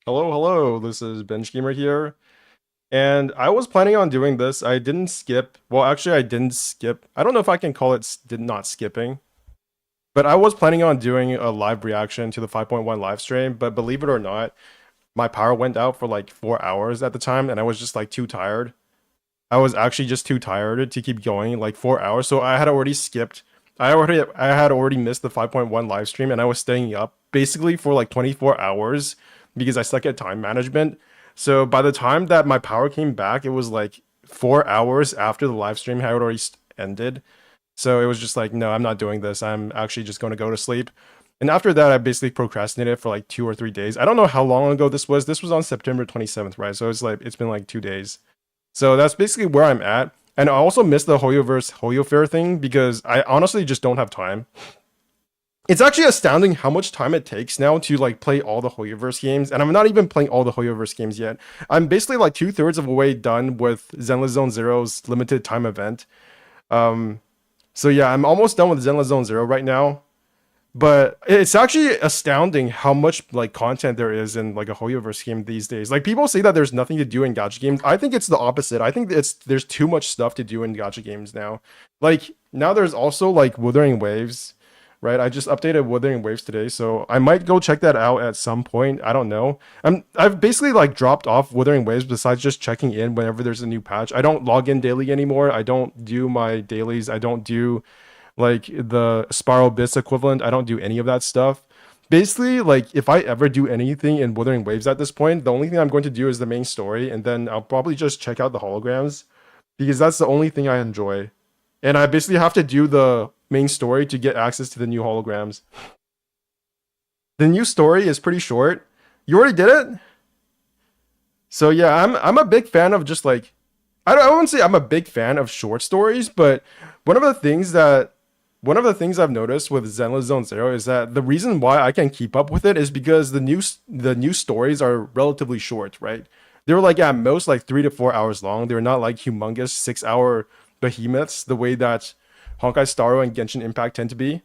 Hello, hello. This is Bench Gamer here, and I was planning on doing this. I didn't skip. Well, actually, I didn't skip. I don't know if I can call it did not skipping, but I was planning on doing a live reaction to the 5.1 live stream. But believe it or not, my power went out for like 4 hours at the time, and I was just like too tired. I was actually just too tired to keep going like 4 hours. So I had already skipped. I had already missed the 5.1 live stream, and I was staying up basically for like 24 hours because I suck at time management. So by the time that my power came back, it was like 4 hours after the live stream had already ended. So it was just like, no, I'm not doing this. I'm actually just going to go to sleep. And after that, I basically procrastinated for like 2 or 3 days. I don't know how long ago this was. This was on September 27th, right? So it's been like 2 days. So that's basically where I'm at. And I also missed the Hoyofair thing because I honestly just don't have time. It's actually astounding how much time it takes now to like play all the Hoyoverse games, and I'm not even playing all the Hoyoverse games yet. I'm basically like 2/3 of the way done with Zenless Zone Zero's limited time event. Um, so yeah, I'm almost done with Zenless Zone Zero right now. But it's actually astounding how much like content there is in like a Hoyoverse game these days. Like people say that there's nothing to do in gacha games. I think it's the opposite. I think there's too much stuff to do in gacha games now. Like now there's also like Wuthering Waves, right? I just updated Wuthering Waves today, so I might go check that out at some point. I don't know. I've basically like dropped off Wuthering Waves besides just checking in whenever there's a new patch. I don't log in daily anymore. I don't do my dailies. I don't do like the spiral bits equivalent. I don't do any of that stuff. Basically, like if I ever do anything in Wuthering Waves at this point, the only thing I'm going to do is the main story, and then I'll probably just check out the holograms because that's the only thing I enjoy. And I basically have to do the main story to get access to the new holograms. The new story is pretty short. You already did it? So yeah, I'm a big fan of just like I wouldn't say I'm a big fan of short stories, but one of the things that one of the things I've noticed with Zenless Zone Zero is that the reason why I can keep up with it is because the new stories are relatively short, right? They're like at most like 3 to 4 hours long. They're not like humongous 6 hour behemoths the way that Honkai Star Rail and Genshin Impact tend to be.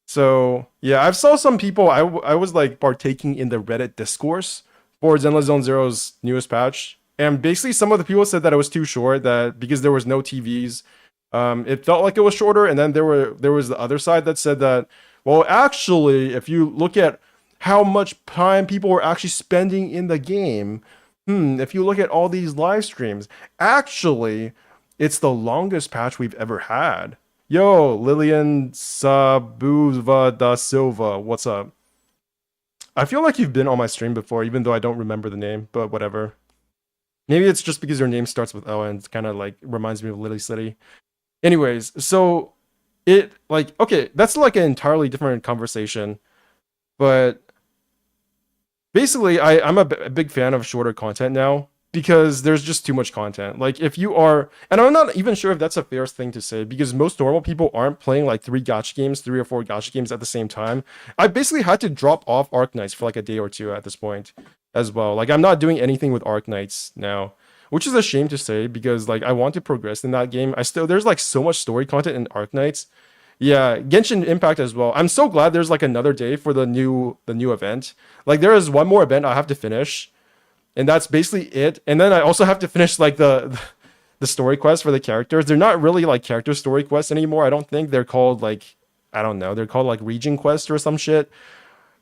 So yeah, I've saw some people. I was like partaking in the Reddit discourse for Zenless Zone Zero's newest patch, and basically some of the people said that it was too short. That because there was no TVs, it felt like it was shorter. And then there was the other side that said that well, actually, if you look at how much time people were actually spending in the game, if you look at all these live streams, actually, it's the longest patch we've ever had. Yo, Lillian Sabuva da Silva, what's up? I feel like you've been on my stream before, even though I don't remember the name, but whatever. Maybe it's just because your name starts with O and kind of like reminds me of Lily City. Anyways, so it like okay, that's like an entirely different conversation, but basically I'm a big fan of shorter content now because there's just too much content. Like if you are, and I'm not even sure if that's a fair thing to say because most normal people aren't playing like three or four gacha games at the same time. I basically had to drop off Arc Knights for like a day or two at this point as well. Like I'm not doing anything with Arc Knights now, which is a shame to say because like I want to progress in that game. I still there's like so much story content in Arc Knights. Yeah, Genshin Impact as well. I'm so glad there's like another day for the new event. Like there is one more event I have to finish, and that's basically it. And then I also have to finish like the story quests for the characters. They're not really like character story quests anymore. I don't think they're called like I don't know. They're called like region quests or some shit.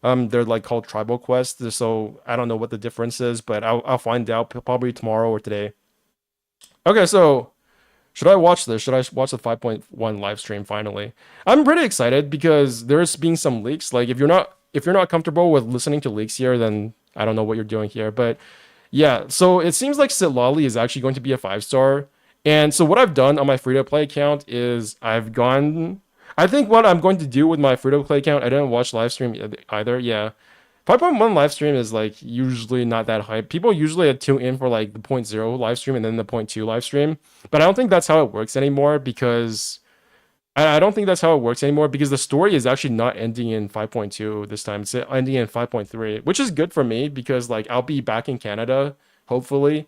They're like called tribal quests. So I don't know what the difference is, but I'll find out probably tomorrow or today. Okay, so should I watch this? Should I watch the 5.1 live stream finally? I'm pretty excited because there's been some leaks. Like if you're not comfortable with listening to leaks here, then I don't know what you're doing here. But yeah, so it seems like Sitlali is actually going to be a 5 star. And so what I've done on my free to play account is I've gone. I think what I'm going to do with my free to play account, I didn't watch live stream either. Yeah, 5.1 live stream is like usually not that hype. People usually tune in for like the point 0 live stream and then the point 2 live stream. But I don't think that's how it works anymore because I don't think that's how it works anymore because the story is actually not ending in 5.2 this time. It's ending in 5.3, which is good for me because like I'll be back in Canada, hopefully.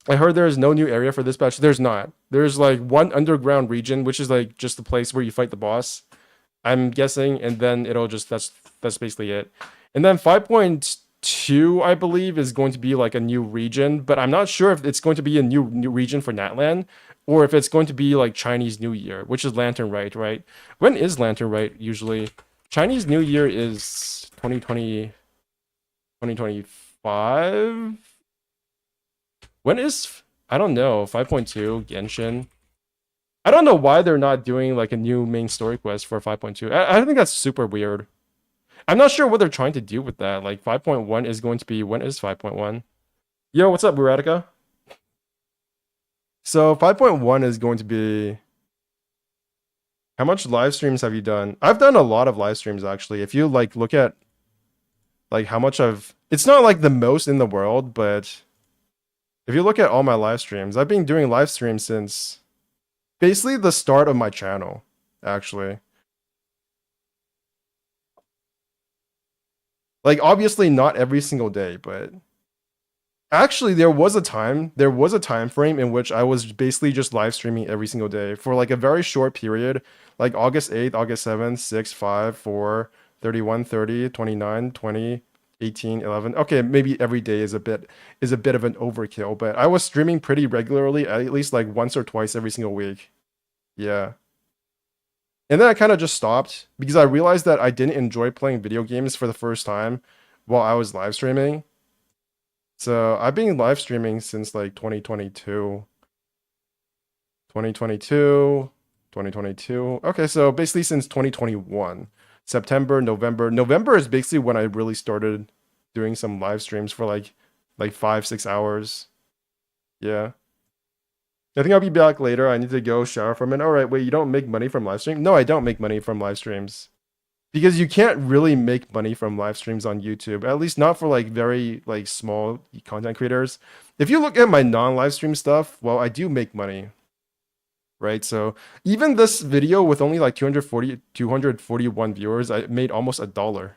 I heard there's no new area for this patch. There's not. There's like one underground region, which is like just the place where you fight the boss. I'm guessing, and then it'll just that's basically it. And then 5.2 2, I believe, is going to be like a new region, but I'm not sure if it's going to be a new region for Natlan or if it's going to be like Chinese New Year, which is Lantern Rite, right? When is Lantern Rite usually? Chinese New Year is 2025. When is, I don't know, 5.2 Genshin? I don't know why they're not doing like a new main story quest for 5.2. I think that's super weird. I'm not sure what they're trying to do with that. Like 5.1 is going to be, when is 5.1? Yo, what's up, Buratica? So 5.1 is going to be, how much live streams have you done? I've done a lot of live streams actually. If you like look at like how much I've, it's not like the most in the world, but if you look at all my live streams, I've been doing live streams since basically the start of my channel, actually. Like obviously not every single day, but actually there was a time frame in which I was basically just live streaming every single day for like a very short period, like August 8th, August 7th, 6, 5, 4, 31, 30, 29, 20, 18, 11. Okay, maybe every day is a bit of an overkill, but I was streaming pretty regularly, at least like once or twice every single week. Yeah. And then I kind of just stopped because I realized that I didn't enjoy playing video games for the first time while I was live streaming. So I've been live streaming since like 2022. 2022, 2022. Okay, so basically since 2021. September, November. November is basically when I really started doing some live streams for like 5, 6 hours. Yeah. I think I'll be back later. I need to go shower for a minute. All right, wait, you don't make money from live stream? No, I don't make money from live streams. Because you can't really make money from live streams on YouTube, at least not for like very like small content creators. If you look at my non-live stream stuff, well, I do make money, right? So even this video with only like 241 viewers, I made almost $1.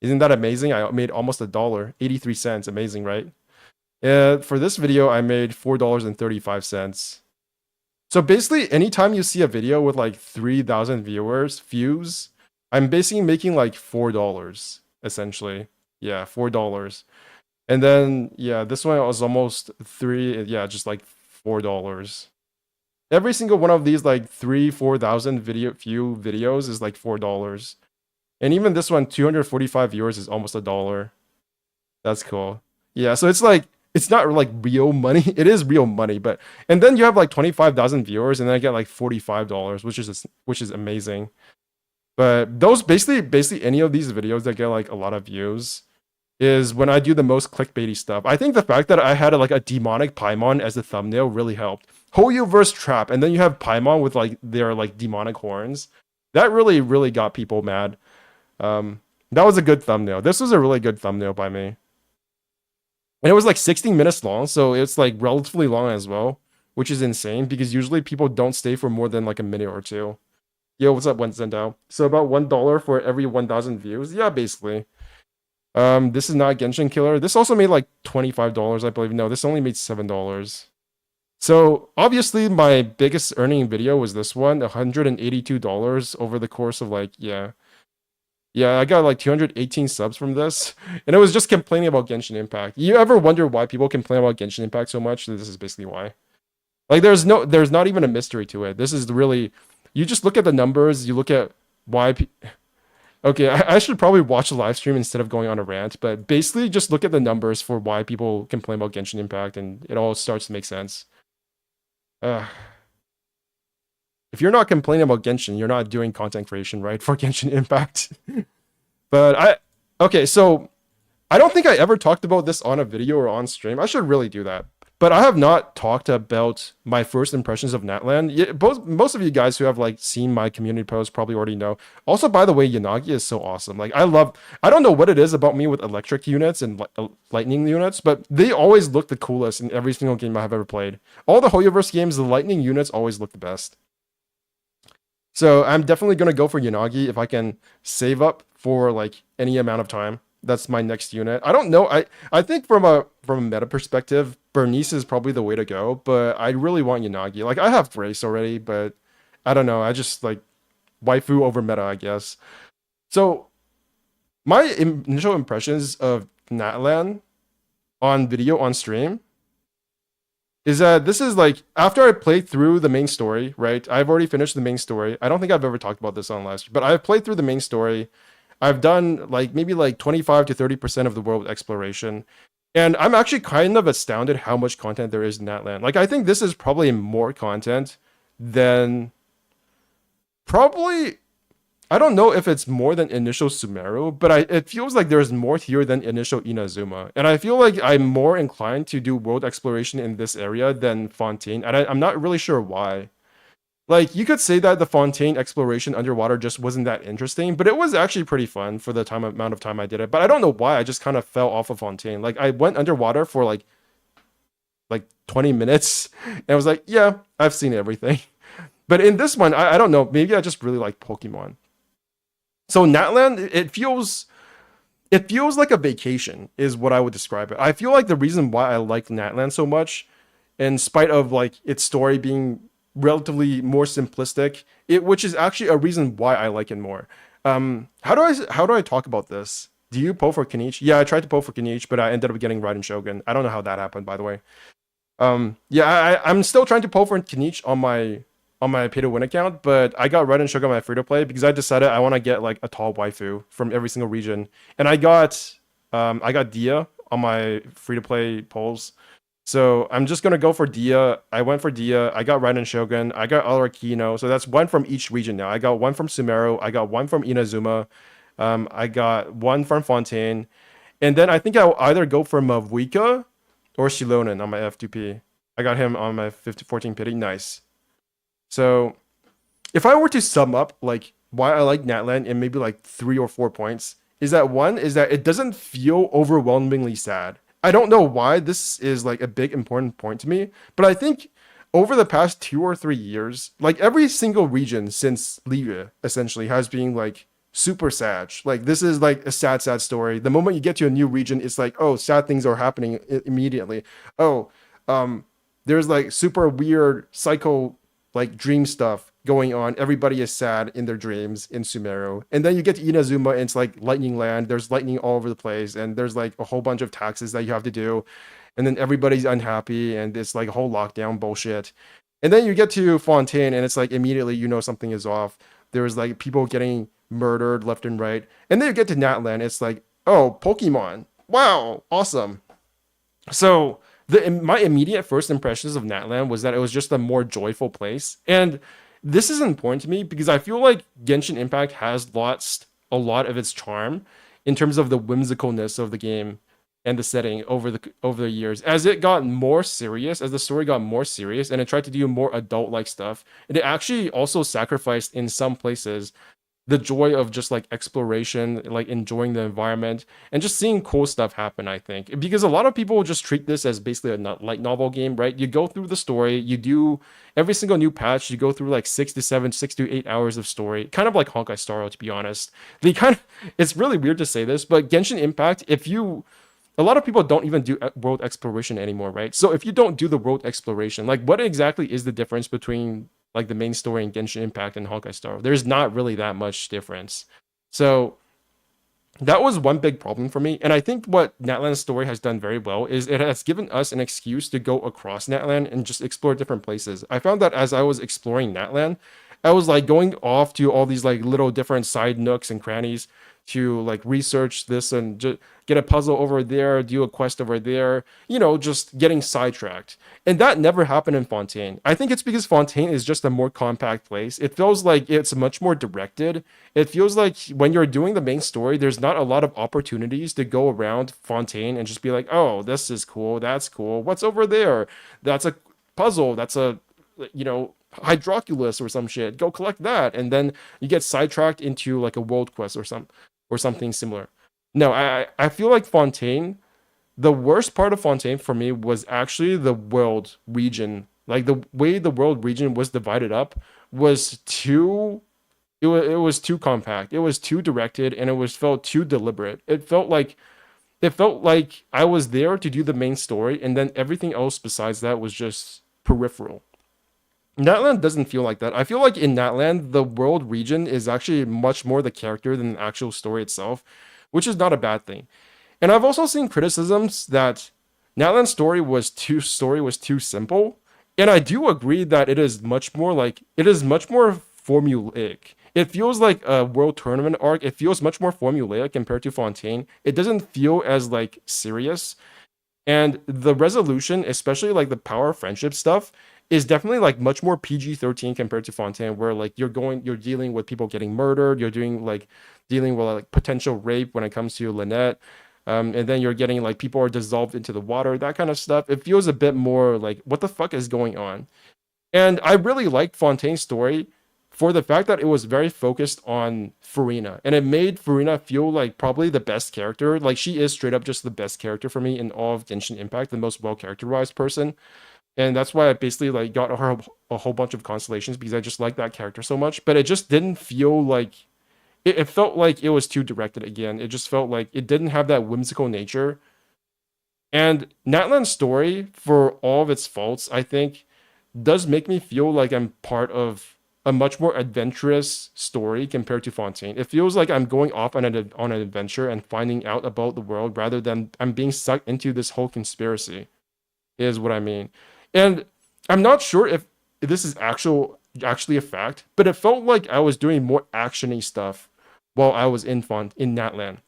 Isn't that amazing? I made almost $1, 83 cents. Amazing, right? For this video, I made $4.35. So basically, anytime you see a video with like 3,000 views, I'm basically making like $4, essentially. Yeah, $4. And then, yeah, this one was almost three, yeah, just like $4. Every single one of these like 4,000 view videos is like $4. And even this one, 245 viewers is almost $1. That's cool. Yeah, so it's like, it's not like real money. It is real money, but and then you have like 25,000 viewers, and then I get like $45, which is amazing. But those basically any of these videos that get like a lot of views is when I do the most clickbaity stuff. I think the fact that I had like a demonic Paimon as the thumbnail really helped. Hoyoverse trap, and then you have Paimon with like their like demonic horns. That really got people mad. That was a good thumbnail. This was a really good thumbnail by me. And it was like 16 minutes long, so it's like relatively long as well, which is insane because usually people don't stay for more than like a minute or two. Yo, what's up, Zendao? So about $1 for every 1,000 views. Yeah, basically. This is not Genshin Killer. This also made like $25, I believe. No, this only made $7. So obviously my biggest earning video was this one, $182 over the course of like, yeah. Yeah, I got like 218 subs from this, and it was just complaining about Genshin Impact. You ever wonder why people complain about Genshin Impact so much? This is basically why. Like, there's not even a mystery to it. This is really, you just look at the numbers, you look at why. Okay, I should probably watch the live stream instead of going on a rant, but basically just look at the numbers for why people complain about Genshin Impact, and it all starts to make sense. If you're not complaining about Genshin, you're not doing content creation, right? For Genshin Impact. But okay, so I don't think I ever talked about this on a video or on stream. I should really do that. But I have not talked about my first impressions of Natlan. Most of you guys who have like seen my community posts probably already know. Also, by the way, Yanagi is so awesome. Like I don't know what it is about me with electric units and lightning units, but they always look the coolest in every single game I have ever played. All the Hoyoverse games, the lightning units always look the best. So I'm definitely gonna go for Yanagi if I can save up for like any amount of time. That's my next unit. I don't know. I think from a meta perspective, Bernice is probably the way to go, but I really want Yanagi. Like I have Grace already, but I don't know. I just like waifu over meta, I guess. So my initial impressions of Natlan on video on stream is that this is like after I played through the main story, right? I've already finished the main story. I don't think I've ever talked about this on live stream, but I've played through the main story. I've done like maybe like 25 to 30% of the world exploration. And I'm actually kind of astounded how much content there is in that land. Like I think this is probably more content than probably I don't know if it's more than initial Sumeru, but it feels like there's more here than initial Inazuma. And I feel like I'm more inclined to do world exploration in this area than Fontaine. And I'm not really sure why. Like, you could say that the Fontaine exploration underwater just wasn't that interesting, but it was actually pretty fun for the amount of time I did it. But I don't know why I just kind of fell off of Fontaine. Like, I went underwater for like 20 minutes, and I was like, yeah, I've seen everything. But in this one, I don't know. Maybe I just really like Pokemon. So Natland, it feels like a vacation, is what I would describe it. I feel like the reason why I like Natland so much, in spite of like its story being relatively more simplistic, which is actually a reason why I like it more. How do I talk about this? Do you pull for Kenichi? Yeah, I tried to pull for Kenichi, but I ended up getting Raiden Shogun. I don't know how that happened, by the way. Yeah, I'm still trying to pull for Kenichi on my pay to win account, but I got Raiden Shogun on my free to play because I decided I want to get like a tall waifu from every single region, and I got Dia on my free to play polls. So I'm just gonna go for Dia. I went for Dia. I got Raiden Shogun. I got Arakino. So that's one from each region now. I got one from Sumeru. I got one from Inazuma. I got one from Fontaine. And then I think I'll either go for Mavuika or Shilonen on my F2P. I got him on my 14 pity. Nice. So if I were to sum up like why I like Natland in maybe like 3 or 4 points, is that one is that it doesn't feel overwhelmingly sad. I don't know why this is like a big important point to me, but I think over the past 2 or 3 years, like every single region since Liga essentially has been like super sad. Like this is like a sad story. The moment you get to a new region, it's like, oh, sad things are happening immediately. Oh, there's like super weird psycho like dream stuff going on. Everybody is sad in their dreams in Sumeru. And then you get to Inazuma and it's like lightning land. There's lightning all over the place and there's like a whole bunch of taxes that you have to do. And then everybody's unhappy and it's like a whole lockdown bullshit. And then you get to Fontaine and it's like immediately you know something is off. There's like people getting murdered left and right. And then you get to Natland, it's like, oh, Pokemon. Wow, awesome. So my immediate first impressions of Natland was that it was just a more joyful place. And this is important to me because I feel like Genshin Impact has lost a lot of its charm in terms of the whimsicalness of the game and the setting over the years. As it got more serious, as the story got more serious and it tried to do more adult-like stuff, and it actually also sacrificed in some places the joy of just like exploration, like enjoying the environment and just seeing cool stuff happen, I think. Because a lot of people just treat this as basically a light novel game, right? You go through the story, you do every single new patch, you go through like 6 to 8 hours of story, kind of like Honkai Star Rail, to be honest. It's really weird to say this, but Genshin Impact, a lot of people don't even do world exploration anymore, right? So if you don't do the world exploration, like what exactly is the difference between like the main story in Genshin Impact and Honkai Star? There's not really that much difference. So that was one big problem for me. And I think what Natland's story has done very well is it has given us an excuse to go across Natland and just explore different places. I found that as I was exploring Natland, I was like going off to all these like little different side nooks and crannies to like research this and just get a puzzle over there, do a quest over there, just getting sidetracked. And that never happened in Fontaine. I think it's because Fontaine is just a more compact place. It feels like it's much more directed. It feels like when you're doing the main story, there's not a lot of opportunities to go around Fontaine and just be like, oh, this is cool, that's cool. What's over there? That's a puzzle. That's a, Hydroculus or some shit. Go collect that. And then you get sidetracked into like a world quest or something similar. No, I feel like Fontaine, the worst part of Fontaine for me was actually the world region. Like the way the world region was divided up was it was too compact. It was too directed and felt too deliberate. It felt like I was there to do the main story and then everything else besides that was just peripheral. Natland doesn't feel like that. I feel like in Natland, the world region is actually much more the character than the actual story itself, which is not a bad thing. And I've also seen criticisms that Natlan's story was too simple. And I do agree that it is much more formulaic. It feels like a world tournament arc. It feels much more formulaic compared to Fontaine. It doesn't feel as like serious. And the resolution, especially like the power of friendship stuff, is definitely like much more PG-13 compared to Fontaine, where like you're dealing with people getting murdered, you're doing like dealing with like potential rape when it comes to Lynette. And then you're getting like people are dissolved into the water, that kind of stuff. It feels a bit more like what the fuck is going on? And I really liked Fontaine's story for the fact that it was very focused on Farina. And it made Farina feel like probably the best character. Like she is straight up just the best character for me in all of Genshin Impact, the most well characterized person. And that's why I basically like got her a whole bunch of constellations because I just like that character so much. But it just didn't feel like it felt like it was too directed again. It just felt like it didn't have that whimsical nature. And Natlan's story, for all of its faults, I think, does make me feel like I'm part of a much more adventurous story compared to Fontaine. It feels like I'm going off on an adventure and finding out about the world rather than I'm being sucked into this whole conspiracy, is what I mean. And I'm not sure if this is actually a fact, but it felt like I was doing more actiony stuff while I was in Natlan.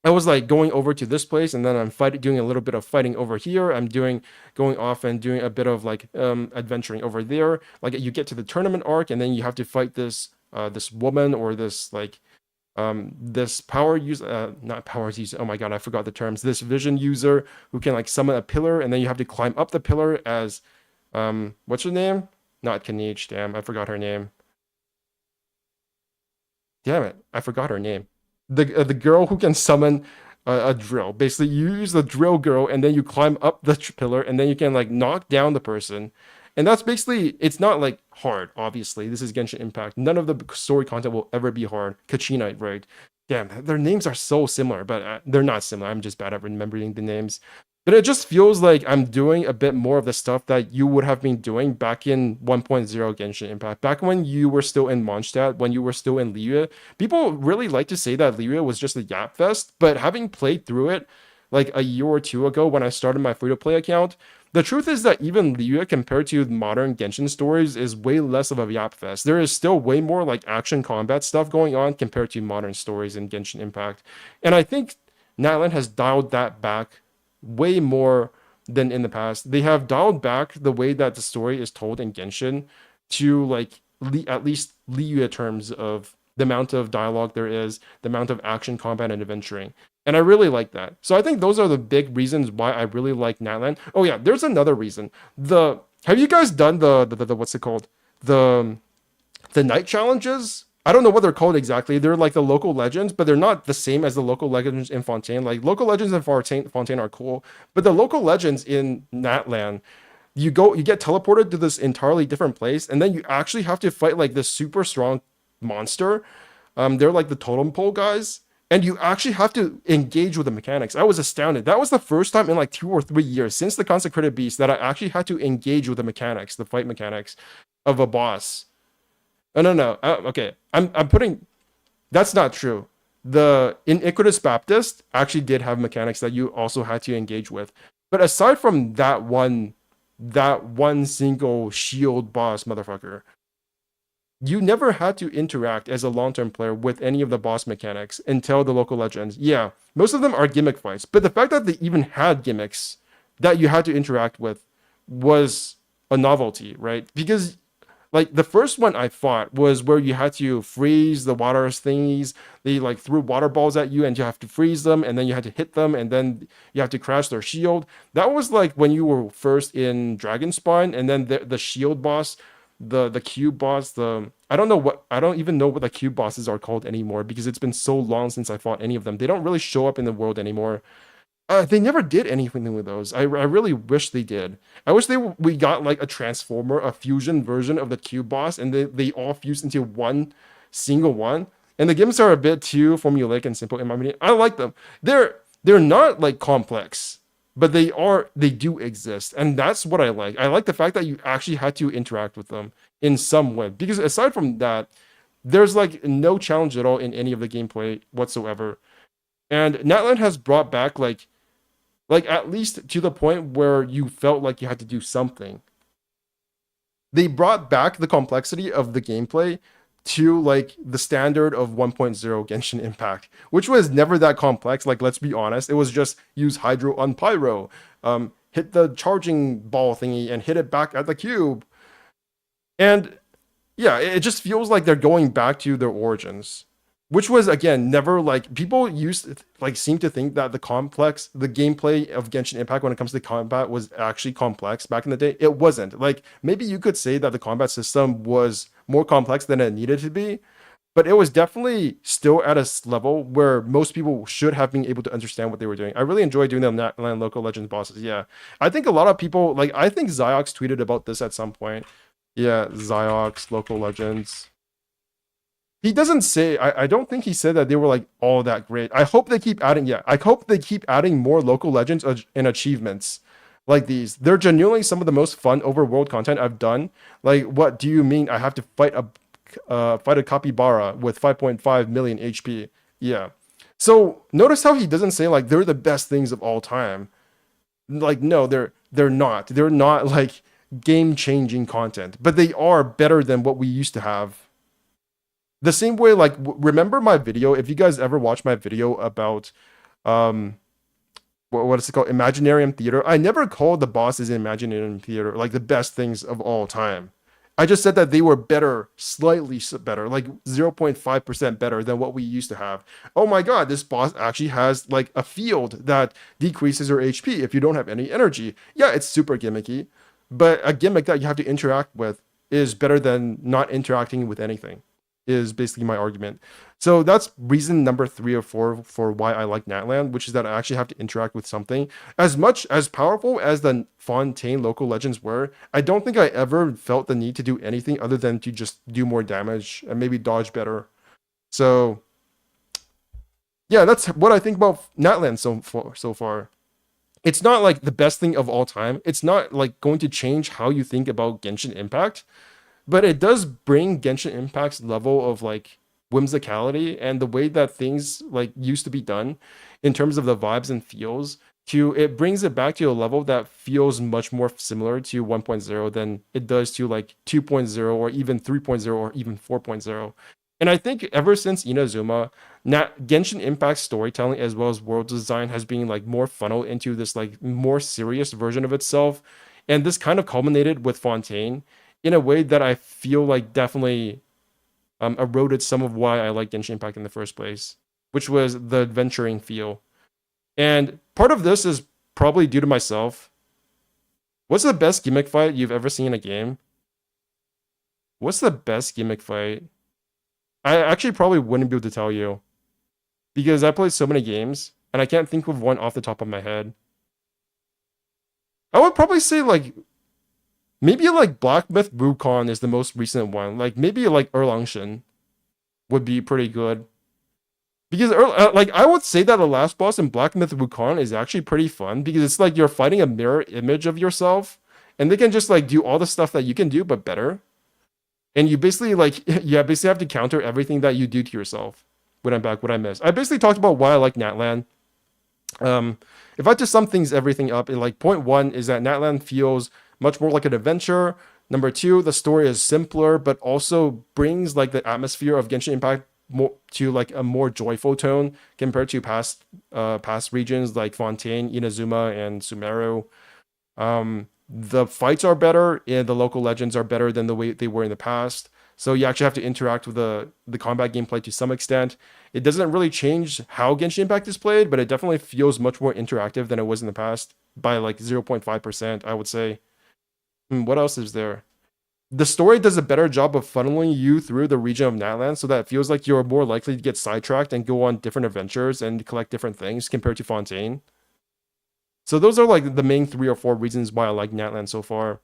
I was like going over to this place and then I'm doing a little bit of fighting over here. I'm going off and doing a bit of like adventuring over there. Like you get to the tournament arc and then you have to fight this woman or this like this power user, not power user. Oh my god, I forgot the terms. This vision user who can like summon a pillar and then you have to climb up the pillar as what's her name? Not Kanich. Damn, I forgot her name. Damn it, I forgot her name. The girl who can summon a drill. Basically, you use the drill girl, and then you climb up the pillar, and then you can like knock down the person. And that's basically it's not like hard. Obviously, this is Genshin Impact. None of the story content will ever be hard. Kachina, right? Damn, their names are so similar, but they're not similar. I'm just bad at remembering the names. But it just feels like I'm doing a bit more of the stuff that you would have been doing back in 1.0 Genshin Impact. Back when you were still in Mondstadt, when you were still in Liyue, people really like to say that Liyue was just a Yap Fest. But having played through it like a year or two ago when I started my free-to-play account, the truth is that even Liyue compared to modern Genshin stories is way less of a Yap Fest. There is still way more like action combat stuff going on compared to modern stories in Genshin Impact. And I think Natlan has dialed that back way more than in the past. They have dialed back the way that the story is told in Genshin to like at least Liyue terms of the amount of dialogue there is, the amount of action, combat, and adventuring. And I really like that. So I think those are the big reasons why I really like Natlan. Oh yeah, there's another reason. Have you guys done the what's it called? The night challenges? I don't know what they're called exactly. They're like the local legends, but they're not the same as the local legends in Fontaine. Like local legends in Fontaine are cool, but the local legends in Natlan, you get teleported to this entirely different place, and then you actually have to fight like this super strong monster. They're like the totem pole guys, and you actually have to engage with the mechanics. I was astounded. That was the first time in like 2 or 3 years since the Consecrated Beast that I actually had to engage with the mechanics, the fight mechanics of a boss. Oh, no. Okay. I'm putting. That's not true. The Iniquitous Baptist actually did have mechanics that you also had to engage with. But aside from that one single shield boss motherfucker, you never had to interact as a long-term player with any of the boss mechanics until the local legends. Yeah, most of them are gimmick fights, but the fact that they even had gimmicks that you had to interact with was a novelty, right? Because like the first one I fought was where you had to freeze the water thingies. They like threw water balls at you and you have to freeze them and then you had to hit them and then you have to crash their shield. That was like when you were first in Dragonspine, and then the shield boss, the cube boss, I don't even know what the cube bosses are called anymore because it's been so long since I fought any of them. They don't really show up in the world anymore. They never did anything with those. I really wish they did. I wish we got like a transformer, a fusion version of the cube boss, and they all fused into one single one. And the games are a bit too formulaic and simple in my opinion. I like them. They're not like complex, but they do exist, and that's what I like. I like the fact that you actually had to interact with them in some way. Because aside from that, there's like no challenge at all in any of the gameplay whatsoever. And Natland has brought back like at least to the point where you felt like you had to do something. They brought back the complexity of the gameplay to like the standard of 1.0 Genshin Impact, which was never that complex. Like, let's be honest, it was just use Hydro on Pyro, hit the charging ball thingy and hit it back at the cube. And yeah, it just feels like they're going back to their origins, which was again never like people used like seem to think that the gameplay of Genshin Impact when it comes to combat was actually complex back in the day. It wasn't. Like maybe you could say that the combat system was more complex than it needed to be, but it was definitely still at a level where most people should have been able to understand what they were doing. I really enjoy doing the Natland local legends bosses. Yeah, I think a lot of people like. I think Ziox tweeted about this at some point. Yeah, Ziox local legends. He doesn't say. I don't think he said that they were like all that great. I hope they keep adding. Yeah, I hope they keep adding more local legends and achievements like these. They're genuinely some of the most fun overworld content I've done. Like, what do you mean? I have to fight a capybara with 5.5 million HP. Yeah. So notice how he doesn't say like they're the best things of all time. Like, no, they're not. They're not like game changing content, but they are better than what we used to have. The same way, like, remember my video? If you guys ever watched my video about um what is it called, Imaginarium Theater, I never called the bosses in Imaginarium Theater like the best things of all time. I just said that they were better, slightly better, like 0.5% better than what we used to have. Oh my god, this boss actually has like a field that decreases your HP if you don't have any energy. Yeah, it's super gimmicky, but a gimmick that you have to interact with is better than not interacting with anything, is basically my argument. So that's reason number 3 or 4 for why I like Natland, which is that I actually have to interact with something. As much as powerful as the Fontaine local legends were, I don't think I ever felt the need to do anything other than to just do more damage and maybe dodge better. So yeah, that's what I think about Natland so far. It's not like the best thing of all time. It's not like going to change how you think about Genshin Impact, but it does bring Genshin Impact's level of like whimsicality and the way that things like used to be done in terms of the vibes and feels to, it brings it back to a level that feels much more similar to 1.0 than it does to like 2.0 or even 3.0 or even 4.0. And I think ever since Inazuma, Genshin Impact's storytelling as well as world design has been like more funneled into this like more serious version of itself. And this kind of culminated with Fontaine in a way that I feel like definitely eroded some of why I like Genshin Impact in the first place, which was the adventuring feel. And part of this is probably due to myself. What's the best gimmick fight you've ever seen in a game? What's the best gimmick fight? I actually probably wouldn't be able to tell you because I played so many games and I can't think of one off the top of my head. I would probably say like maybe like Black Myth Wukong is the most recent one. Like maybe like Erlungshin would be pretty good. Because like I would say that the last boss in Black Myth Wukong is actually pretty fun because it's like you're fighting a mirror image of yourself, and they can just like do all the stuff that you can do but better. And you basically like yeah, basically have to counter everything that you do to yourself. When I'm back, what I missed. I basically talked about why I like Natland. If I just sum everything up, in like point one is that Natland feels much more like an adventure. Number two, the story is simpler, but also brings like the atmosphere of Genshin Impact more to like a more joyful tone compared to past regions like Fontaine, Inazuma, and Sumeru. The fights are better, and the local legends are better than the way they were in the past. So you actually have to interact with the combat gameplay to some extent. It doesn't really change how Genshin Impact is played, but it definitely feels much more interactive than it was in the past by like 0.5%, I would say. What else is there? The story does a better job of funneling you through the region of Natland so that it feels like you're more likely to get sidetracked and go on different adventures and collect different things compared to Fontaine. So those are like the main 3 or 4 reasons why I like Natland so far.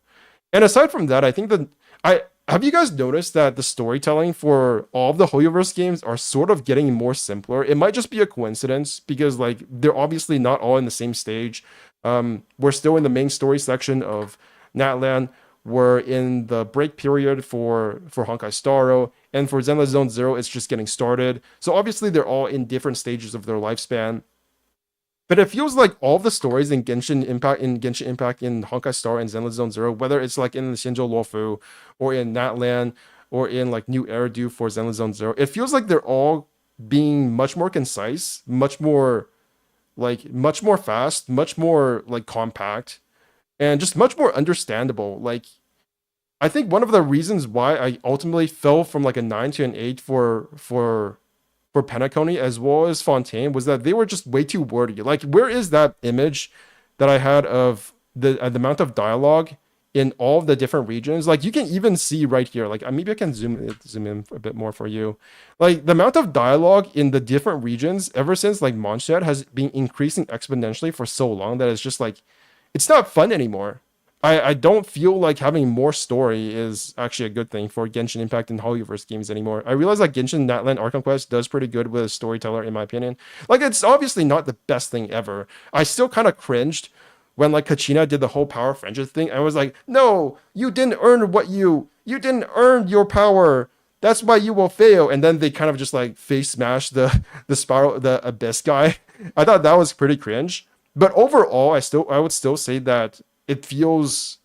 And aside from that, I think that I have you guys noticed that the storytelling for all of the Hoyoverse games are sort of getting more simpler? It might just be a coincidence because like they're obviously not all in the same stage. We're still in the main story section of Natland. we're in the break period for Honkai Star Rail, and for Zenless Zone Zero, it's just getting started. So obviously they're all in different stages of their lifespan. But it feels like all the stories in Genshin Impact, in Honkai Star and Zenless Zone Zero, whether it's like in the Shinjo Luofu or in Natlan or in like New Eridu for Zenless Zone Zero, it feels like they're all being much more concise, much more fast, much more like compact, and just much more understandable. Like I think one of the reasons why I ultimately fell from like a 9 to an 8 for Penacony as well as Fontaine was that they were just way too wordy. Like, where is that image that I had of the amount of dialogue in all of the different regions? Like, you can even see right here. Like, maybe I can zoom in a bit more for you. Like, the amount of dialogue in the different regions ever since like Mondstadt has been increasing exponentially for so long that it's just like it's not fun anymore. I don't feel like having more story is actually a good thing for Genshin Impact and Hoyoverse games anymore. I realize like Genshin Natlan Arc Conquest does pretty good with a storyteller, in my opinion. Like, it's obviously not the best thing ever. I still kind of cringed when like Kachina did the whole power friendship thing. I was like, no, you didn't earn you didn't earn your power. That's why you will fail. And then they kind of just like face smash the abyss guy. I thought that was pretty cringe. But overall, I would still say that it feels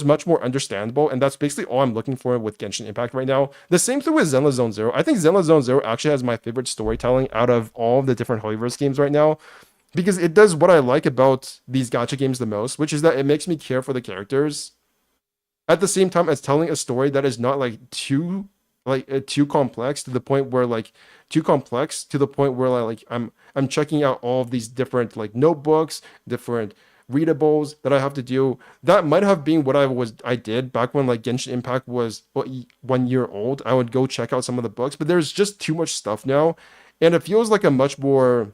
much more understandable, and that's basically all I'm looking for with Genshin Impact right now. The same thing with Zenless Zone Zero. I think Zenless Zone Zero actually has my favorite storytelling out of all of the different Hoyoverse games right now, because it does what I like about these gacha games the most, which is that it makes me care for the characters at the same time as telling a story that is not too complex to the point where I'm checking out all of these different like notebooks, different readables that I have to do. That might have been what I did back when like Genshin Impact was 1 year old. I would go check out some of the books, but there's just too much stuff now, and it feels like a much more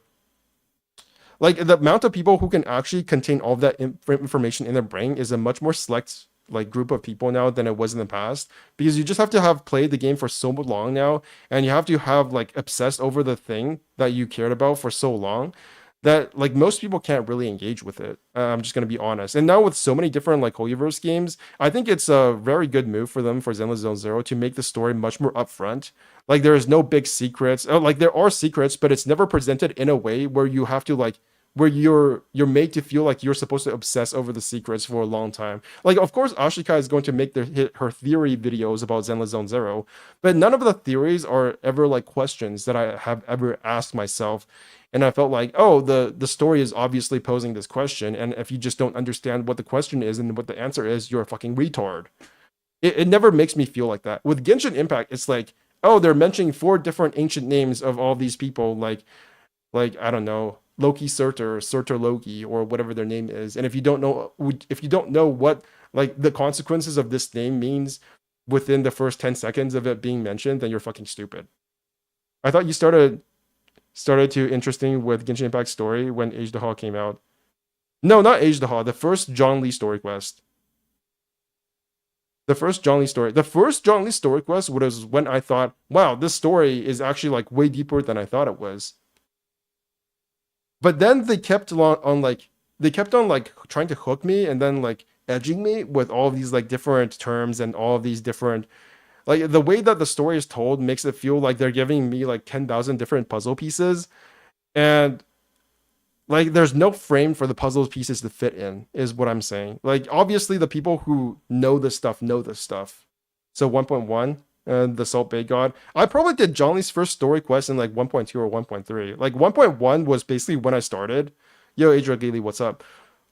like the amount of people who can actually contain all of that information in their brain is a much more select like group of people now than it was in the past, because you just have to have played the game for so long now, and you have to have like obsessed over the thing that you cared about for so long that like most people can't really engage with it. I'm just gonna be honest. And now with so many different like Hoyoverse games, I think it's a very good move for them for Zenless Zone Zero to make the story much more upfront. Like there is no big secrets. Like there are secrets, but it's never presented in a way where you have to like where you're made to feel like you're supposed to obsess over the secrets for a long time. Like, of course, Ashika is going to make her theory videos about Zenless Zone Zero, but none of the theories are ever like questions that I have ever asked myself. And I felt like, oh, the story is obviously posing this question, and if you just don't understand what the question is and what the answer is, you're a fucking retard. It never makes me feel like that. With Genshin Impact, it's like, oh, they're mentioning 4 different ancient names of all these people, like I don't know, Loki Surtur, Surtur Loki, or whatever their name is. And if you don't know what like the consequences of this name means within the first 10 seconds of it being mentioned, then you're fucking stupid. I thought you started to interesting with Genshin Impact story when Age the Hall came out. No, not Age the Hall. The first John Lee story quest. The first John Lee story. The first John Lee story quest was when I thought, wow, this story is actually like way deeper than I thought it was. But then they kept on like trying to hook me and then like edging me with all these like different terms and all of these different like the way that the story is told makes it feel like they're giving me like 10,000 different puzzle pieces, and like there's no frame for the puzzle pieces to fit in is what I'm saying. Like obviously the people who know this stuff. So 1.1, the Salt Bay God. I probably did Johnny's first story quest in like 1.2 or 1.3. Like 1.1 was basically when I started. Yo, Adria Gailey, what's up?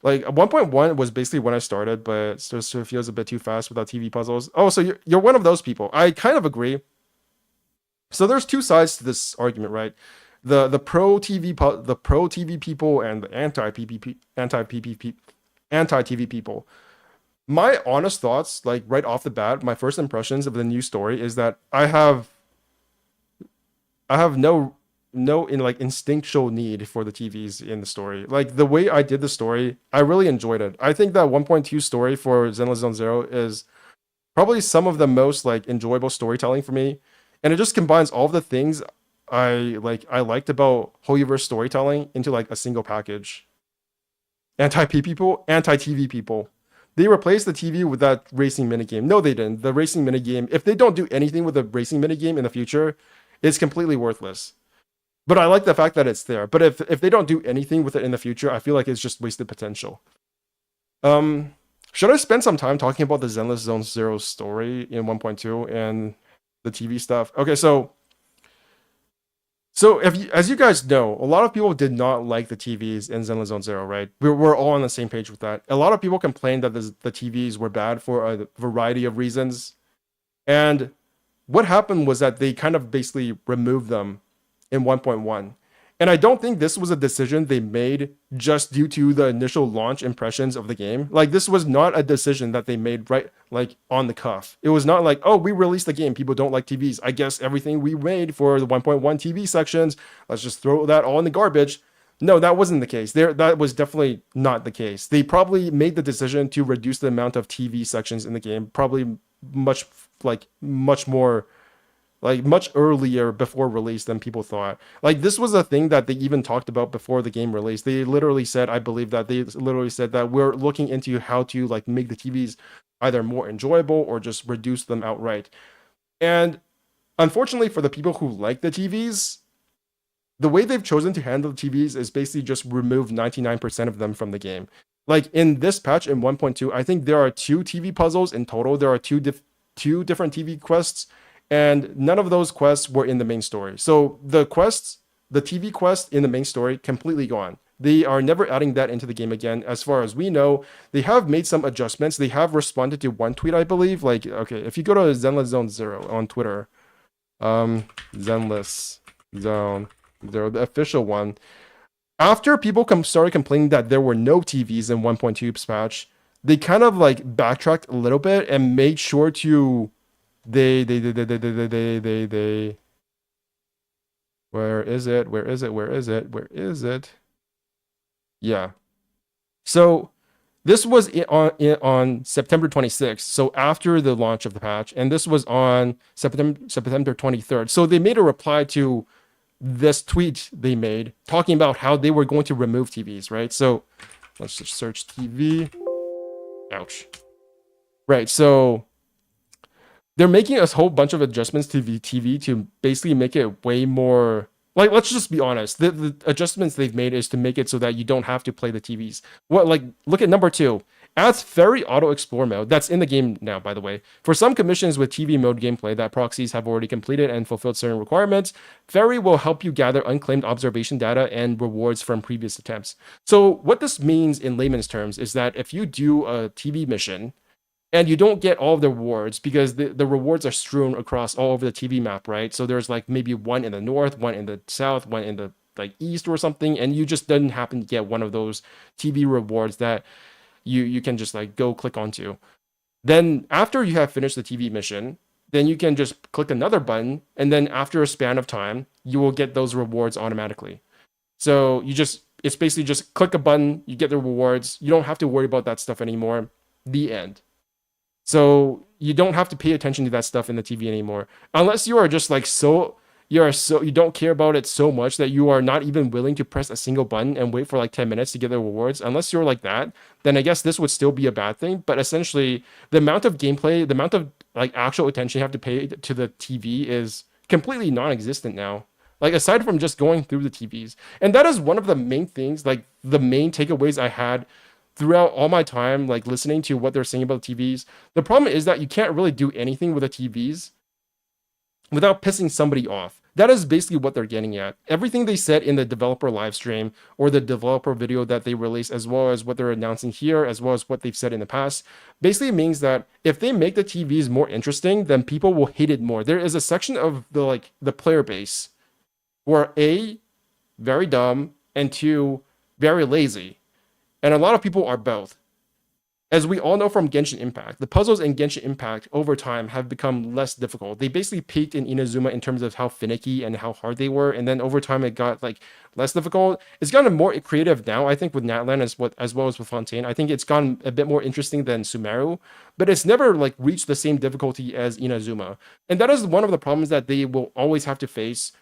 Like 1.1 was basically when I started, but it still feels a bit too fast without TV puzzles. Oh, so you're one of those people. I kind of agree. So there's two sides to this argument, right? The pro TV people and the anti TV people. My honest thoughts, like right off the bat, my first impressions of the new story is that I have no in like instinctual need for the TVs in the story. Like the way I did the story, I really enjoyed it. I think that 1.2 story for Zenless Zone Zero is probably some of the most like enjoyable storytelling for me, and it just combines all of the things I liked about Hoyoverse storytelling into like a single package. Anti P people, anti TV people. They replaced the TV with that racing minigame. No, they didn't. The racing minigame, if they don't do anything with the racing minigame in the future, it's completely worthless. But I like the fact that it's there. But if they don't do anything with it in the future, I feel like it's just wasted potential. Should I spend some time talking about the Zenless Zone Zero story in 1.2 and the TV stuff? Okay, so as you guys know, a lot of people did not like the TVs in Zenless Zone Zero, right? We're all on the same page with that. A lot of people complained that the TVs were bad for a variety of reasons. And what happened was that they kind of basically removed them in 1.1. And I don't think this was a decision they made just due to the initial launch impressions of the game. Like, this was not a decision that they made right, like, on the cuff. It was not like, oh, we released the game, people don't like TVs. I guess everything we made for the 1.1 TV sections, let's just throw that all in the garbage. No, that wasn't the case. That was definitely not the case. They probably made the decision to reduce the amount of TV sections in the game, probably much more like much earlier before release than people thought. Like, this was a thing that they even talked about before the game released. They literally said, I believe that they literally said that we're looking into how to like make the TVs either more enjoyable or just reduce them outright. And unfortunately for the people who like the TVs, the way they've chosen to handle the TVs is basically just remove 99% of them from the game. Like, in this patch in 1.2, I think there are 2 TV puzzles in total. There are two different TV quests, and none of those quests were in the main story. So the TV quest in the main story, completely gone. They are never adding that into the game again. As far as we know, they have made some adjustments. They have responded to one tweet, I believe. Like, okay, if you go to Zenless Zone Zero on Twitter, Zenless Zone Zero, the official one, after people started complaining that there were no TVs in 1.2's patch, they kind of like backtracked a little bit and made sure to they where is it? Yeah. So this was on September 26th, so after the launch of the patch, and this was on September 23rd. So they made a reply to this tweet they made talking about how they were going to remove TVs, right? So let's just search TV. Ouch. Right, so they're making a whole bunch of adjustments to the TV to basically make it way more like, let's just be honest. The adjustments they've made is to make it so that you don't have to play the TVs. What, like, look at number 2. Adds Ferry Auto Explore mode. That's in the game now, by the way. For some commissions with TV mode gameplay that proxies have already completed and fulfilled certain requirements, Ferry will help you gather unclaimed observation data and rewards from previous attempts. So what this means in layman's terms is that if you do a TV mission and you don't get all of the rewards because the rewards are strewn across all over the TV map, right? So there's like maybe one in the north, one in the south, one in the like east or something, and you just didn't happen to get one of those TV rewards that you can just like go click onto. Then after you have finished the TV mission, then you can just click another button, and then after a span of time, you will get those rewards automatically. So it's basically just click a button, you get the rewards. You don't have to worry about that stuff anymore. The end. So you don't have to pay attention to that stuff in the TV anymore, unless you are just like you don't care about it so much that you are not even willing to press a single button and wait for like 10 minutes to get the rewards. Unless you're like that, then I guess this would still be a bad thing. But essentially, the amount of gameplay, the amount of like actual attention you have to pay to the TV is completely non-existent now. Like, aside from just going through the TVs, and that is one of the main things, like the main takeaways I had throughout all my time, like listening to what they're saying about TVs. The problem is that you can't really do anything with the TVs without pissing somebody off. That is basically what they're getting at. Everything they said in the developer live stream or the developer video that they released, as well as what they're announcing here, as well as what they've said in the past, basically means that if they make the TVs more interesting, then people will hate it more. There is a section of the player base who are A, very dumb, and 2, very lazy. And a lot of people are both. As we all know from Genshin Impact, the puzzles in Genshin Impact over time have become less difficult. They basically peaked in Inazuma in terms of how finicky and how hard they were, and then over time it got like less difficult. It's gotten more creative now, I think, with Natlan as well as with Fontaine. I think it's gotten a bit more interesting than Sumeru, but it's never like reached the same difficulty as Inazuma. And that is one of the problems that they will always have to face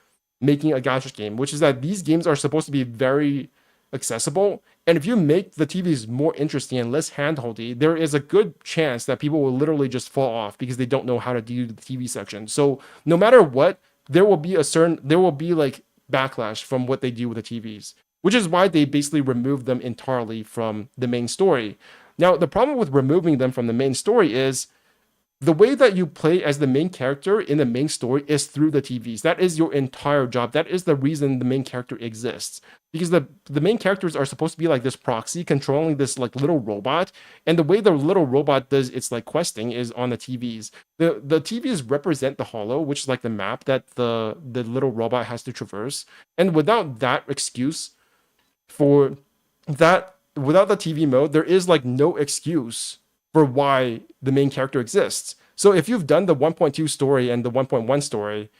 making a gacha game, which is that these games are supposed to be very accessible. And if you make the TVs more interesting and less handholdy, there is a good chance that people will literally just fall off because they don't know how to do the TV section. So no matter what, there will be like backlash from what they do with the TVs, which is why they basically removed them entirely from the main story. Now, the problem with removing them from the main story is the way that you play as the main character in the main story is through the TVs. That is your entire job. That is the reason the main character exists. Because the main characters are supposed to be like this proxy controlling this like little robot. And the way the little robot does its like questing is on the TVs. The TVs represent the hollow, which is like the map that the little robot has to traverse. And without that excuse for that, without the TV mode, there is like no excuse for why the main character exists. So if you've done the 1.2 story and the 1.1 story,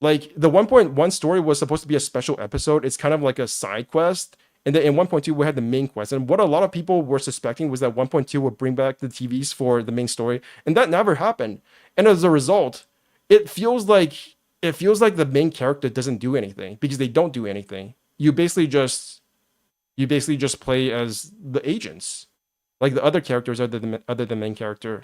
like the 1.1 story was supposed to be a special episode. It's kind of like a side quest. And then in 1.2, we had the main quest. And what a lot of people were suspecting was that 1.2 would bring back the TVs for the main story. And that never happened. And as a result, it feels like the main character doesn't do anything because they don't do anything. You basically just play as the agents, like the other characters other than the main character.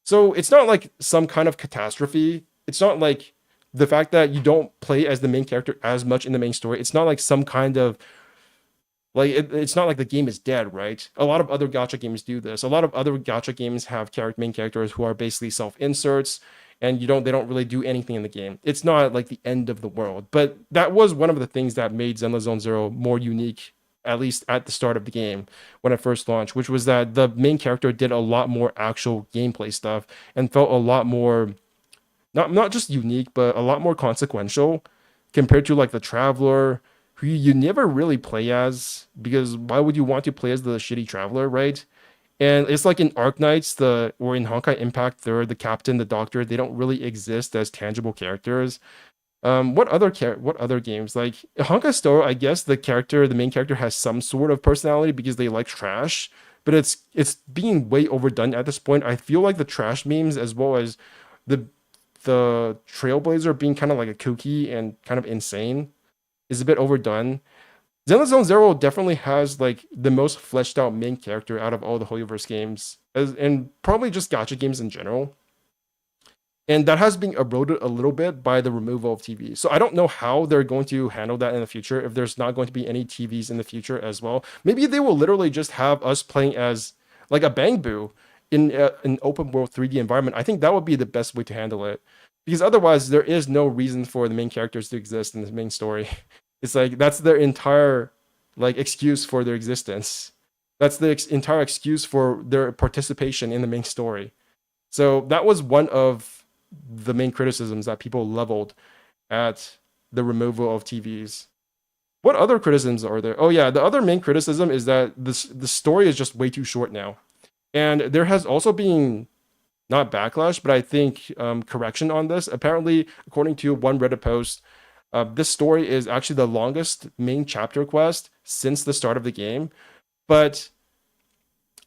So it's not like some kind of catastrophe. It's not like the fact that you don't play as the main character as much in the main story. It's not like some kind of like it's not like the game is dead, right? A lot of other gacha games do this. A lot of other gacha games have main characters who are basically self-inserts, and they don't really do anything in the game. It's not like the end of the world. But that was one of the things that made Zenless Zone Zero more unique, at least at the start of the game when it first launched, which was that the main character did a lot more actual gameplay stuff and felt a lot more not just unique, but a lot more consequential compared to like the Traveler, who you never really play as, because why would you want to play as the shitty Traveler, right? And it's like in Arknights, or in Honkai Impact 3rd, the Captain, the Doctor, they don't really exist as tangible characters. What other games? Like Honkai Star, I guess the main character has some sort of personality because they like trash, but it's being way overdone at this point. I feel like the trash memes, as well as the Trailblazer being kind of like a kooky and kind of insane, is a bit overdone. Zenless Zone Zero definitely has like the most fleshed out main character out of all the Hoyoverse games, and probably just gacha games in general. And that has been eroded a little bit by the removal of TVs. So I don't know how they're going to handle that in the future, if there's not going to be any TVs in the future as well. Maybe they will literally just have us playing as like a Bangbu in an open world 3D environment. I think that would be the best way to handle it. Because otherwise, there is no reason for the main characters to exist in the main story. It's like that's their entire like excuse for their existence. That's the entire excuse for their participation in the main story. So that was one of the main criticisms that people leveled at the removal of TVs. What other criticisms are there? Oh yeah, the other main criticism is that the story is just way too short now. And there has also been not backlash, but I think correction on this. Apparently, according to one Reddit post, this story is actually the longest main chapter quest since the start of the game. But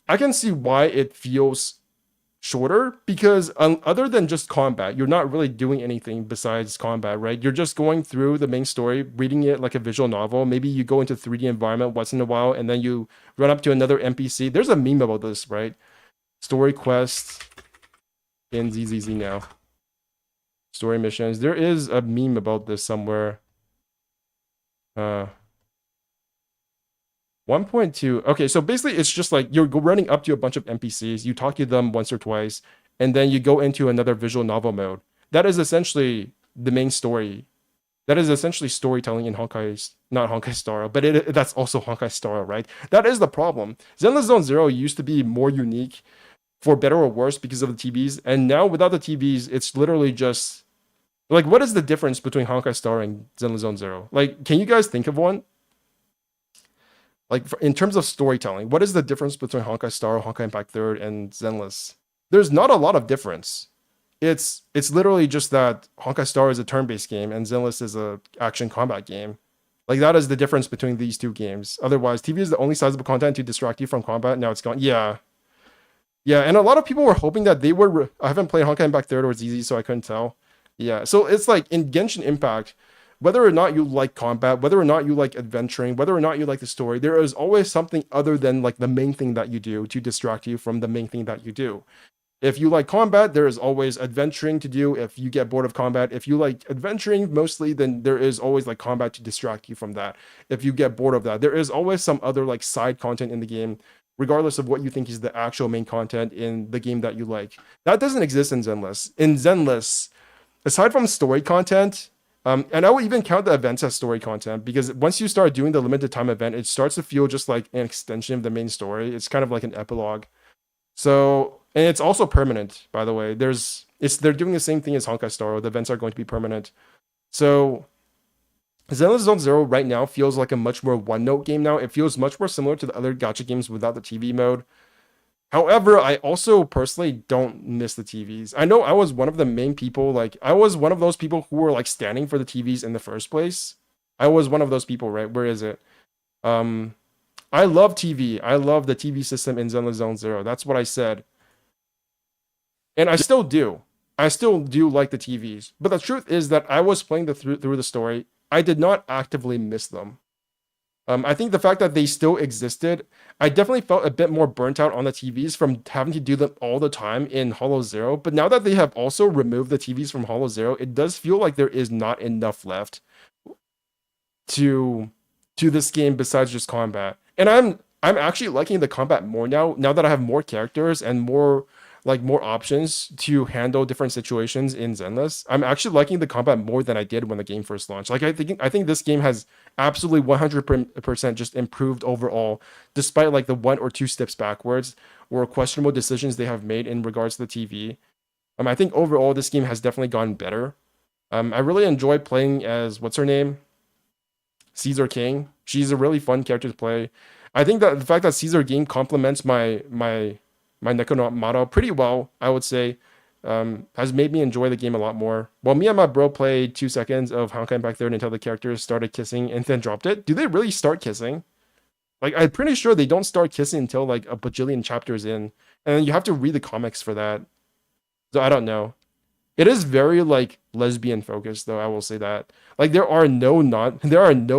I can see why it feels shorter, because other than just combat, you're not really doing anything besides combat, right? You're just going through the main story, reading it like a visual novel. Maybe you go into 3D environment once in a while, and then you run up to another NPC. There's a meme about this, right? Story quests in ZZZ now. Story missions. There is a meme about this somewhere. 1.2. Okay, so basically it's just like you're running up to a bunch of NPCs, you talk to them once or twice, and then you go into another visual novel mode. That is essentially the main story. That is essentially storytelling in not Honkai Star, but that's also Honkai Star, right? That is the problem. Zenless Zone Zero used to be more unique, for better or worse, because of the TVs, and now without the TVs, it's literally just like, what is the difference between Honkai Star and Zenless Zone Zero? Like, can you guys think of one? Like, in terms of storytelling, what is the difference between Honkai Star, Honkai Impact 3rd, and Zenless? There's not a lot of difference. It's literally just that Honkai Star is a turn-based game and Zenless is a action combat game. Like, that is the difference between these two games. Otherwise, TV is the only sizable content to distract you from combat. Now it's gone. Yeah. Yeah, and a lot of people were hoping that they were... I haven't played Honkai Impact 3rd or ZZ, so I couldn't tell. Yeah, so it's like in Genshin Impact, whether or not you like combat, whether or not you like adventuring, whether or not you like the story, there is always something other than like the main thing that you do to distract you from the main thing that you do. If you like combat, there is always adventuring to do. If you get bored of combat, if you like adventuring mostly, then there is always like combat to distract you from that. If you get bored of that, there is always some other like side content in the game, regardless of what you think is the actual main content in the game that you like. That doesn't exist in Zenless. In Zenless, aside from story content, and I would even count the events as story content because once you start doing the limited time event, it starts to feel just like an extension of the main story. It's kind of like an epilogue. So, and it's also permanent, by the way. They're doing the same thing as Honkai Star. The events are going to be permanent. So, Zenless Zone Zero right now feels like a much more one-note game now. It feels much more similar to the other gacha games without the TV mode. However, I also personally don't miss the TVs. I know I was one of the main people, like I was one of those people who were like standing for the TVs in the first place. I was one of those people, right? Where is it? Um, I love TV. I love the TV system in Zenless Zone Zero. That's what I said. And I still do. I still do like the TVs. But the truth is that I was playing through the story. I did not actively miss them. I think the fact that they still existed, I definitely felt a bit more burnt out on the TVs from having to do them all the time in Hollow Zero. But now that they have also removed the TVs from Hollow Zero, it does feel like there is not enough left to this game besides just combat. And I'm actually liking the combat more now that I have more characters and more options to handle different situations in Zenless. I'm actually liking the combat more than I did when the game first launched. Like I think this game has absolutely 100% just improved overall, despite like the one or two steps backwards or questionable decisions they have made in regards to the TV. I think overall this game has definitely gotten better. I really enjoy playing as what's her name? Caesar King. She's a really fun character to play. I think that the fact that Caesar King complements my Nekomato pretty well, I would say, has made me enjoy the game a lot more. While me and my bro played 2 seconds of Honkai Impact 3 until the characters started kissing and then dropped it. Do they really start kissing? Like, I'm pretty sure they don't start kissing until like a bajillion chapters in, and you have to read the comics for that. So I don't know. It is very like lesbian focused though, I will say that. Like there are no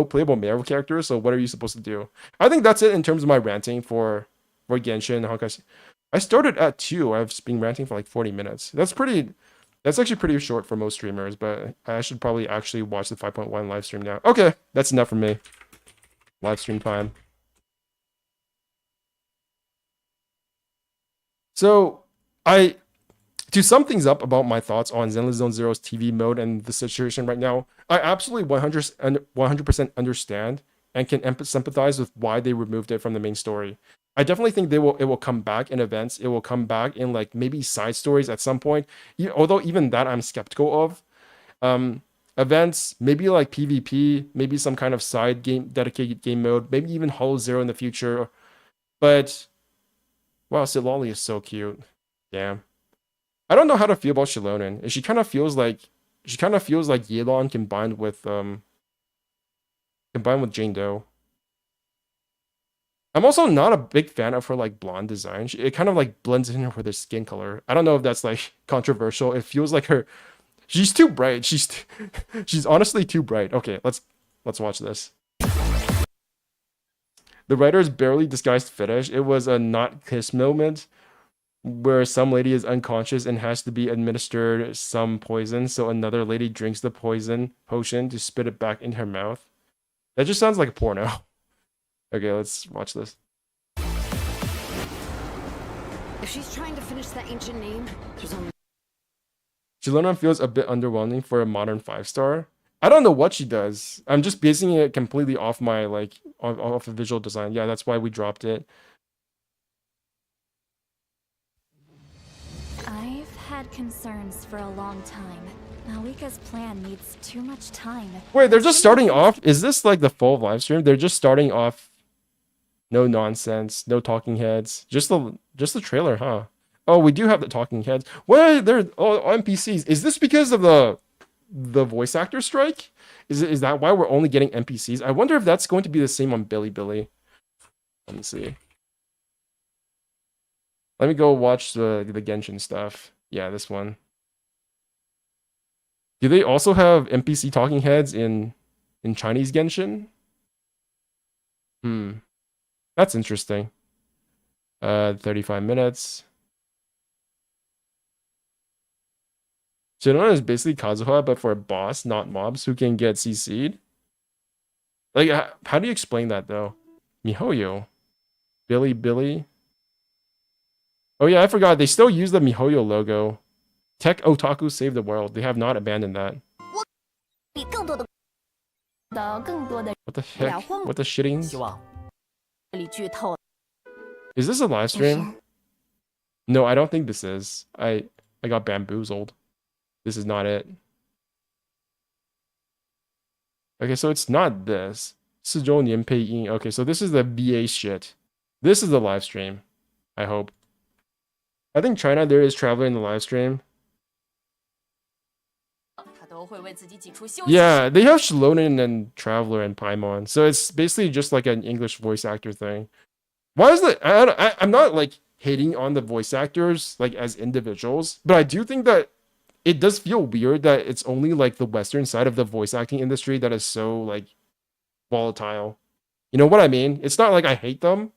playable male characters, so what are you supposed to do? I think that's it in terms of my ranting for Genshin and Honkai. I started at 2. I've been ranting for like 40 minutes. That's actually pretty short for most streamers, but I should probably actually watch the 5.1 live stream now. Okay, that's enough for me. Live stream time. So, I to sum things up about my thoughts on Zenless Zone Zero's TV mode and the situation right now, I absolutely 100% understand and can sympathize with why they removed it from the main story. I definitely think it will come back in events. It will come back in like maybe side stories at some point. Although even that I'm skeptical of. Um, Events, maybe like PvP, maybe some kind of side game dedicated game mode, maybe even Hollow Zero in the future. But wow, Silali is so cute. Damn. I don't know how to feel about Shilonen. She kind of feels like Yelan combined with Jane Doe. I'm also not a big fan of her like blonde design. It kind of like blends in with her skin color. I don't know if that's like controversial. It feels like she's too bright. She's honestly too bright. Okay, let's watch this. The writer's barely disguised fetish. It was a not kiss moment where some lady is unconscious and has to be administered some poison, so another lady drinks the potion to spit it back in her mouth. That just sounds like a porno. Okay, let's watch this. If she's trying to finish that ancient name, there's only Chilona feels a bit underwhelming for a modern 5-star. I don't know what she does. I'm just basing it completely off my like off the visual design. Yeah, that's why we dropped it. I've had concerns for a long time. Malika's plan needs too much time. Wait, they're just starting off? Is this like the full live stream? They're just starting off. No nonsense, no talking heads. Just the trailer, huh? Oh, we do have the talking heads. What? They're all NPCs. Is this because of the voice actor strike? Is that why we're only getting NPCs? I wonder if that's going to be the same on Billy. Let me see. Let me go watch the Genshin stuff. Yeah, this one. Do they also have NPC talking heads in Chinese Genshin? That's interesting. 35 minutes. Shinron is basically Kazuha, but for a boss, not mobs who can get CC'd. Like, how do you explain that though? Mihoyo, Billy. Oh yeah, I forgot. They still use the Mihoyo logo. Tech Otaku save the world. They have not abandoned that. What the heck? What the shittings? Is this a live stream? No, I don't think this is. I got bamboozled. This is not it. Okay, so it's not this. 4周年配音. Okay, so this is the VA shit. This is the live stream. I hope. I think China there is Traveler in the live stream. Yeah, they have Shlonen and Traveler and Paimon. So it's basically just like an English voice actor thing. Why is that? I'm not like hating on the voice actors like as individuals, but I do think that it does feel weird that it's only like the Western side of the voice acting industry that is so like volatile. You know what I mean? It's not like I hate them,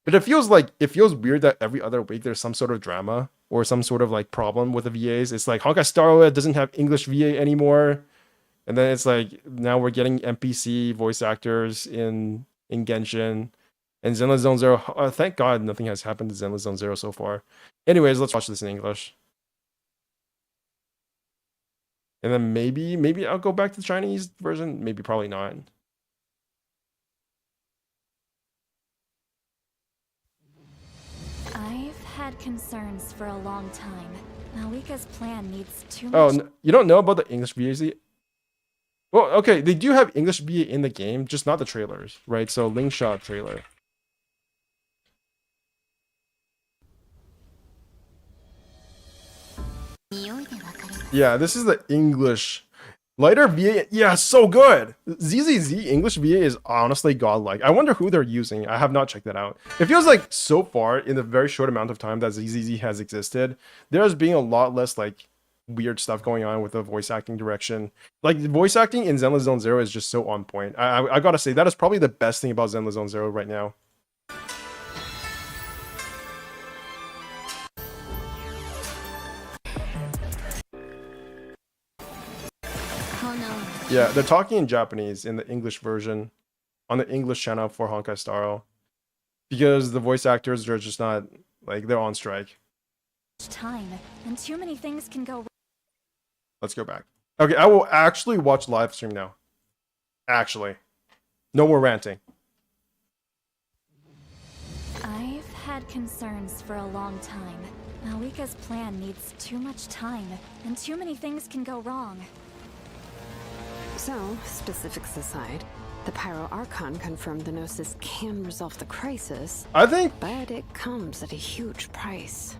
but it feels weird that every other week there's some sort of drama or some sort of like problem with the VAs. It's like Honkai Star Rail doesn't have English VA anymore, and then it's like now we're getting NPC voice actors in Genshin. And Zenless Zone Zero, thank God nothing has happened to Zenless Zone Zero so far. Anyways, let's watch this in English. And then maybe I'll go back to the Chinese version. Maybe, probably not. I've had concerns for a long time. Malika's plan needs too much. Oh, you don't know about the English VAs? Well, okay, they do have English VA in the game, just not the trailers, right? So Lingshot trailer. Yeah, this is the English. Lighter VA, yeah, so good. ZZZ English VA is honestly godlike. I wonder who they're using. I have not checked that out. It feels like so far in the very short amount of time that ZZZ has existed, there's been a lot less like weird stuff going on with the voice acting direction. Like voice acting in Zenless Zone Zero is just so on point. I gotta say that is probably the best thing about Zenless Zone Zero right now. Yeah, they're talking in Japanese in the English version on the English channel for Honkai Star Rail because the voice actors are just not like they're on strike. Time and too many things can go. Let's go back. Okay, I will actually watch live stream now. Actually, no more ranting. I've had concerns for a long time. Malika's plan needs too much time and too many things can go wrong. So, specifics aside, the Pyro Archon confirmed the Gnosis can resolve the crisis. I think, but it comes at a huge price.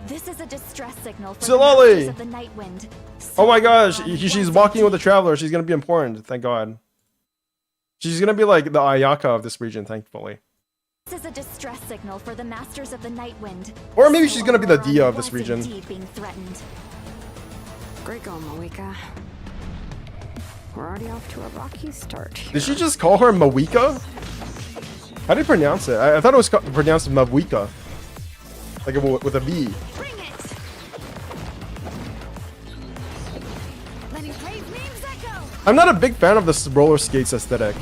This is a distress signal for Silali! the Masters of the Night Wind. Oh my gosh, she's walking with the Traveler. She's gonna be important, thank God. She's gonna be like the Ayaka of this region, thankfully. This is a distress signal for the Masters of the Night Wind. Or maybe she's gonna be the Dia of this region. Being threatened. Great going, Malika. We're already off to a rocky start here. Did she just call her Mawika? How do you pronounce it? I thought it was pronounced Mawika. Like with a V. Bring it! Letting brave names echo! I'm not a big fan of this roller skates aesthetic.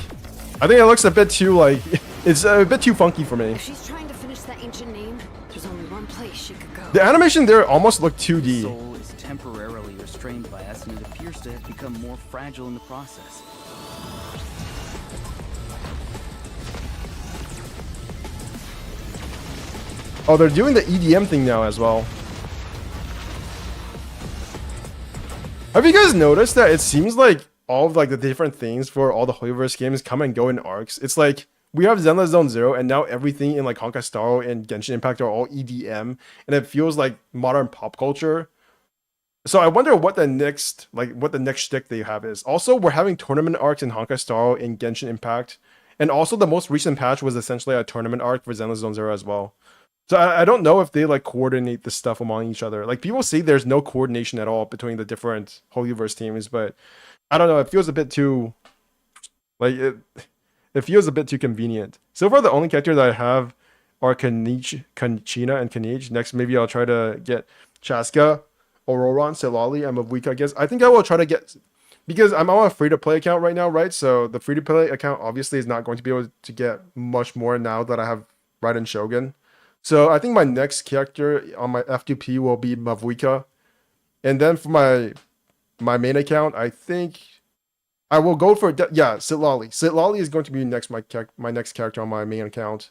I think it looks a bit too like, it's a bit too funky for me. If she's trying to finish that ancient name, there's only one place she could go. The animation there almost looked 2D. Soul is temporarily restrained by us, and it appears to have become more fragile in the process. Oh, they're doing the EDM thing now as well. Have you guys noticed that it seems like all of like the different things for all the Hoyoverse games come and go in arcs? It's like we have Zenless Zone Zero, and now everything in like Honkai Star Rail and Genshin Impact are all EDM, and it feels like modern pop culture. So I wonder what the next shtick they have is. Also, we're having tournament arcs in Honkai Star Rail in Genshin Impact, and also the most recent patch was essentially a tournament arc for Zenless Zone Zero as well. So I don't know if they like coordinate the stuff among each other. Like people say there's no coordination at all between the different Hoyoverse teams, but I don't know. It feels a bit too like it feels a bit too convenient. So far, the only character that I have are Kanchina and Kanich. Next, maybe I'll try to get Chaska, Auroron, Silali, and Mavuika, I guess. I think I will try to get, because I'm on a free-to-play account right now, right? So the free-to-play account obviously is not going to be able to get much more now that I have Raiden Shogun. So I think my next character on my F2P will be Mavuika. And then for my main account, I think I will go for Silali. Silali is going to be my next character on my main account.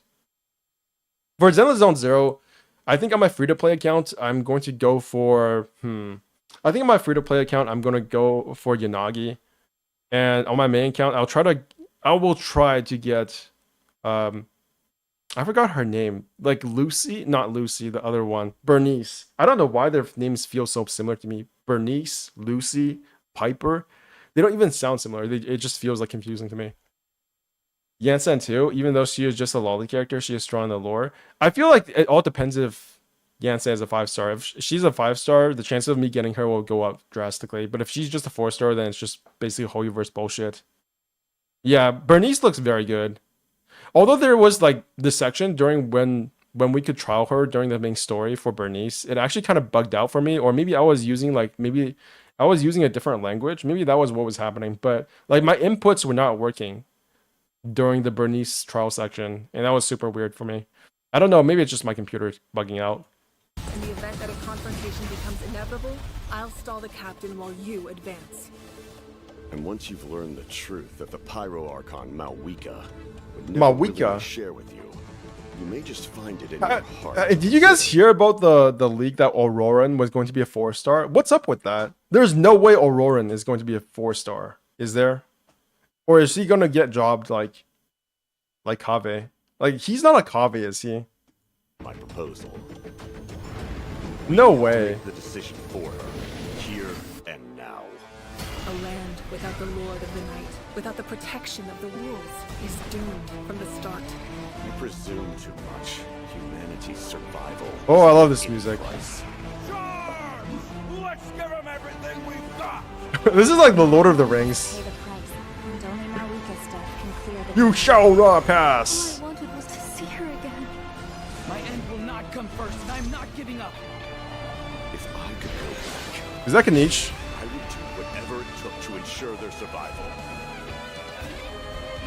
For Zenless Zone Zero, I think on my free-to-play account, I'm going to go for I think on my free-to-play account, I'm going to go for Yanagi. And on my main account, I will try to get I forgot her name. Like Lucy, not Lucy, the other one. Bernice. I don't know why their names feel so similar to me. Bernice, Lucy, Piper. They don't even sound similar. It just feels like confusing to me. Yansan too, even though she is just a lolly character, she is strong in the lore. I feel like it all depends if Yansan is a 5-star. If she's a 5-star, the chances of me getting her will go up drastically. But if she's just a 4-star, then it's just basically Hoyoverse bullshit. Yeah, Bernice looks very good. Although there was like this section during when we could trial her during the main story for Bernice, it actually kind of bugged out for me. Or maybe I was using a different language. Maybe that was what was happening. But like my inputs were not working during the Bernice trial section, and that was super weird for me. I don't know, maybe it's just my computer bugging out. In the event that a confrontation becomes inevitable, I'll stall the captain while you advance. And once you've learned the truth that the Pyro Archon Mavuika would never willingly share with you, you may just find it in your heart. Did you guys hear about the leak that Auroran was going to be a 4-star? What's up with that? There's no way Auroran is going to be a 4-star. Is there? Or is he gonna get jobbed like Kave? Like he's not a Kave, is he? My proposal. No way. Make the decision for her, here and now. A land without the Lord of the Night, without the protection of the wolves, is doomed from the start. You presume too much. Humanity's survival. Oh, I love this music. Price. Let's give them everything we've got. This is like the Lord of the Rings. Pay the price, and only Marika's death can clear the You shall not pass. All I wanted was to see her again. My end will not come first, and I'm not giving up. If I could go back, Is that Kanich? I would do whatever it took to ensure their survival.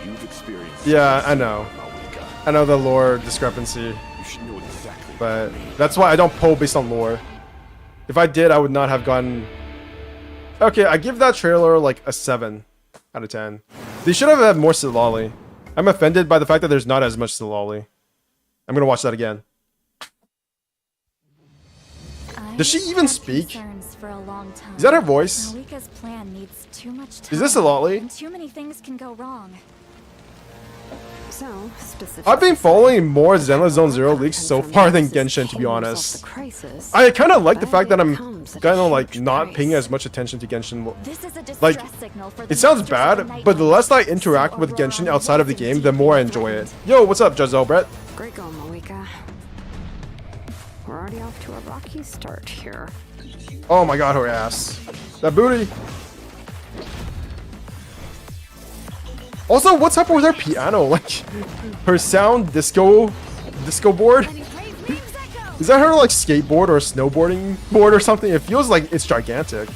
You've experienced. Yeah, I know. Mavuika. I know the lore discrepancy, You should know exactly. but what I mean. that's why I don't poll based on lore. If I did, I would not have gotten. Okay, I give that trailer like a 7 out of 10. They should have had more Silali. I'm offended by the fact that there's not as much Silali. I'm gonna watch that again. Does she even speak? For a long time. Is that her voice? Marika's plan needs too much time. Is this Silali? And too many things can go wrong. So, specific. I've been following more Zenless Zone Zero leaks so far than Genshin, to be honest. I kind of like the fact that I'm kind of like not paying as much attention to Genshin. This is a distress Like, signal for the it sounds masters of the bad, Night but the Ones. less I interact with Genshin outside of the game, the more I enjoy it. Yo, what's up, Jazelle Brett? Great going, Malika. We're already off to a rocky start here. Oh my god, her ass. That booty. Also, what's up with her piano? Like, her sound disco board? Is that her like skateboard or snowboarding board or something? It feels like it's gigantic.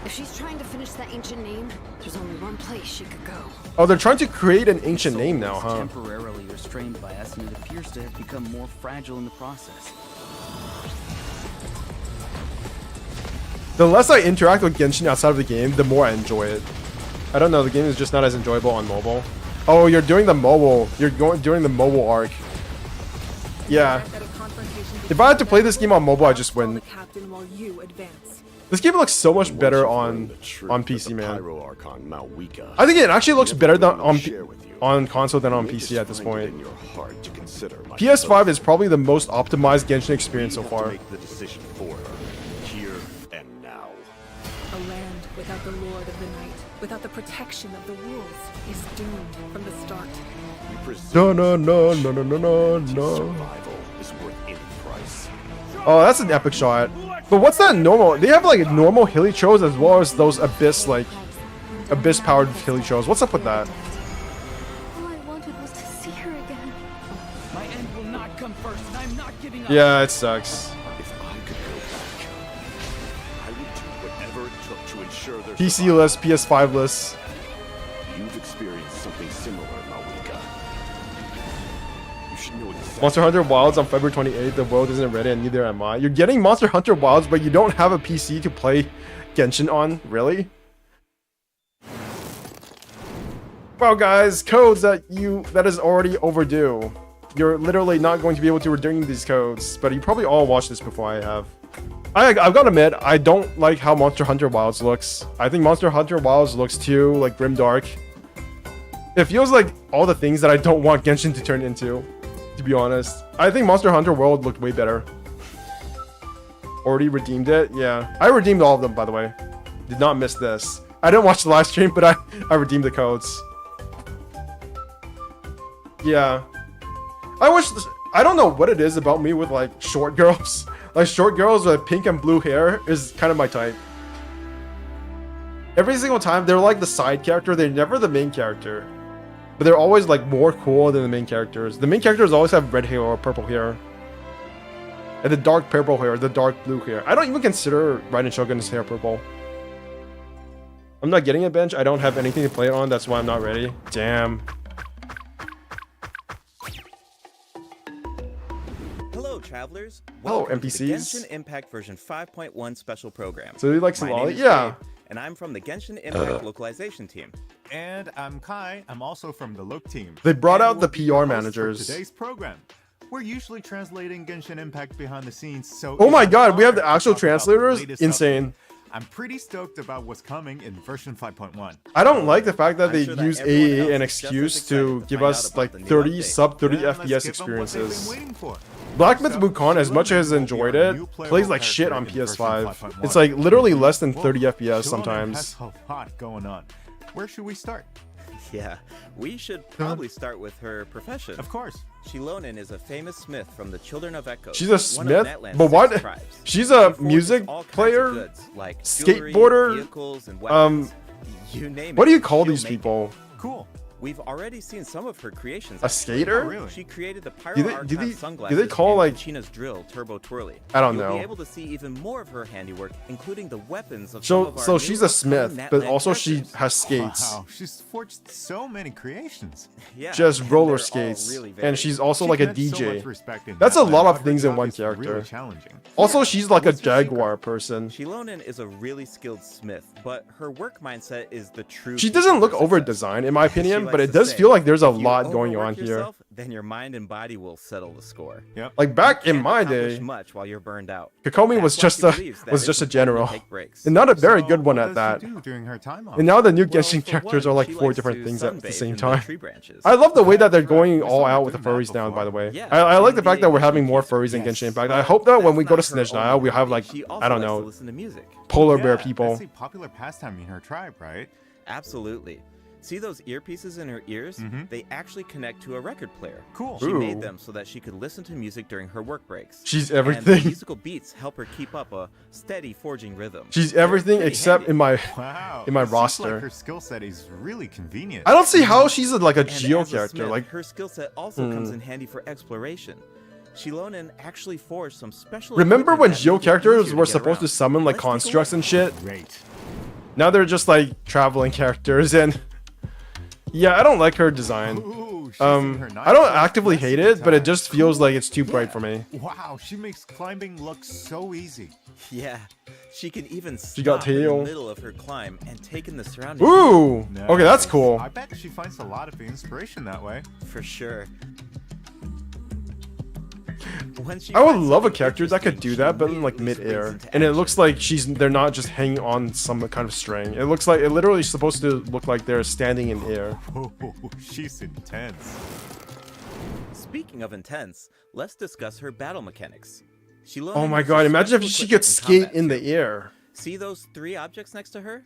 If she's trying to finish that ancient name, there's only one place she could go. Oh, they're trying to create an ancient name now, huh? Temporarily restrained by us, and it appears to have become more fragile in the process. The less I interact with Genshin outside of the game, the more I enjoy it. I don't know, the game is just not as enjoyable on mobile. Oh, you're doing the mobile. You're doing the mobile arc. Yeah. If I had to play this game on mobile, I just win. This game looks so much better on PC, man. I think it actually looks better than on console than on PC at this point. PS5 is probably the most optimized Genshin experience so far. A land without the Lord of the Night, without the protection of the rules, is doomed from the start. You presume No, no, no, no, no, no, no, that no. survival is worth any price. Oh, that's an epic shot. But what's that normal? They have like normal hilly shows as well as those abyss powered hilly shows. What's up with that? All I wanted was to see her again. My end will not come first, and I'm not giving up. Yeah, it sucks. If I could go back, I would do whatever it took to ensure their PC survival. list, PS5 list. You've experienced something similar, Malika. You should know exactly. Monster Hunter Wilds on February 28th. The world isn't ready, and neither am I. You're getting Monster Hunter Wilds, but you don't have a PC to play Genshin on? Really? Well, guys, codes that is already overdue. You're literally not going to be able to redeem these codes, but you probably all watched this before I have. I've got to admit, I don't like how Monster Hunter Wilds looks. I think Monster Hunter Wilds looks too, like, grimdark. It feels like all the things that I don't want Genshin to turn into, to be honest. I think Monster Hunter World looked way better. Already redeemed it? Yeah. I redeemed all of them, by the way. Did not miss this. I didn't watch the live stream, but I redeemed the codes. Yeah. I don't know what it is about me with, like, short girls. Like, short girls with pink and blue hair is kind of my type. Every single time, they're like the side character. They're never the main character. But they're always, like, more cool than the main characters. The main characters always have red hair or purple hair. And the dark purple hair, the dark blue hair. I don't even consider Raiden Shogun's hair purple. I'm not getting a bench. I don't have anything to play it on. That's why I'm not ready. Damn. Hello, travelers. Hello, Welcome to the NPCs. Genshin Impact version 5.1 special program. So you like My Somali? name is Yeah. Dave, and I'm from the Genshin Impact localization team. And I'm Kai. I'm also from the Look team. They brought And out the will be your PR host for managers. Today's program. We're usually translating Genshin Impact behind the scenes, so Oh my if god, we have the you're actual talking about the translators? latest Insane. update, I'm pretty stoked about what's coming in version 5.1. I don't like the fact that I'm they sure that use everyone else AAA an is just as excuse excited to to give find us out like about the new 30 update. sub 30 Then let's FPS give 'em what they've experiences. been waiting for. Black Myth So, Wukong, as much as I Shilonen will enjoyed be our it, new playable plays like shit on character in version PS5. 5.1. It's like literally less than Whoa, 30 FPS Shilonen sometimes. has a lot going on. Where should we start? Yeah, we should probably start with her profession. Of course. Shilonen is a famous smith from the Children of Echo. She's a one of smith? Natlan's But what? 6 tribes. She's She a forges music all kinds of player? goods, like jewelry, Skateboarder? vehicles, and weapons. You name What it, do you call she'll these make it. people? Cool. We've already seen some of her creations. A skater? Oh, really? She created the Do they- Pyro do they- Archon do sunglasses they call, and like- Kachina's drill Turbo Twirly. I don't You'll know. be able to see even more of her handiwork, including the weapons of some So, of our so new she's a smith, upcoming but Natlan also she characters. has skates. Wow, she's forged so many creations. Yeah, She has and roller they're all skates. really And varied. she's also She like a commands so DJ. much respect in That's a Natlan, lot of but her things in job one is really character. challenging. Also, she's like a What's your secret? jaguar person. Shilonen is a really skilled smith, but her work mindset is the true. She key doesn't to look her over success. designed in my She opinion, but likes it to does say, feel like there's a "If you lot going overwork on here. yourself, then your mind and body will settle the score. Yep. Like back in Can't my accomplish day, much while you're burned out. Kokomi was That's why just she a believes that was it's just a important to general, take breaks. and not a very So, good one what at does that. she do during her time off? And now the new Well, Genshin for characters one, are like she 4 likes different to things at the sunbathe same in the time. tree branches. I love the way that they're Right. going We all saw out her with the doing that furries now, by the way. Yeah, I like the and fact that we're the having more Asian furries in Yes, Genshin Impact. but I hope that when we that's go to not her Snezhnaya, only we have hobby. like, She I also don't likes to know, listen to music. polar Yeah, bear people. That's a popular pastime in her tribe, right? Absolutely. See those earpieces in her ears? Mhm. They actually connect to a record player. Cool. She Ooh. made them so that she could listen to music during her work breaks. She's And everything. the musical beats help her keep up a steady forging rhythm. She's They're everything pretty except handy. in my. Wow. In my it seems roster. Like her skill set is really convenient. I don't see how she's like a And Geo as a character. smith, Like, her skill set also comes in handy for exploration. Shilonen actually forged some special. remember equipment when that Geo make it characters easier to were get supposed to around. summon like Let's take a constructs look. and shit? Great. Now they're just like traveling characters, and yeah, I don't like her design. Ooh, she's in her I don't nice actively dress hate this it, but it time. just feels like it's too bright for me. Wow, she makes climbing look so easy. Yeah, she can even She got stop in the tail. middle of her climb and take in the surroundings. Ooh, okay, that's Nice. cool. I bet she finds a lot of inspiration that way. For sure. When she I would finds love a something character that could interesting, do she that, but in like immediately springs mid-air, into and it action. looks like they're not just hanging on some kind of string. It looks like it literally is supposed to look like they're standing in air. Whoa, she's intense. Speaking of intense, let's discuss her battle mechanics. Oh my god, imagine if she could skate in the air. See those 3 objects next to her?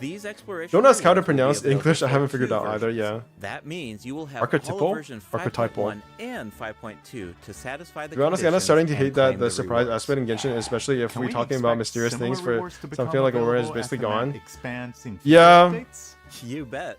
These exploration Don't ask how to rewards will be pronounce available English. I for haven't figured 2 out either. versions. Yeah. That means you will have Archetypal? Holo version Archetypal. 5.1 and 5.2 to satisfy the To be honest, I'm conditions starting to and hate that claim the surprise rewards. aspect in Genshin, especially if Can we're we talking about expect mysterious similar things for rewards to something become like Aurora is available as basically the map gone. expands in future Yeah. updates? You bet.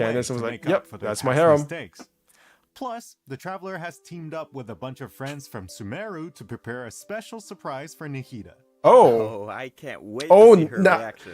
Candace way was to like, make up "Yep, for their that's my past harem." mistakes. Plus, the Traveler has teamed up with a bunch of friends from Sumeru to prepare a special surprise for Nihida. Oh, Oh, I can't wait Oh, to see her nah. reaction.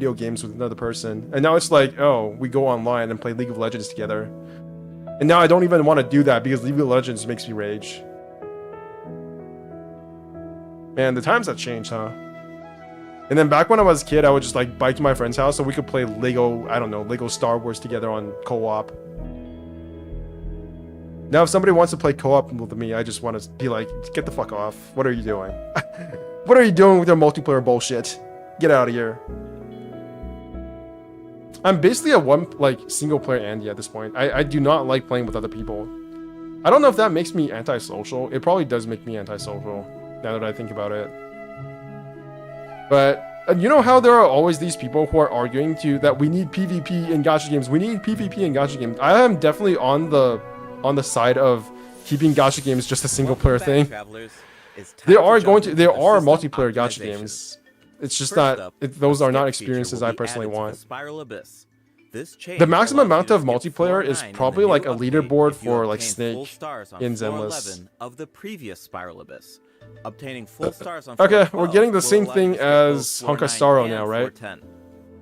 video games with another person. And now it's like, oh, we go online and play League of Legends together. And now I don't even want to do that because League of Legends makes me rage. Man, the times have changed, huh? And then back when I was a kid, I would just like bike to my friend's house so we could play Lego, I don't know, Lego Star Wars together on co-op. Now if somebody wants to play co-op with me, I just want to be like, get the fuck off. What are you doing? What are you doing with your multiplayer bullshit? Get out of here. I'm basically a single player Andy at this point. I do not like playing with other people. I don't know if that makes me antisocial. It probably does make me antisocial, now that I think about it. But you know how there are always these people who are arguing that we need PvP in gacha games. We need PvP in gacha games. I am definitely on the side of keeping gacha games just a single player thing. There are multiplayer gacha games. It's just those are not experiences I personally want. The maximum amount of multiplayer is probably like a leaderboard for like Snake in Zenless. Of the previous Spiral Abyss. Obtaining full stars on okay, 412 we're getting the same will allow thing you to as skip both 4, 9, Honkastaro and now, right? 410.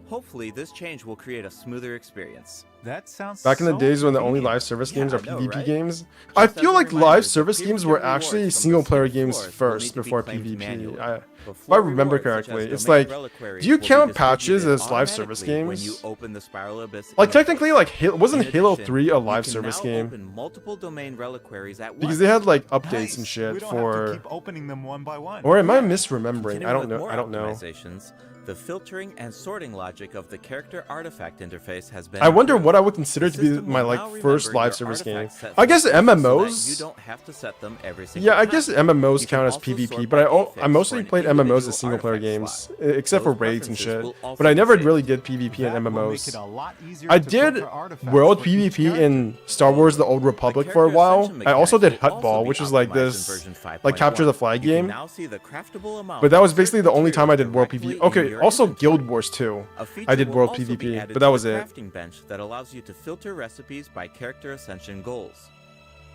Hopefully, this change will create a smoother experience. That sounds Back in the so days when the only convenient. live service games are I know, PvP right? games, Just I as feel a like reminder, live the service games were pre-rewards actually from the single player sealed games floors will first need to be before claimed PvP. manually. If I remember correctly, it's like, do you count patches as live service When you games? open the Spiral Abyss Like index. technically, like wasn't In Halo addition, 3 a you live can service now game? open multiple domain reliquaries at Because once. they had like updates Nice. and We shit don't have to for. keep opening them one by one. Or am I misremembering? I Continuing don't with know. more I don't know. optimizations, the filtering and sorting logic of the character artifact interface has been I wonder improved. what I would consider The to be system my will like now first remember live your service game. artifacts set I guess for so that MMOs. you don't have to set them every single Yeah, I time. guess MMOs You can count as also PvP, sort but by I affix mostly for played an MMOs individual as single player artifact games, slot. except for Those raids and preferences shit. will also But I be never saved. really did PvP That in will make it MMOs. a lot easier I to did filter artifacts World for each PvP character. in Star Wars: The Old Republic for a character while. ascension I also did mechanics will Hutball, also which be was like optimized in this, version like capture the 5.1. flag You can game. now see the craftable amount But that of was basically the certain only time I did World materials PvP. directly in Okay, your also inventory. Guild Wars 2. A I feature did will World also be PvP, added but that to was the it. crafting bench that allows you to filter recipes by character ascension goals.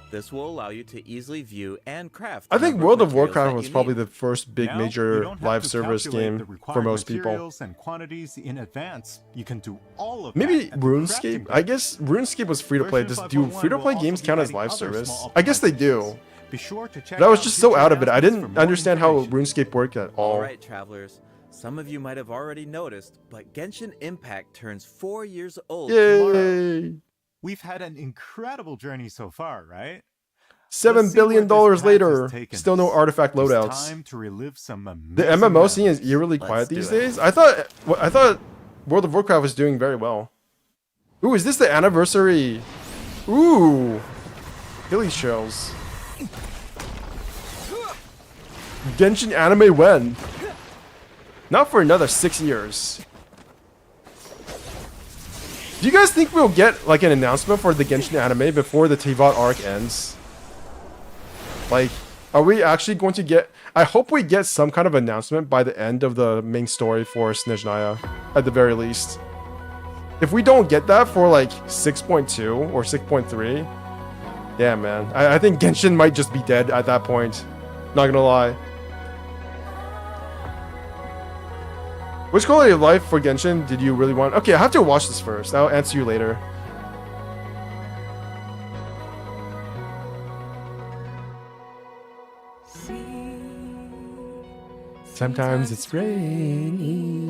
This will allow you to easily view and craft. I the think number World of materials Warcraft that was you probably need. the first big Now, you major don't have live to service calculate the game for required most people. materials and quantities in advance. You can do all of Maybe that at the RuneScape? crafting I bench. guess RuneScape was free to play. Version Do 5.1 free-to-play will games also be count as adding live other service? small I guess they optimizations. do. Be sure to check But I was out just so future out of it. I announcements for didn't more understand how information. RuneScape worked at all. Alright, travelers. Some of you might have already noticed, but Genshin Impact turns 4 years old tomorrow. Yay! We've had an incredible journey so far, right? $7 Let's see billion where this path later, has taken still no us. artifact It's loadouts. time to relive some The amazing MMO scene is memories. eerily Let's quiet do these it. days. I thought World of Warcraft was doing very well. Ooh, is this the anniversary? Ooh, Hilly shells. Genshin anime when? Not for another 6 years. Do you guys think we'll get like an announcement for the Genshin anime before the Teyvat arc ends? Like, are we actually going to get... I hope we get some kind of announcement by the end of the main story for Snezhnaya, at the very least. If we don't get that for like 6.2 or 6.3, yeah, man. I think Genshin might just be dead at that point. Not gonna lie. Which quality of life for Genshin did you really want? Okay, I have to watch this first. I'll answer you later. Sometimes it's raining.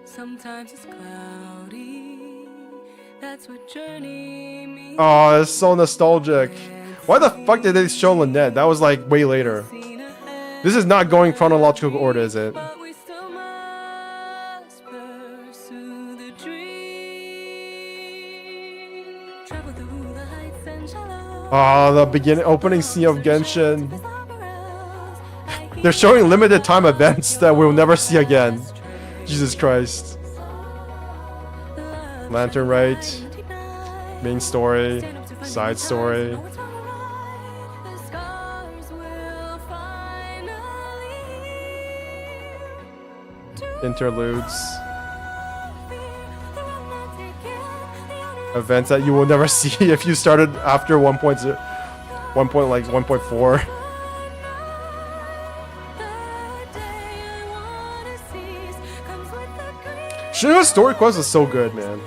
Sometimes it's cloudy. That's what journey means. Oh, it's so nostalgic. Why the fuck did they show Lynette? That was like way later. This is not going chronological order, is it? But we still must pursue the dream. Travel through the heights and shallows. Oh, the beginning opening scene of Genshin. They're showing limited time events that we'll never see again. Jesus Christ. Lantern Rite. Main story. Side story. Interludes. Events that you will never see if you started after 1.0, 1.4. Shinra's story quest is so good, man.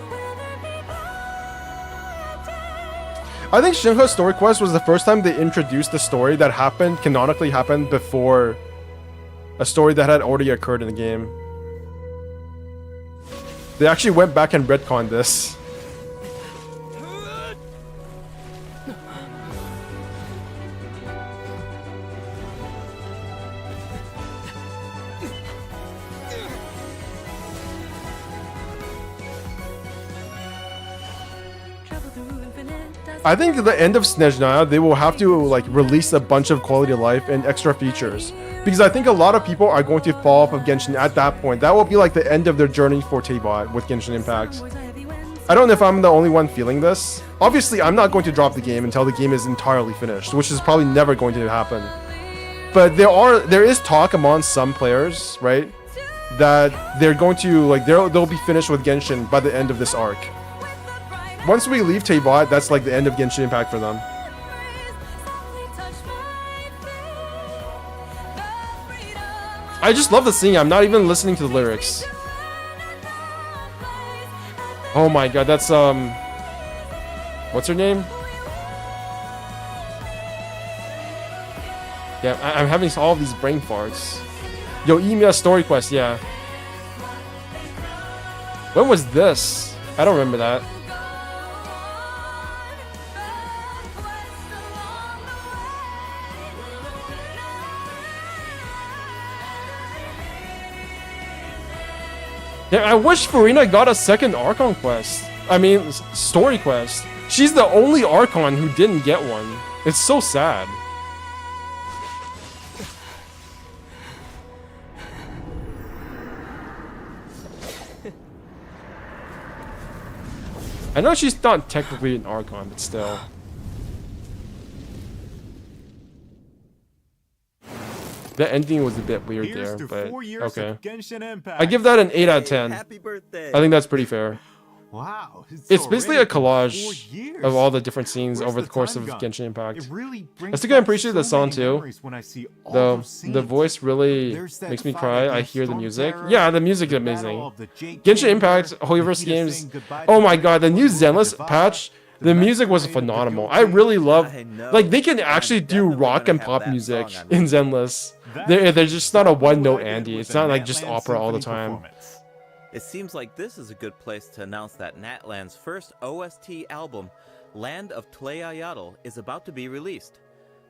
I think Shinra's story quest was the first time they introduced a story that canonically happened before a story that had already occurred in the game. They actually went back and retconned this. I think at the end of Snezhnaya, they will have to like release a bunch of quality of life and extra features. Because I think a lot of people are going to fall off of Genshin at that point. That will be like the end of their journey for Taybot with Genshin Impact. I don't know if I'm the only one feeling this. Obviously, I'm not going to drop the game until the game is entirely finished, which is probably never going to happen. But there is talk among some players, right, that they're going to like they'll be finished with Genshin by the end of this arc. Once we leave Taybot, that's like the end of Genshin Impact for them. I just love the singing. I'm not even listening to the lyrics. Oh my god, that's what's her name? Yeah, I'm having all of these brain farts. Yo, Emiya story quest, yeah. When was this? I don't remember that. Yeah, I wish Farina got a second Archon quest. I mean, story quest. She's the only Archon who didn't get one. It's so sad. I know she's not technically an Archon, but still. The ending was a bit weird there, but okay. I give that an 8 out of 10. Happy birthday. I think that's pretty fair. Wow. It's basically a collage of all the different scenes over the course of Genshin Impact. I still can appreciate the song too. Though the voice really makes me cry. I hear the music. Yeah, the music is amazing. Genshin Impact, Hoyoverse games. Oh my god, the new Zenless patch. The music was phenomenal. I really love, like, they can actually do rock and pop music in Zenless. They're just not a one-note Andy. It's not like just opera all the time. It seems like this is a good place to announce that Natlan's first OST album, Land of Tlayayatl, is about to be released.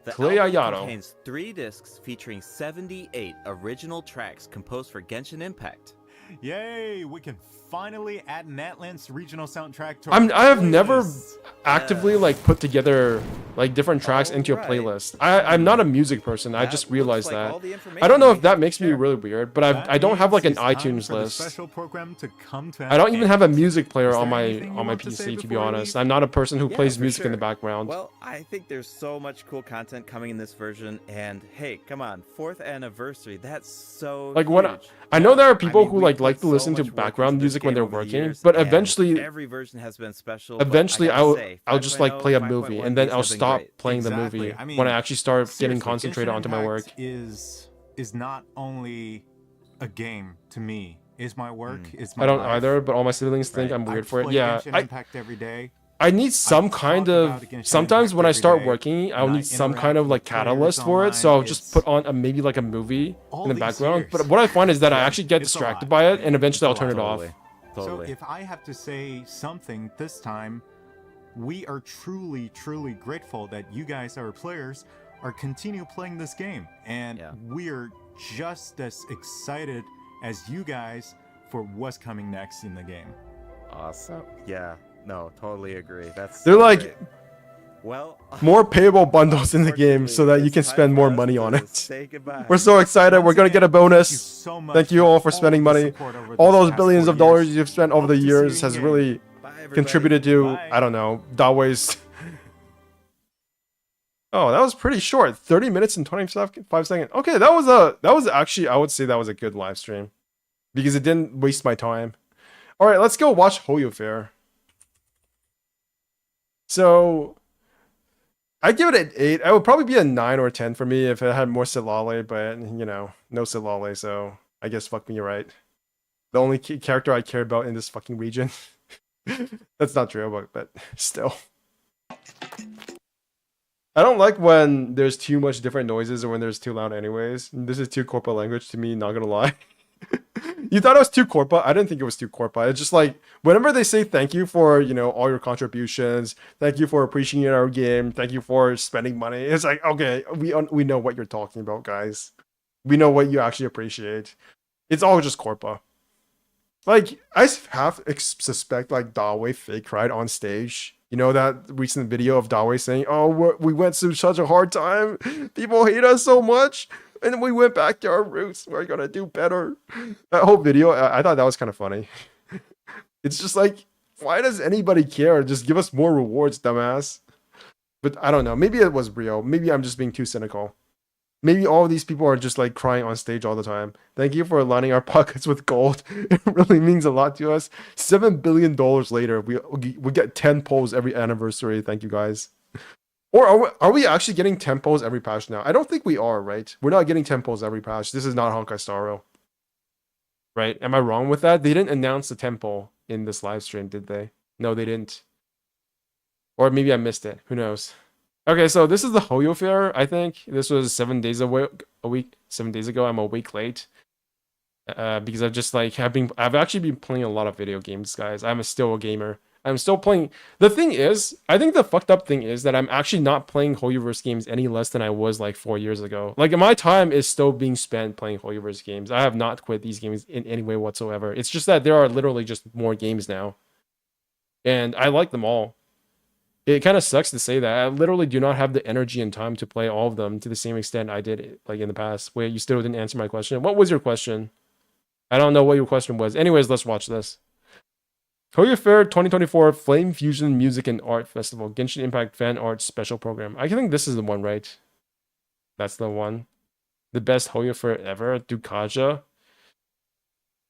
The album contains 3 discs featuring 78 original tracks composed for Genshin Impact. Yay! We can finally add Natlan's regional soundtrack to I have never actively like put together like different tracks into a playlist. I'm not a music person. I just realized that. I don't know if that makes me really weird, but I don't have like an iTunes list. I don't even have a music player on my PC, to be honest. I'm not a person who plays music in the background. Well, I think there's so much cool content coming in this version, and hey, come on, 4th anniversary. That's so like what I know there are people who like to listen to background music when they're working, but eventually every version has been special. Eventually I'll just like play a movie and then I'll stop playing the movie when I actually start getting concentrated onto my work. Is not only a game to me. Is my work. Is my I don't life. either, but all my siblings think I'm weird for it. Play Yeah, Genshin Impact every day. I need some kind of, sometimes when I start working, I'll need some kind of like catalyst for it, so I'll just put on maybe like a movie in the background. But what I find is that I actually get distracted by it, and eventually I'll turn it off. So if I have to say something this time, we are truly, truly grateful that you guys, our players, are continue playing this game. And we are just as excited as you guys for what's coming next in the game. Awesome. Yeah. No, totally agree. They're like, great. Well, more payable bundles in the game so that you can spend more money on it. We're so excited. We're gonna get a bonus. Thank you all for spending money. All those billions of dollars you've spent over the years has really contributed to, I don't know, Dawei's. Oh, that was pretty short. 30 minutes and 25 seconds. Okay, that was actually, I would say that was a good live stream because it didn't waste my time. All right, let's go watch Hoyofair. So, I give it an 8. It would probably be a 9 or a 10 for me if it had more Silale, but, you know, no Silale, so I guess fuck me, you're right. The only character I care about in this fucking region. That's not true, but still. I don't like when there's too much different noises or when there's too loud anyways. This is too corporate language to me, not gonna lie. You thought it was too corpa? I didn't think it was too corpa. It's just like, whenever they say thank you for, you know, all your contributions, thank you for appreciating our game, thank you for spending money, it's like, okay, we know what you're talking about, guys. We know what you actually appreciate. It's all just corpa. Like, I half suspect, like, Dawei fake cried on stage You know that recent video of Dawei saying, "Oh, we went through such a hard time. People hate us so much, and then we went back to our roots. We're gonna do better." That whole video, I thought that was kind of funny. It's just like, why does anybody care? Just give us more rewards, dumbass. But I don't know. Maybe it was real. Maybe I'm just being too cynical. Maybe all of these people are just like crying on stage all the time. Thank you for lining our pockets with gold. It really means a lot to us. $7 billion later, we get 10 polls every anniversary. Thank you guys. Or are we actually getting 10 polls every patch now? I don't think we are, right? We're not getting 10 polls every patch. This is not Honkai Star Rail. Right? Am I wrong with that? They didn't announce the 10 poll in this live stream, did they? No, they didn't. Or maybe I missed it. Who knows? Okay, so this is the Hoyofair, I think. This was 7 days ago. 7 days ago. I'm a week late. Because I've actually been playing a lot of video games, guys. I'm still a gamer. I'm still playing. The thing is, I think the fucked up thing is that I'm actually not playing Hoyoverse games any less than I was like 4 years ago. Like, my time is still being spent playing Hoyoverse games. I have not quit these games in any way whatsoever. It's just that there are literally just more games now. And I like them all. It kind of sucks to say that. I literally do not have the energy and time to play all of them to the same extent I did like in the past. Wait, you still didn't answer my question. What was your question? I don't know what your question was. Anyways, let's watch this. Hoyofair 2024 Flame Fusion Music and Art Festival. Genshin Impact Fan Art Special Program. I think this is the one, right? That's the one. The best Hoyofair ever. Dukaja.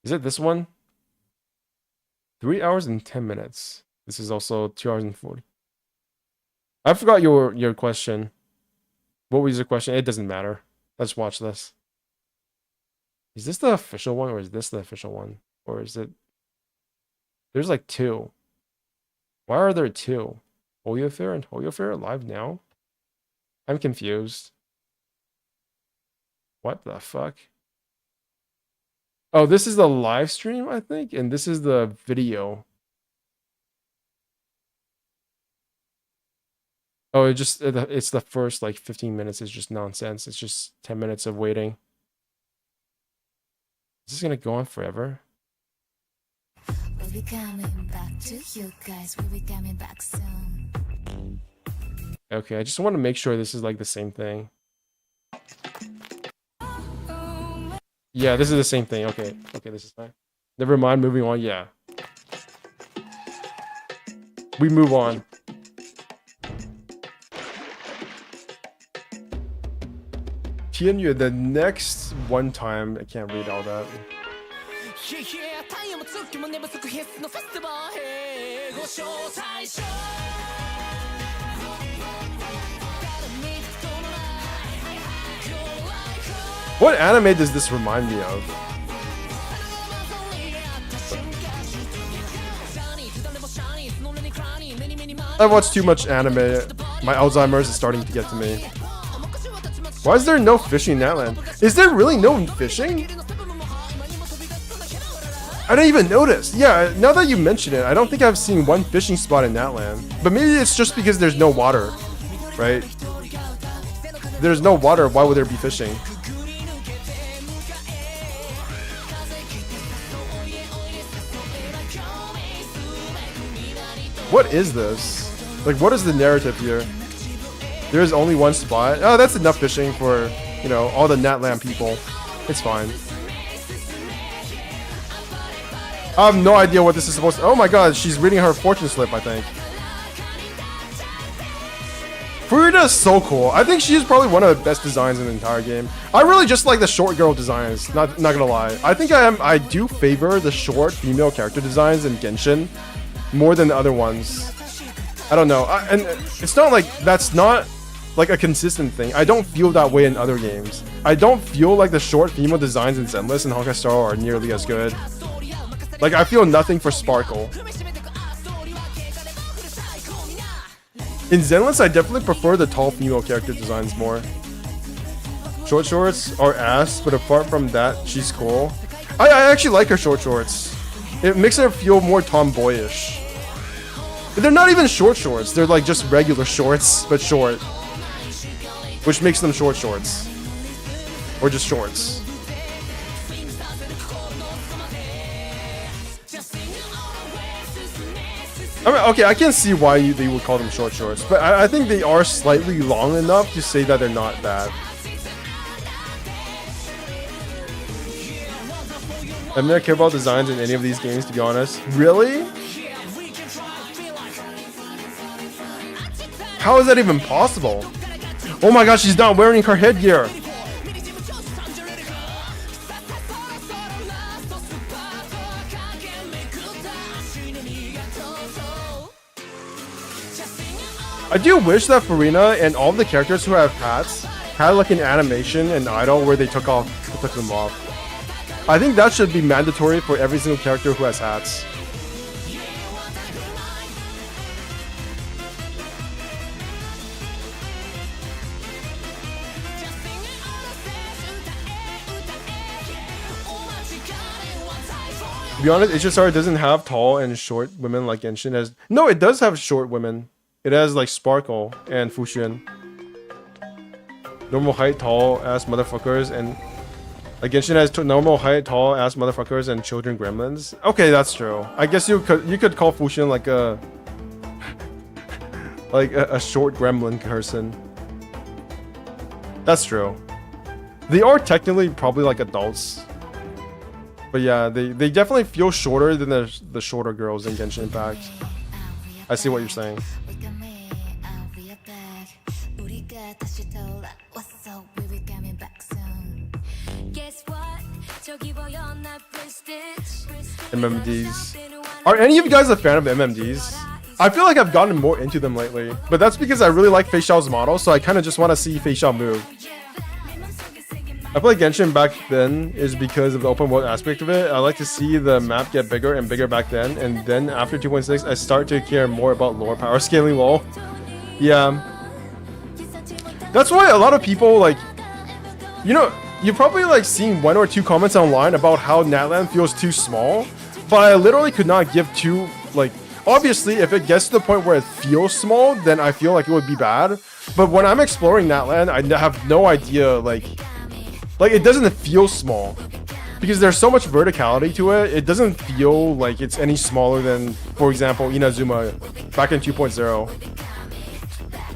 Is it this one? 3 hours and 10 minutes. This is also 2 hours and 40. I forgot your question. What was your question? It doesn't matter. Let's watch this. Is this the official one or is this the official one? Or is it... There's like two. Why are there two? Hoyofair and Hoyofair live now? I'm confused. What the fuck? Oh, this is the live stream, I think, and this is the video. Oh, it's the first like 15 minutes is just nonsense. It's just 10 minutes of waiting. Is this gonna go on forever? We'll be coming back to you guys. We'll be coming back soon. Okay, I just want to make sure this is like the same thing. Yeah, this is the same thing. Okay, this is fine. Never mind, moving on. Yeah. We move on. Tianyue, the next one time, I can't read all that. What anime does this remind me of? I've watched too much anime. My Alzheimer's is starting to get to me. Why is there no fishing in Natland? Is there really no fishing? I didn't even notice. Yeah, now that you mention it, I don't think I've seen one fishing spot in Natland. But maybe it's just because there's no water, right? There's no water, why would there be fishing? What is this? Like, what is the narrative here? There's only one spot. Oh, that's enough fishing for, you know, all the Natland people. It's fine. I have no idea what this is supposed to... Oh my god, she's reading her fortune slip, I think. Furida is so cool. I think she's probably one of the best designs in the entire game. I really just like the short girl designs, not gonna lie. I think I do favor the short female character designs in Genshin more than the other ones. I don't know. And it's not like that's not like a consistent thing. I don't feel that way in other games. I don't feel like the short female designs in Zenless and Honkai Star are nearly as good. Like, I feel nothing for Sparkle. In Zenless, I definitely prefer the tall female character designs more. Short shorts are ass, but apart from that, she's cool. I actually like her short shorts. It makes her feel more tomboyish. They're not even short shorts. They're like just regular shorts, but short. Which makes them short shorts. Or just shorts. I mean, okay, I can see why they would call them short shorts, but I think they are slightly long enough to say that they're not bad. I've never cared about designs in any of these games, to be honest. Really? How is that even possible? Oh my gosh, she's not wearing her headgear. I do wish that Farina and all the characters who have hats had like an animation and idol where they took them off. I think that should be mandatory for every single character who has hats. To be honest, HSR doesn't have tall and short women like Genshin has. No, it does have short women. It has like Sparkle and Fuxian. Normal height, tall ass motherfuckers, and like Genshin has normal height, tall ass motherfuckers and children gremlins. Okay, that's true. I guess you could call Fuxian like a a short gremlin person. That's true. They are technically probably like adults. But yeah, they definitely feel shorter than the shorter girls in Genshin Impact. I see what you're saying. MMDs. Are any of you guys a fan of MMDs? I feel like I've gotten more into them lately, but that's because I really like Fei Xiao's model, so I kind of just want to see Fei Xiao move. I played Genshin back then is because of the open world aspect of it. I like to see the map get bigger and bigger back then, and then after 2.6 I start to care more about lore power scaling lol. Yeah. That's why a lot of people like, you know, you've probably like seen 1 or 2 comments online about how Natlan feels too small, but I literally could not give two, like, obviously if it gets to the point where it feels small, then I feel like it would be bad. But when I'm exploring Natlan, I have no idea, like it doesn't feel small because there's so much verticality to it. It doesn't feel like it's any smaller than, for example, Inazuma back in 2.0.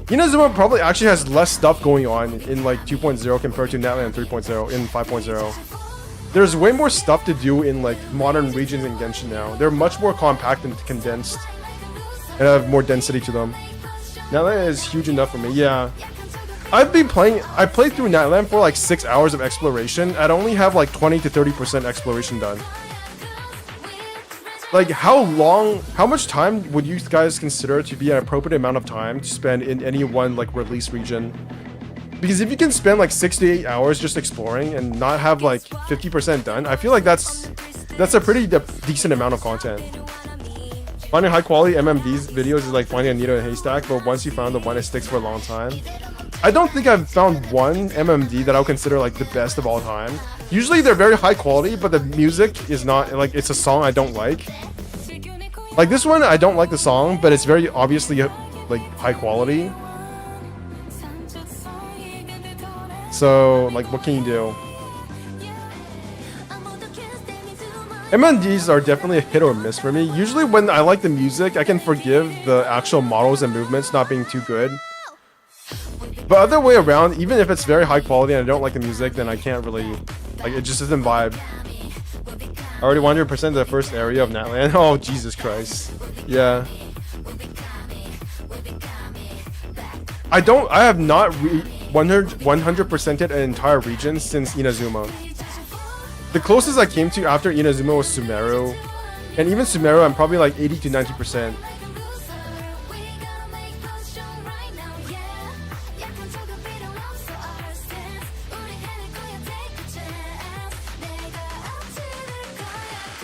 Inazuma probably actually has less stuff going on in like 2.0 compared to Natlan 3.0 in 5.0. There's way more stuff to do in like modern regions in Genshin now. They're much more compact and condensed and have more density to them. Natlan is huge enough for me, yeah. I played through Natlan for like 6 hours of exploration. I'd only have like 20 to 30% exploration done. Like how much time would you guys consider to be an appropriate amount of time to spend in any one like release region? Because if you can spend like 6 to 8 hours just exploring and not have like 50% done, I feel like that's a pretty decent amount of content. Finding high quality MMDs videos is like finding a needle in a haystack, but once you found the one, it sticks for a long time. I don't think I've found one MMD that I would consider like the best of all time. Usually they're very high quality, but the music is not, like, it's a song I don't like. Like this one, I don't like the song, but it's very obviously like high quality. So like, what can you do? MMDs are definitely a hit or miss for me. Usually when I like the music, I can forgive the actual models and movements not being too good. But other way around, even if it's very high quality and I don't like the music, then I can't really, like, it just doesn't vibe. I already 100% the first area of Natlan. Oh, Jesus Christ. Yeah. I have not 100%ed an entire region since Inazuma. The closest I came to after Inazuma was Sumeru. And even Sumeru, I'm probably like 80 to 90%.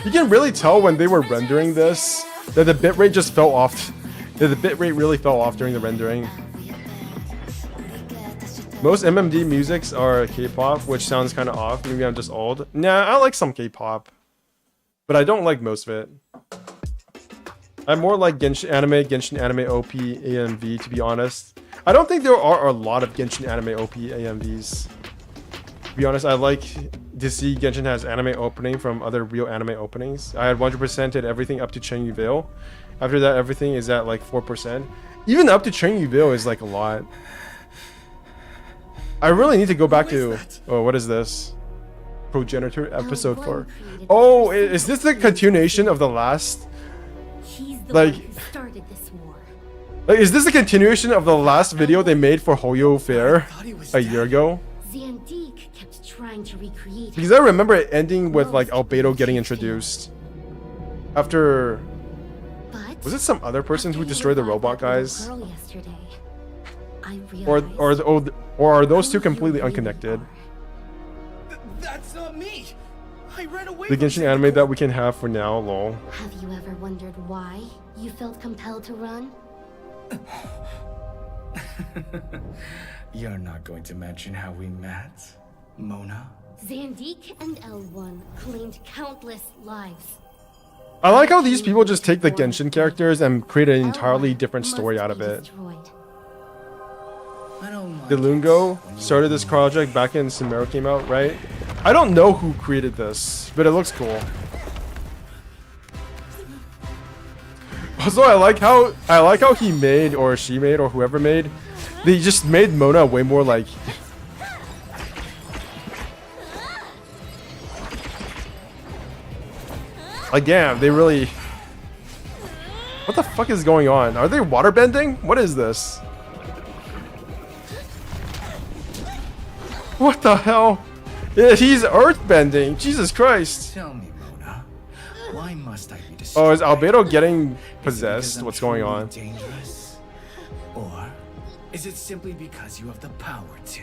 You can really tell when they were rendering this that the bitrate just fell off. That the bitrate really fell off during the rendering. Most MMD musics are K-pop, which sounds kind of off. Maybe I'm just old. Nah, I like some K-pop, but I don't like most of it. I'm more like Genshin anime OP AMV, to be honest. I don't think there are a lot of Genshin anime OP AMVs. be honest, I like to see Genshin has anime opening from other real anime openings. I had 100%ed everything up to Chen Yuville. After that, everything is at like 4%. Even up to Chen Yuville is like a lot. I really need to go back to... Oh, what is this? Progenitor episode 4. Oh, is this the continuation of the last... Like... Like, is this a continuation of the last video they made for Hoyofair a year ago? Kept trying to recreate. Because I remember it ending with like Albedo getting introduced. After... Was it some other person who destroyed the robot guys? Or are those two completely unconnected? That's not me. I ran away. The Genshin anime that we can have for now, lol. Have you ever wondered why you felt compelled to run? You're not going to mention how we met, Mona? Zandik and L1 claimed countless lives. I like how these people just take the Genshin characters and create an entirely different story out of it. Delungo started this project back in Sumeru came out, right? I don't know who created this, but it looks cool. Also, I like how he made, or she made, or whoever made. They just made Mona way more like. Again, they really. What the fuck is going on? Are they water bending? What is this? What the hell? Yeah, he's earth bending. Jesus Christ. Tell me, Mona, why must I be destroyed? Oh, is Albedo getting possessed? What's going on? Dangerous? Or is it simply because you have the power to?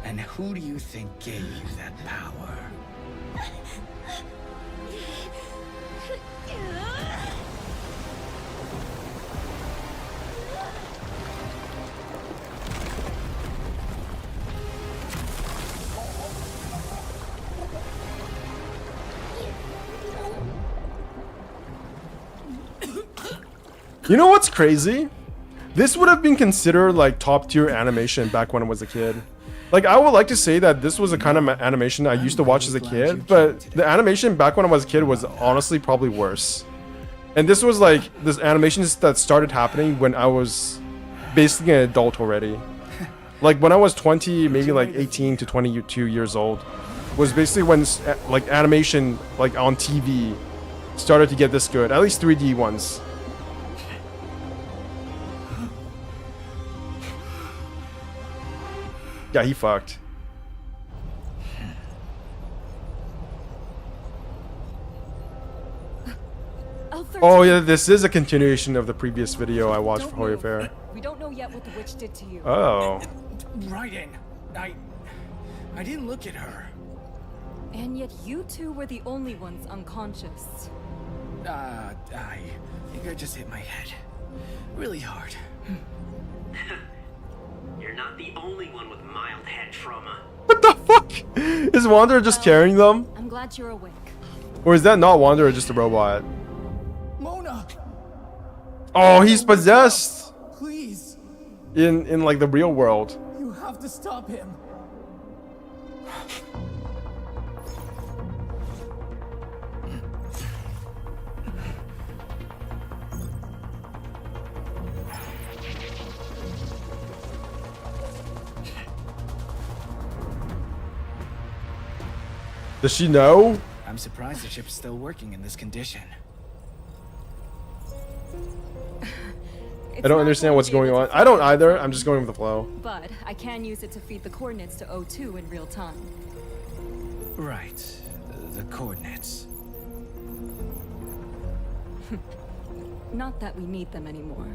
And who do you think gave you that power? You know what's crazy? This would have been considered like top tier animation back when I was a kid. Like, I would like to say that this was a kind of animation I used to watch as a kid, but the animation back when I was a kid was honestly probably worse. And this was like, this animations that started happening when I was basically an adult already. Like when I was 20, maybe like 18 to 22 years old, was basically when like animation like on TV started to get this good, at least 3D ones. Yeah, he fucked. Oh yeah, this is a continuation of the previous video I watched for Hoyofair. We don't know yet what the witch did to you. Oh. Raiden, I didn't look at her. And yet you two were the only ones unconscious. I think I just hit my head really hard. You're not the only one with mild head trauma. What the fuck? Is Wanderer just carrying them? I'm glad you're awake. Or is that not Wanderer, just a robot? Mona! Oh, he's possessed! Please! In like the real world. You have to stop him. Does she know? I'm surprised the ship's still working in this condition. I don't understand what's going on. I don't either. I'm just going with the flow. But I can use it to feed the coordinates to O2 in real time. Right. The coordinates. Not that we need them anymore.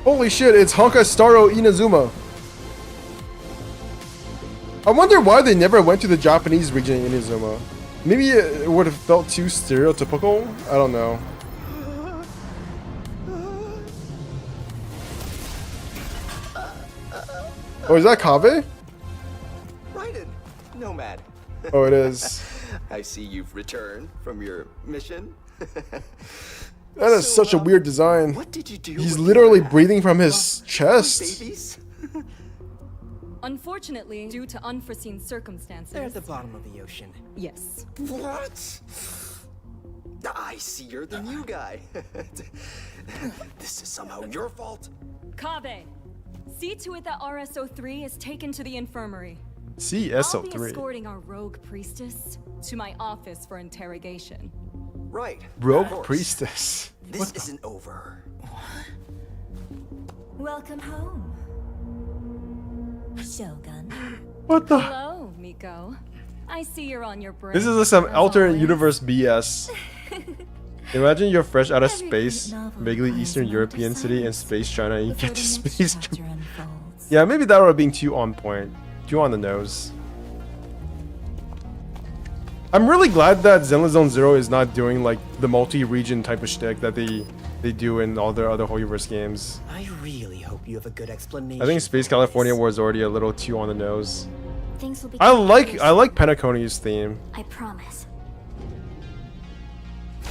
Holy shit, it's Honka Staro Inazuma. I wonder why they never went to the Japanese region in Inazuma. Maybe it would have felt too stereotypical? I don't know. Oh, is that Kaveh? Raiden, Nomad. Oh, it is. I see you've returned from your mission. That is such a weird design. What did you do? He's literally breathing from his chest. Babies? Unfortunately, due to unforeseen circumstances. They're at the bottom of the ocean. Yes. What? I see you're the new guy. This is somehow your fault. Kabe, see to it that RSO3 is taken to the infirmary. CSO3. I'll be escorting our rogue priestess to my office for interrogation. Right. Rogue priestess. This isn't over. Welcome home, Shogun. What the? Hello, Miko. I see you're on your break. This is some alternate universe BS. Imagine you're fresh out of space, vaguely Eastern European city in space China, and you get to space. Yeah, maybe that would have been too on point, too on the nose. I'm really glad that Zenless Zone Zero is not doing like the multi-region type of shtick that they do in all their other Hoyoverse games. I really hope you have a good explanation. I think Space California was already a little too on the nose. Things will be I like Penacony's theme. I promise.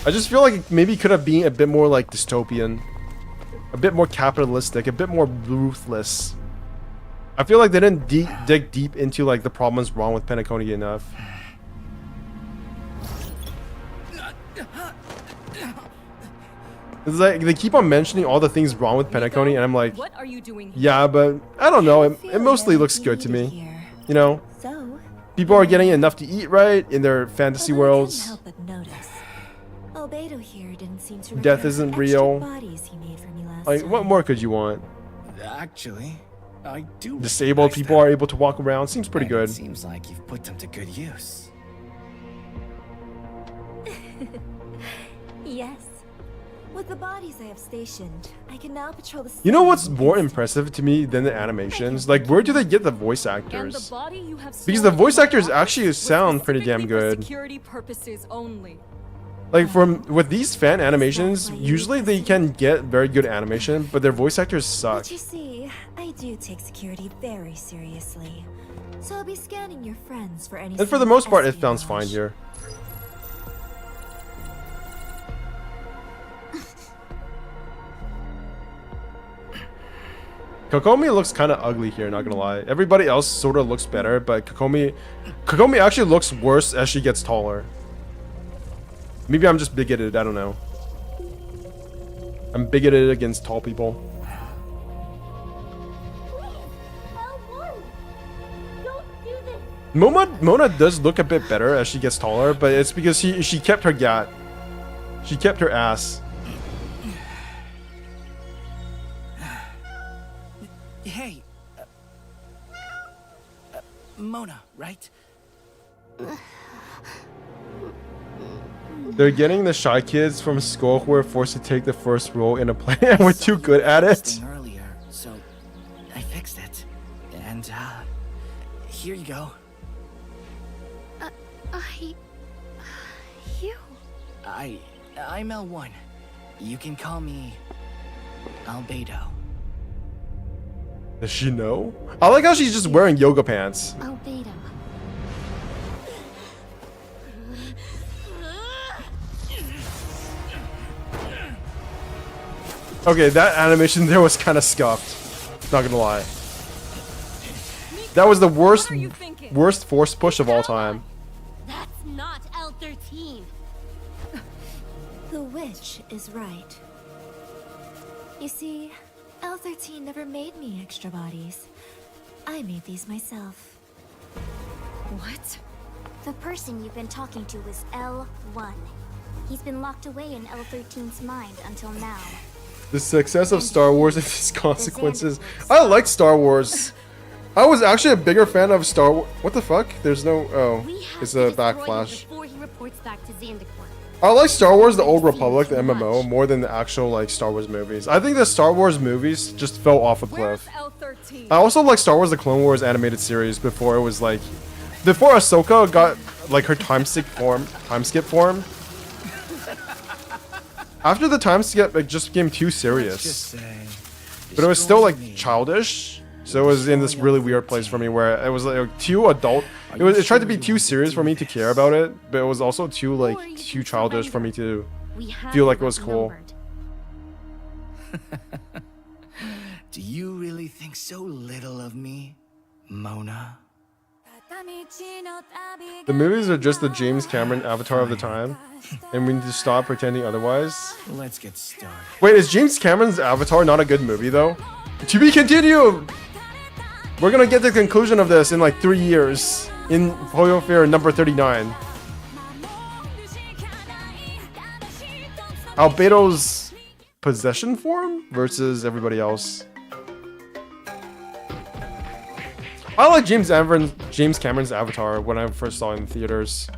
I just feel like it maybe could have been a bit more like dystopian, a bit more capitalistic, a bit more ruthless. I feel like they didn't dig deep into like the problems wrong with Penacony enough. It's like they keep on mentioning all the things wrong with Penacony, and I'm like, what are you doing here? yeah, but I don't know. It mostly looks good to me. You know, people are getting enough to eat right in their fantasy worlds. Albedo here didn't seem to Death isn't real. Bodies he made for me last Like, time. what more could you want? Actually, I do. Disabled people are able to walk around. Seems pretty good. It seems like you've put them to good use. Yes. With the bodies I have stationed, I can now patrol the You know what's more impressive to me than the animations? Like, where do they get the voice actors? Because the voice actors actually sound pretty damn good. Security purposes only. Like, with these fan animations, usually they can get very good animation, but their voice actors suck. But you see, I do take security very seriously. So I'll be scanning your friends for any. And for the most part, it sounds fine here. Kokomi looks kind of ugly here, not gonna lie. Everybody else sort of looks better, but Kokomi actually looks worse as she gets taller. Maybe I'm just bigoted, I don't know. I'm bigoted against tall people. Mona does look a bit better as she gets taller, but it's because she kept her gat. She kept her ass. Hey, Mona, right? They're getting the shy kids from school who were forced to take the first role in a play and were too good at it. Earlier, so I fixed it, and here you go. I'm L1. You can call me Albedo. Does she know? I like how she's just wearing yoga pants. Albedo. Okay, that animation there was kind of scuffed. Not gonna lie. That was the worst force push of all time. That's not L13. The witch is right. You see, L13 never made me extra bodies. I made these myself. What? The person you've been talking to is L1. He's been locked away in L13's mind until now. The success of Star Wars and its consequences. I like Star Wars. I was actually a bigger fan of Star Wars. What the fuck? There's no. Oh, it's a backflash. Before he reports back to Zandakor. I like Star Wars: The Old Republic, the MMO, more than the actual like Star Wars movies. I think the Star Wars movies just fell off a cliff. I also like Star Wars: The Clone Wars animated series before it was like, before Ahsoka got like her time skip form. After the time skip, it just became too serious. But it was still like childish. So it was in this really weird place for me where it was like too adult. It tried to be too serious for me to care about it, but it was also too childish for me to feel like it was cool. Do you really think so little of me, Mona? The movies are just the James Cameron avatar of the time, and we need to stop pretending otherwise. Let's get started. Wait, is James Cameron's Avatar not a good movie though? To be continued! We're gonna get the conclusion of this in like 3 years in Hoyofair number 39. Albedo's possession form versus everybody else. I like James Cameron's Avatar when I first saw it in theaters.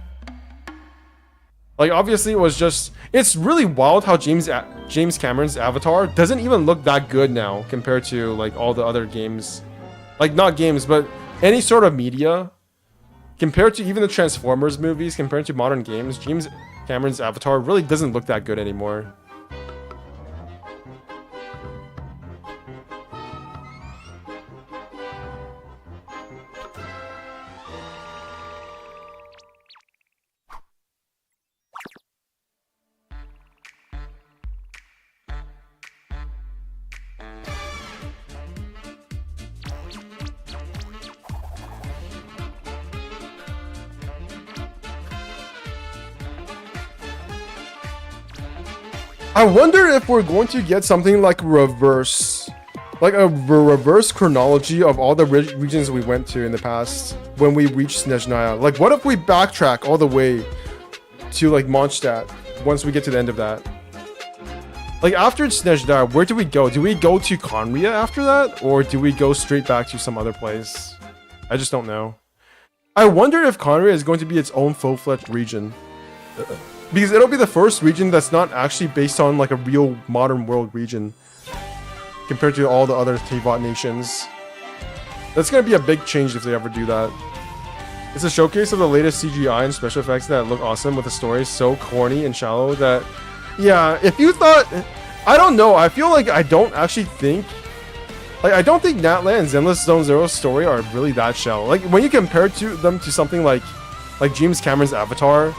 Like, obviously it was just... It's really wild how James Cameron's Avatar doesn't even look that good now compared to, like, all the other games. Like, not games, but any sort of media. Compared to even the Transformers movies, compared to modern games, James Cameron's Avatar really doesn't look that good anymore. I wonder if we're going to get something like reverse chronology of all the regions we went to in the past when we reached Snezhnaya. Like, what if we backtrack all the way to like Mondstadt once we get to the end of that? Like, after Snezhnaya, where do we go? Do we go to Conria after that, or do we go straight back to some other place? I just don't know. I wonder if Conria is going to be its own full-fledged region. Because it'll be the first region that's not actually based on like a real modern world region compared to all the other Teyvat nations. That's gonna be a big change if they ever do that. It's a showcase of the latest CGI and special effects that look awesome with a story so corny and shallow that... Yeah, if you thought... I don't know, I feel like I don't actually think... Like, I don't think Natlan and Zenless Zone Zero's story are really that shallow. Like, when you compare them to something like James Cameron's Avatar...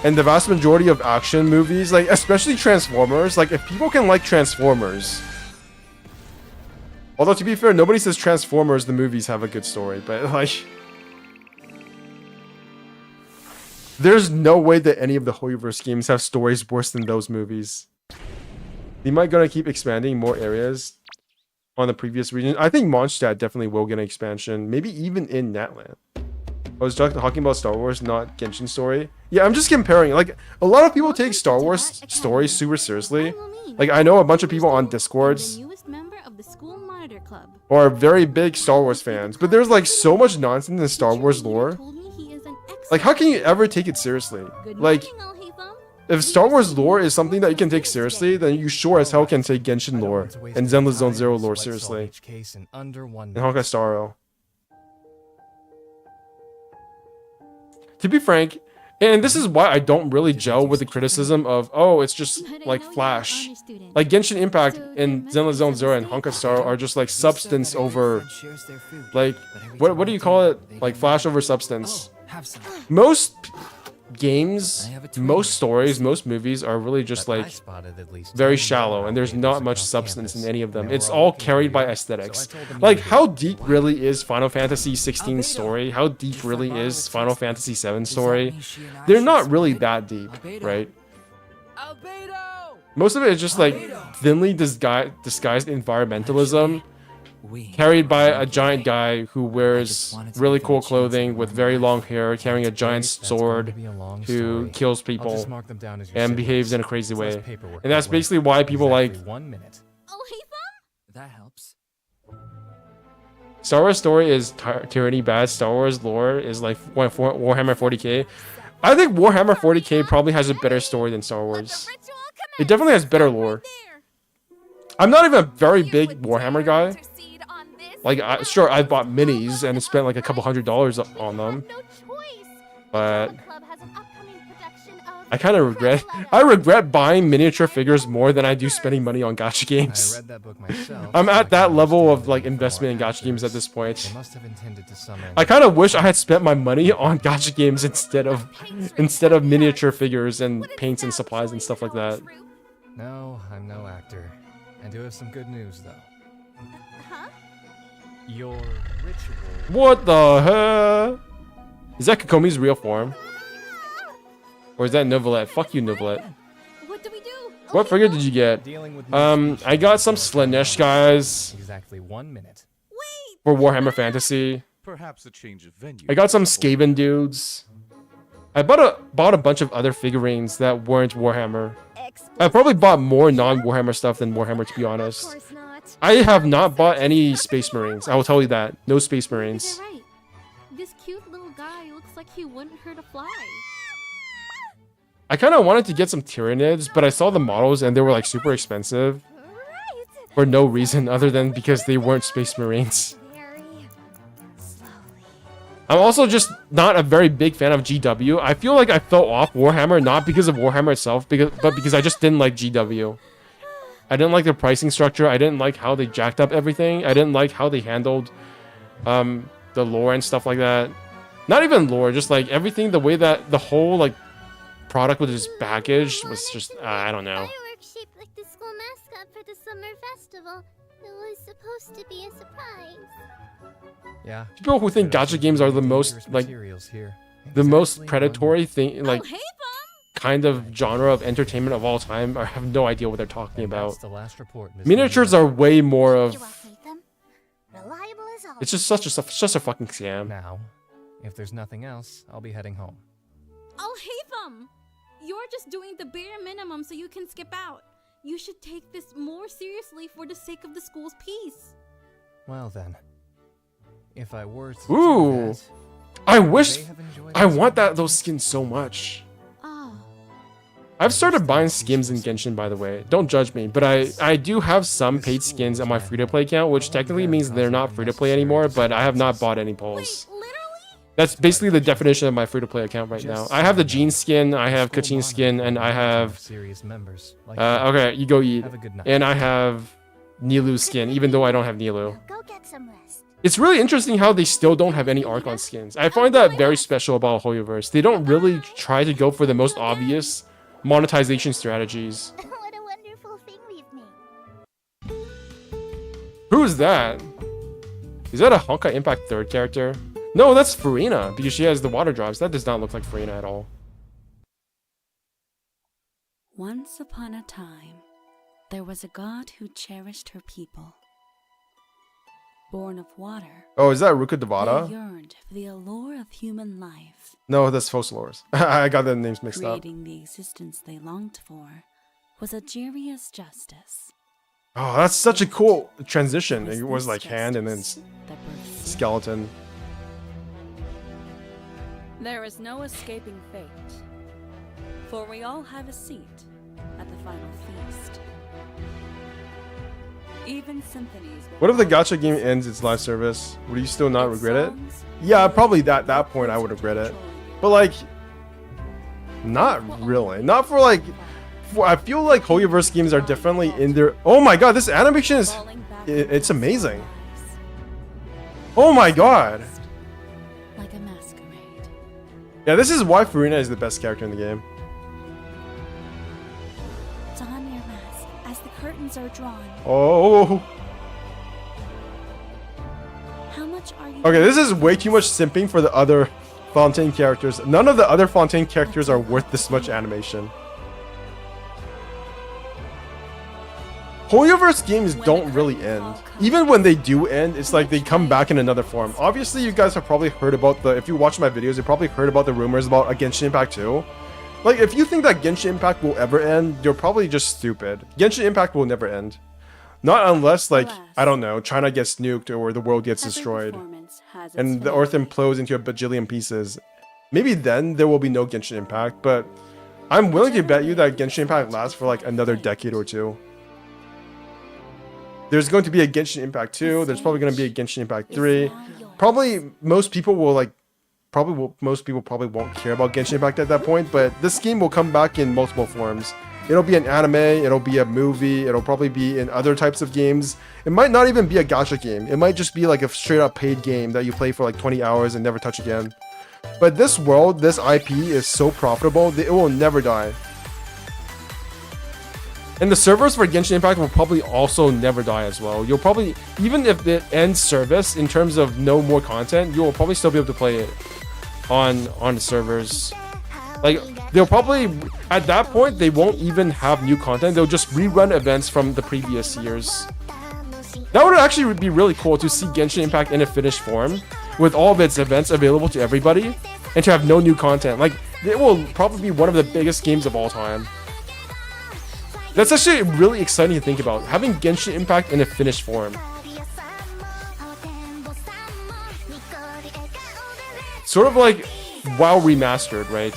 And the vast majority of action movies, like, especially Transformers, like, if people can like Transformers... Although, to be fair, nobody says Transformers, the movies have a good story, but, like... There's no way that any of the Hoyoverse games have stories worse than those movies. They might gonna keep expanding more areas on the previous region. I think Mondstadt definitely will get an expansion, maybe even in Natlan. I was talking about Star Wars, not Genshin story. Yeah, I'm just comparing. Like, a lot of people take Star Wars stories super seriously. Like, I know a bunch of people on Discords are very big Star Wars fans, but there's like so much nonsense in Star Wars lore. Like, how can you ever take it seriously? Like, if Star Wars lore is something that you can take seriously, then you sure as hell can take Genshin lore and Zenless Zone Zero lore seriously. And Honkai Star Rail. To be frank, and this is why I don't really gel with the criticism of, oh, it's just like Flash. Like, Genshin Impact and Zenless Zone Zero and Honkai Star are just like substance over, like, what do you call it? Like, Flash over substance. Most games, most stories, most movies are really just like very shallow, and there's not much substance in any of them. It's all carried by aesthetics. Like, how deep really is Final Fantasy 16 story? How deep really is Final Fantasy 7 story? They're not really that deep, right? Most of it is just like thinly disguised environmentalism carried by a giant guy who wears really cool clothing with very long hair, carrying a giant sword, who kills people and behaves in a crazy way. And that's basically why people like That helps. Star Wars story is tyranny bad. Star Wars lore is like Warhammer 40k. I think Warhammer 40k probably has a better story than Star Wars. It definitely has better lore. I'm not even a very big Warhammer guy. Like, sure, I've bought minis and spent like a couple $100s on them, but I kind of regret. I regret buying miniature figures more than I do spending money on gacha games. I read that book myself. I'm at that level of like investment in gacha games at this point. I kind of wish I had spent my money on gacha games instead of miniature figures and paints and supplies and stuff like that. No, I'm no actor. I do have some good news, though. Huh? Your ritual... What the hell? Is that Kokomi's real form? Or is that Novelette? Fuck you, Novelette. What do we do? What figure did you get? I got some Slanesh guys. Exactly 1 minute. For Warhammer Fantasy. Perhaps a change of venue. I got some Skaven dudes. I bought a bunch of other figurines that weren't Warhammer. I probably bought more non-Warhammer stuff than Warhammer, to be honest. I have not bought any Space Marines. I will tell you that. No Space Marines. You're right. This cute little guy looks like he wouldn't hurt a fly. I kind of wanted to get some Tyranids, but I saw the models and they were like super expensive. For no reason other than because they weren't Space Marines. I'm also just not a very big fan of GW. I feel like I fell off Warhammer, not because of Warhammer itself, but because I just didn't like GW. I didn't like the pricing structure. I didn't like how they jacked up everything. I didn't like how they handled the lore and stuff like that. Not even lore, just like everything, the way that the whole like product with its package was just, I don't know. Fireworks shaped like the school mascot for the summer festival. It was supposed to be a surprise. Yeah. People who think gacha games are the most like the most predatory thing, like kind of genre of entertainment of all time, I have no idea what they're talking about. Miniatures are way more of. It's just such a fucking scam. Now, if there's nothing else, I'll be heading home. Oh, Haytham! You're just doing the bare minimum so you can skip out. You should take this more seriously for the sake of the school's peace. Well then, if I were to Ooh, do that, I wish, I want those skins so much. I've started buying skins in Genshin, by the way. Don't judge me, but I do have some paid skins on my free-to-play account, which technically means they're not free-to-play anymore, but I have not bought any polls. That's basically the definition of my free-to-play account right now. I have the Jean skin, I have Kachin skin, and I have... okay, you go eat. And I have Nilu skin, even though I don't have Nilu. Go get some rest. It's really interesting how they still don't have any Archon skins. I find that very special about Hoyoverse. They don't really try to go for the most obvious monetization strategies. What a wonderful thing we've made. Who's that? Is that a Honkai Impact 3rd character? No, that's Farina, because she has the water drops. That does not look like Farina at all. Once upon a time, there was a god who cherished her people. Born of water. Oh, is that Ruka Devada? They yearned for the allure of human life. No, that's Fossilors. I got the names mixed up. Creating the existence they longed for was Ajiria's justice. Oh, that's such a cool transition. It was like hand and then skeleton. There is no escaping fate, for we all have a seat at the final feast. Even symphonies. What if the gacha game ends its live service? Would you still not regret it? Yeah, probably at that point I would regret it. But like, not really. Not for like, I feel like Hoyoverse games are definitely in there. Oh my god, this animation is, it's amazing. Oh my god. Like a masquerade. Yeah, this is why Farina is the best character in the game. Don your mask as the curtains are drawn. Oh. How much are you? Okay, this is way too much simping for the other Fontaine characters. None of the other Fontaine characters are worth this much animation. Hoyoverse games don't really end. Even when they do end, it's like they come back in another form. Obviously, you guys have probably heard about the... If you watch my videos, you probably heard about the rumors about a Genshin Impact 2. Like, if you think that Genshin Impact will ever end, you're probably just stupid. Genshin Impact will never end. Not unless, like, I don't know, China gets nuked or the world gets destroyed. And the Earth implodes into a bajillion pieces. Maybe then there will be no Genshin Impact, but I'm willing to bet you that Genshin Impact lasts for like another decade or two. There's going to be a Genshin Impact 2, there's probably going to be a Genshin Impact 3. Probably most people will like, most people probably won't care about Genshin Impact at that point, but this game will come back in multiple forms. It'll be an anime, it'll be a movie, it'll probably be in other types of games. It might not even be a gacha game. It might just be like a straight up paid game that you play for like 20 hours and never touch again. But this world, this IP is so profitable that it will never die. And the servers for Genshin Impact will probably also never die as well. You'll probably, even if it ends service in terms of no more content, you will probably still be able to play it on the servers. Like, they'll probably, at that point, they won't even have new content. They'll just rerun events from the previous years. That would actually be really cool to see Genshin Impact in a finished form with all of its events available to everybody and to have no new content. Like, it will probably be one of the biggest games of all time. That's actually really exciting to think about, having Genshin Impact in a finished form. Sort of like WoW Remastered, right?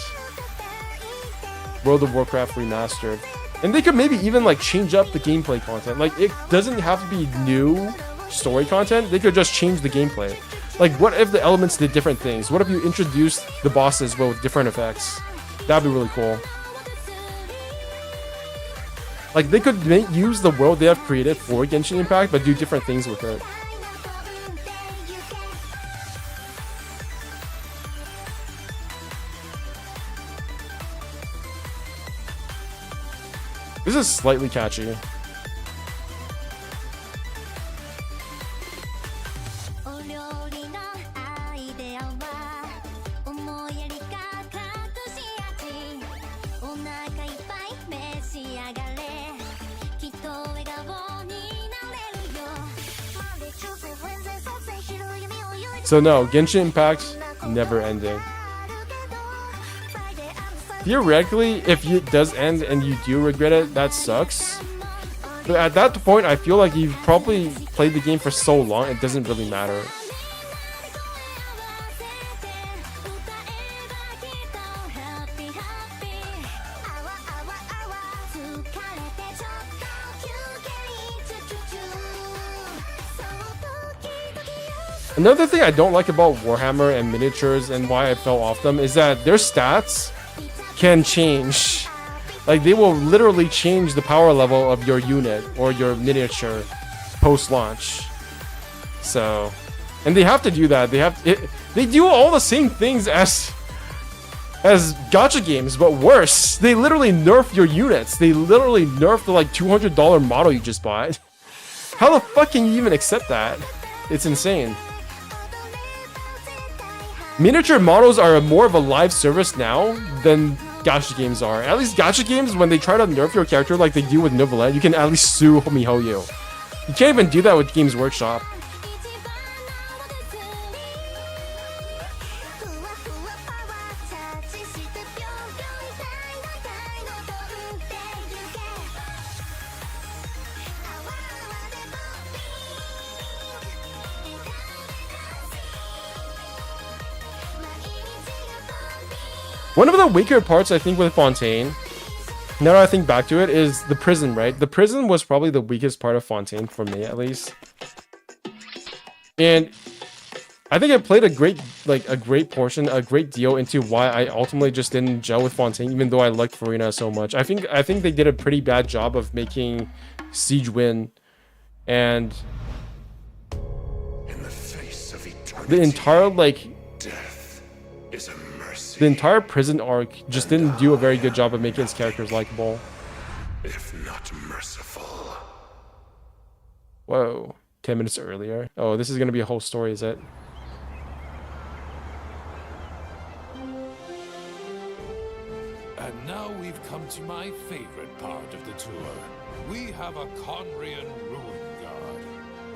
World of Warcraft Remastered. And they could maybe even like change up the gameplay content. Like, it doesn't have to be new story content. They could just change the gameplay. Like, what if the elements did different things? What if you introduced the bosses with different effects? That'd be really cool. Like, they could use the world they have created for Genshin Impact, but do different things with it. This is slightly catchy. So no, Genshin Impact, never ending. Theoretically, if it does end and you do regret it, that sucks. But at that point, I feel like you've probably played the game for so long, it doesn't really matter. Another thing I don't like about Warhammer and miniatures and why I fell off them is that their stats can change. Like, they will literally change the power level of your unit or your miniature post-launch. So, and they have to do that. They do all the same things as gacha games, but worse. They literally nerf your units. They literally nerf the like $200 model you just bought. How the fuck can you even accept that? It's insane. Miniature models are more of a live service now than gacha games are. At least gacha games, when they try to nerf your character like they do with Novelette, you can at least sue miHoYo. You can't even do that with Games Workshop. One of the weaker parts, I think, with Fontaine, now that I think back to it, is the prison, right? The prison was probably the weakest part of Fontaine, for me at least. And I think it played a great portion, a great deal into why I ultimately just didn't gel with Fontaine, even though I liked Farina so much. I think they did a pretty bad job of making Siege win. And in the face of eternity, the entire, like, death is a mercy. The entire prison arc just didn't do a very good job of making its characters likable. If not merciful. Whoa. 10 minutes earlier. Oh, this is going to be a whole story, is it? And now we've come to my favorite part of the tour. We have a Conrian ruin guard.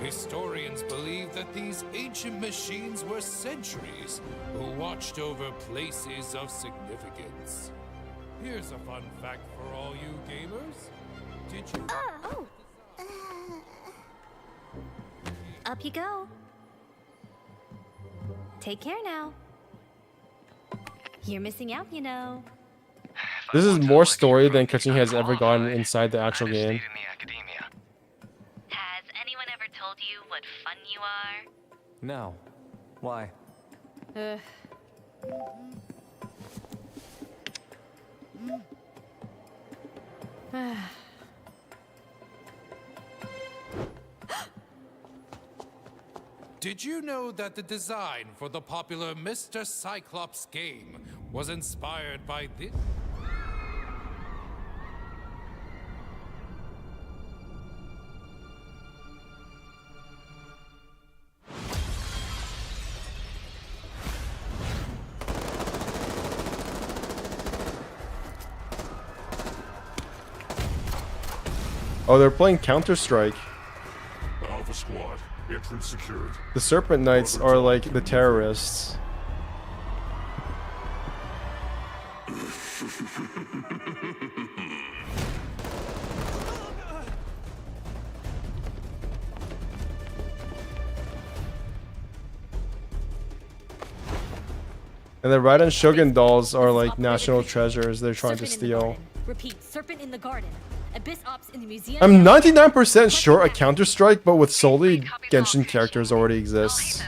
Historians believe that these ancient machines were sentries who watched over places of significance. Here's a fun fact for all you gamers. Did you... Oh. Up you go. Take care now. You're missing out, you know. This is more story than Kachin has ever gotten inside the actual game. Has anyone ever told you what fun you are? No. Why? Did you know that the design for the popular Mr. Cyclops game was inspired by this? Oh, they're playing Counter-Strike. Alpha Squad, entrance secured. The Serpent Knights are like the terrorists. And the Raiden Shogun dolls are like national treasures they're trying to steal. Repeat, Serpent in the garden. Abyss Ops in the museum. I'm 99% sure a Counter-Strike, but with solely Genshin characters already exists.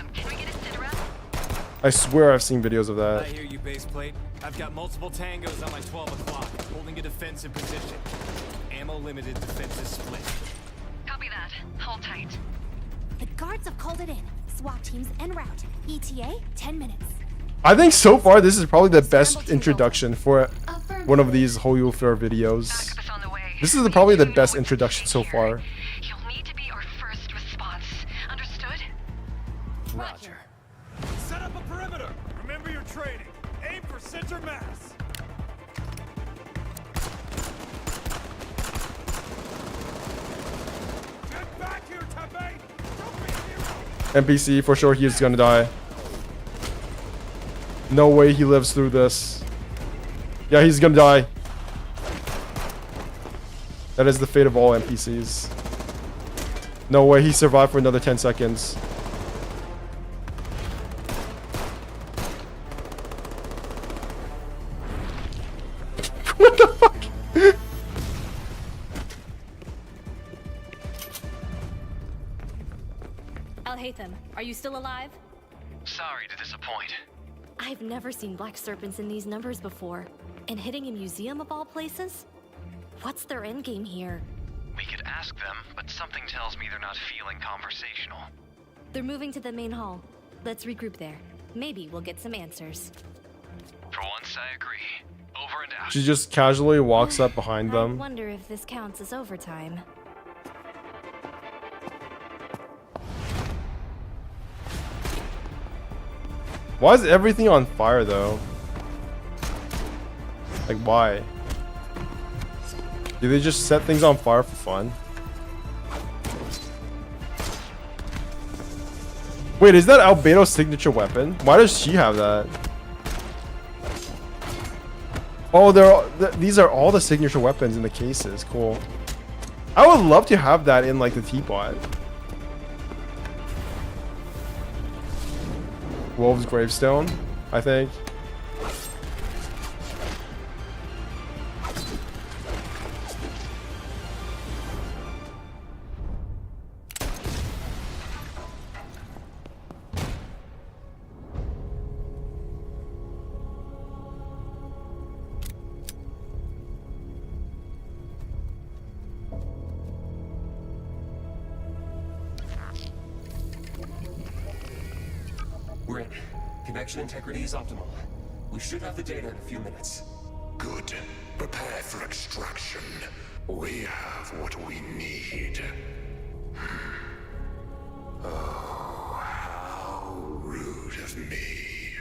I swear I've seen videos of I that. hear you, baseplate. I've got multiple tangos on my 12 o'clock, holding a defensive position. Ammo limited, defenses split. Copy that. Hold tight. The guards have called it in. SWAT teams en route. ETA, 10 minutes. I think so far this is probably the best introduction for one of these Hoyofair videos. This is probably the best introduction so far. Roger. Set up a perimeter. Remember your training. Aim for center mass. Get back here, Tepe. Don't be a hero. NPC, for sure he's gonna die. No way he lives through this. Yeah, he's gonna die. That is the fate of all NPCs. No way he survived for another 10 seconds. What the fuck? Al-Haytham, are you still alive? Sorry to disappoint. I've never seen black serpents in these numbers before. And hitting a museum of all places? What's their endgame here? We could ask them, but something tells me they're not feeling conversational. They're moving to the main hall. Let's regroup there. Maybe we'll get some answers. For once, I agree. Over and out. She just casually walks up behind I them. wonder if this counts as overtime. Why is everything on fire though? Like why? Do they just set things on fire for fun? Wait, is that Albedo's signature weapon? Why does she have that? Oh, these are all the signature weapons in the cases. Cool. I would love to have that in like the teapot. Wolf's gravestone, I think. We're in. Connection integrity is optimal. We should have the data in a few minutes. Good. Prepare for extraction. We have what we need. Oh, how rude of me.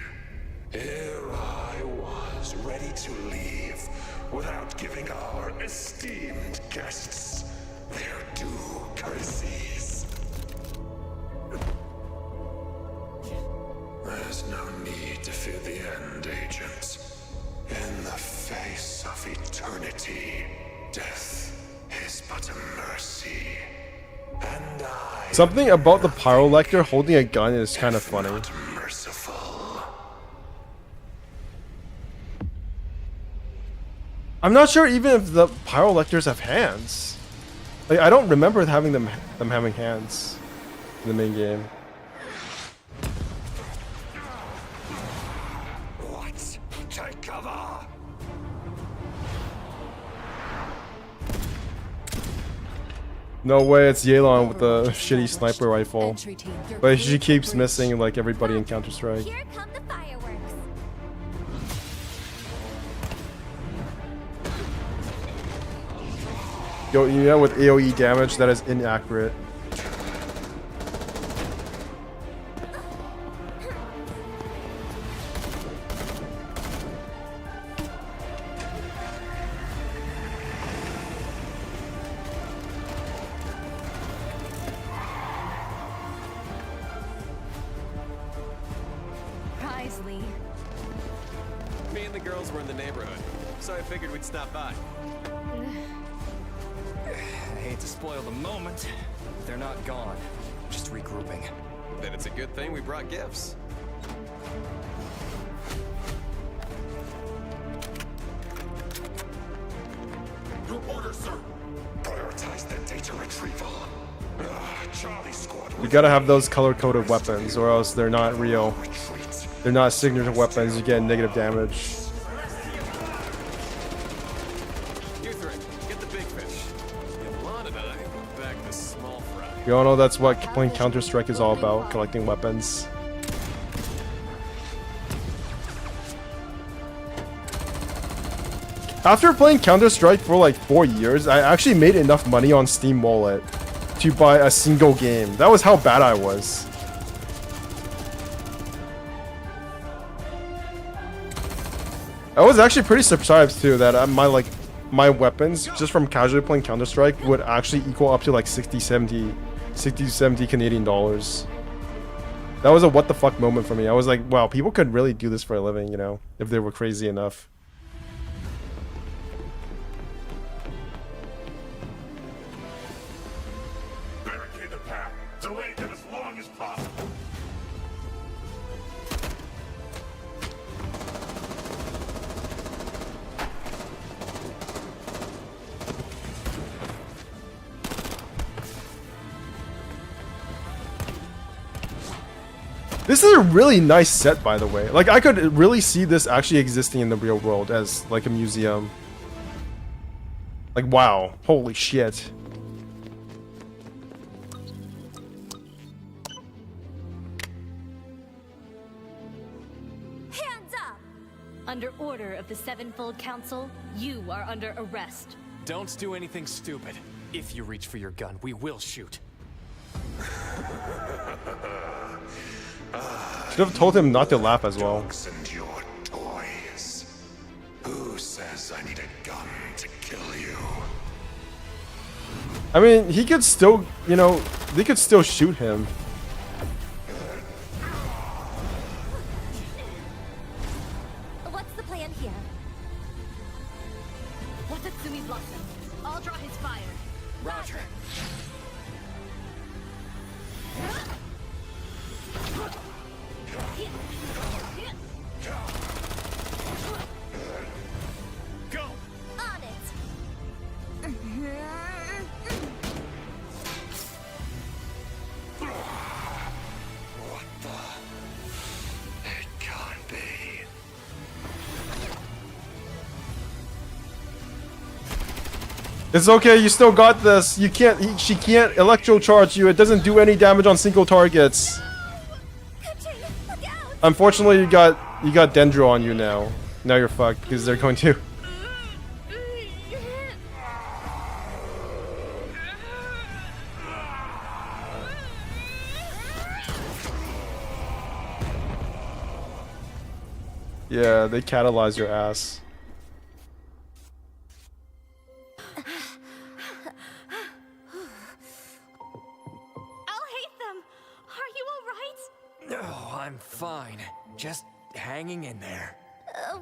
Here I was, ready to leave, without giving our esteemed guests their due courtesies. There's no need to fear the end, agents. In the face of eternity, death is but a mercy. And I... Something about the Pyrolector holding a gun is kind of funny. Merciful. I'm not sure even if the Pyrolectors have hands. Like I don't remember having them having hands in the main game. What? Take cover! No way, it's Yelan with the shitty sniper rifle. But she keeps missing like everybody in Counter-Strike. Here come the fireworks. Yo, you know, with AoE damage, that is inaccurate. were in the neighborhood, so I figured we'd stop by. I hate to spoil the moment. They're not gone. Just regrouping. Then it's a good thing we brought gifts. Your order, sir. Prioritize the data retrieval. Charlie Squad. You gotta have those color-coded weapons, or else they're not real. They're not signature weapons. You get negative damage. You three, get the big fish. Yolanda and I will back the small fry. We all know that's what playing Counter-Strike is all about, collecting weapons. After playing Counter-Strike for like 4 years, I actually made enough money on Steam Wallet to buy a single game. That was how bad I was. I was actually pretty surprised too that my weapons just from casually playing Counter-Strike would actually equal up to like 60 70 Canadian dollars. That was a what the fuck moment for me. I was like, wow, people could really do this for a living, you know, if they were crazy enough. Barricade the path. Delay them as long as possible. This is a really nice set, by the way. Like, I could really see this actually existing in the real world as, like, a museum. Like, wow. Holy shit. Hands up! Under order of the Sevenfold Council, you are under arrest. Don't do anything stupid. If you reach for your gun, we will shoot. Should have told him not to laugh as well. Dogs and your toys. Who says I need a gun to kill you? I mean, he could still, you know, they could still shoot him. What's the plan here? Watatsumi Blossom. I'll draw his fire. Roger. Go! On it! What the? It can't be. It's okay, you still got this. You can't, she can't electrocharge you. It doesn't do any damage on single targets. Unfortunately, you got Dendro on you now. Now you're fucked because they're going to. Yeah, they catalyze your ass. I'll hate them! Are you alright? No, I'm fine. Just hanging in there.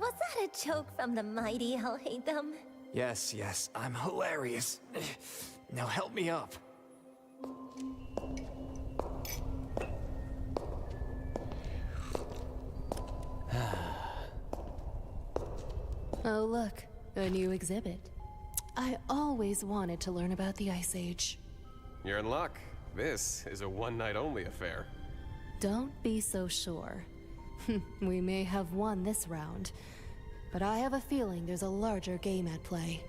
Was that a joke from the mighty I'll hate them? Yes, yes, I'm hilarious. Now help me up. Oh look, a new exhibit. I always wanted to learn about the Ice Age. You're in luck. This is a one-night-only affair. Don't be so sure. We may have won this round, but I have a feeling there's a larger game at play.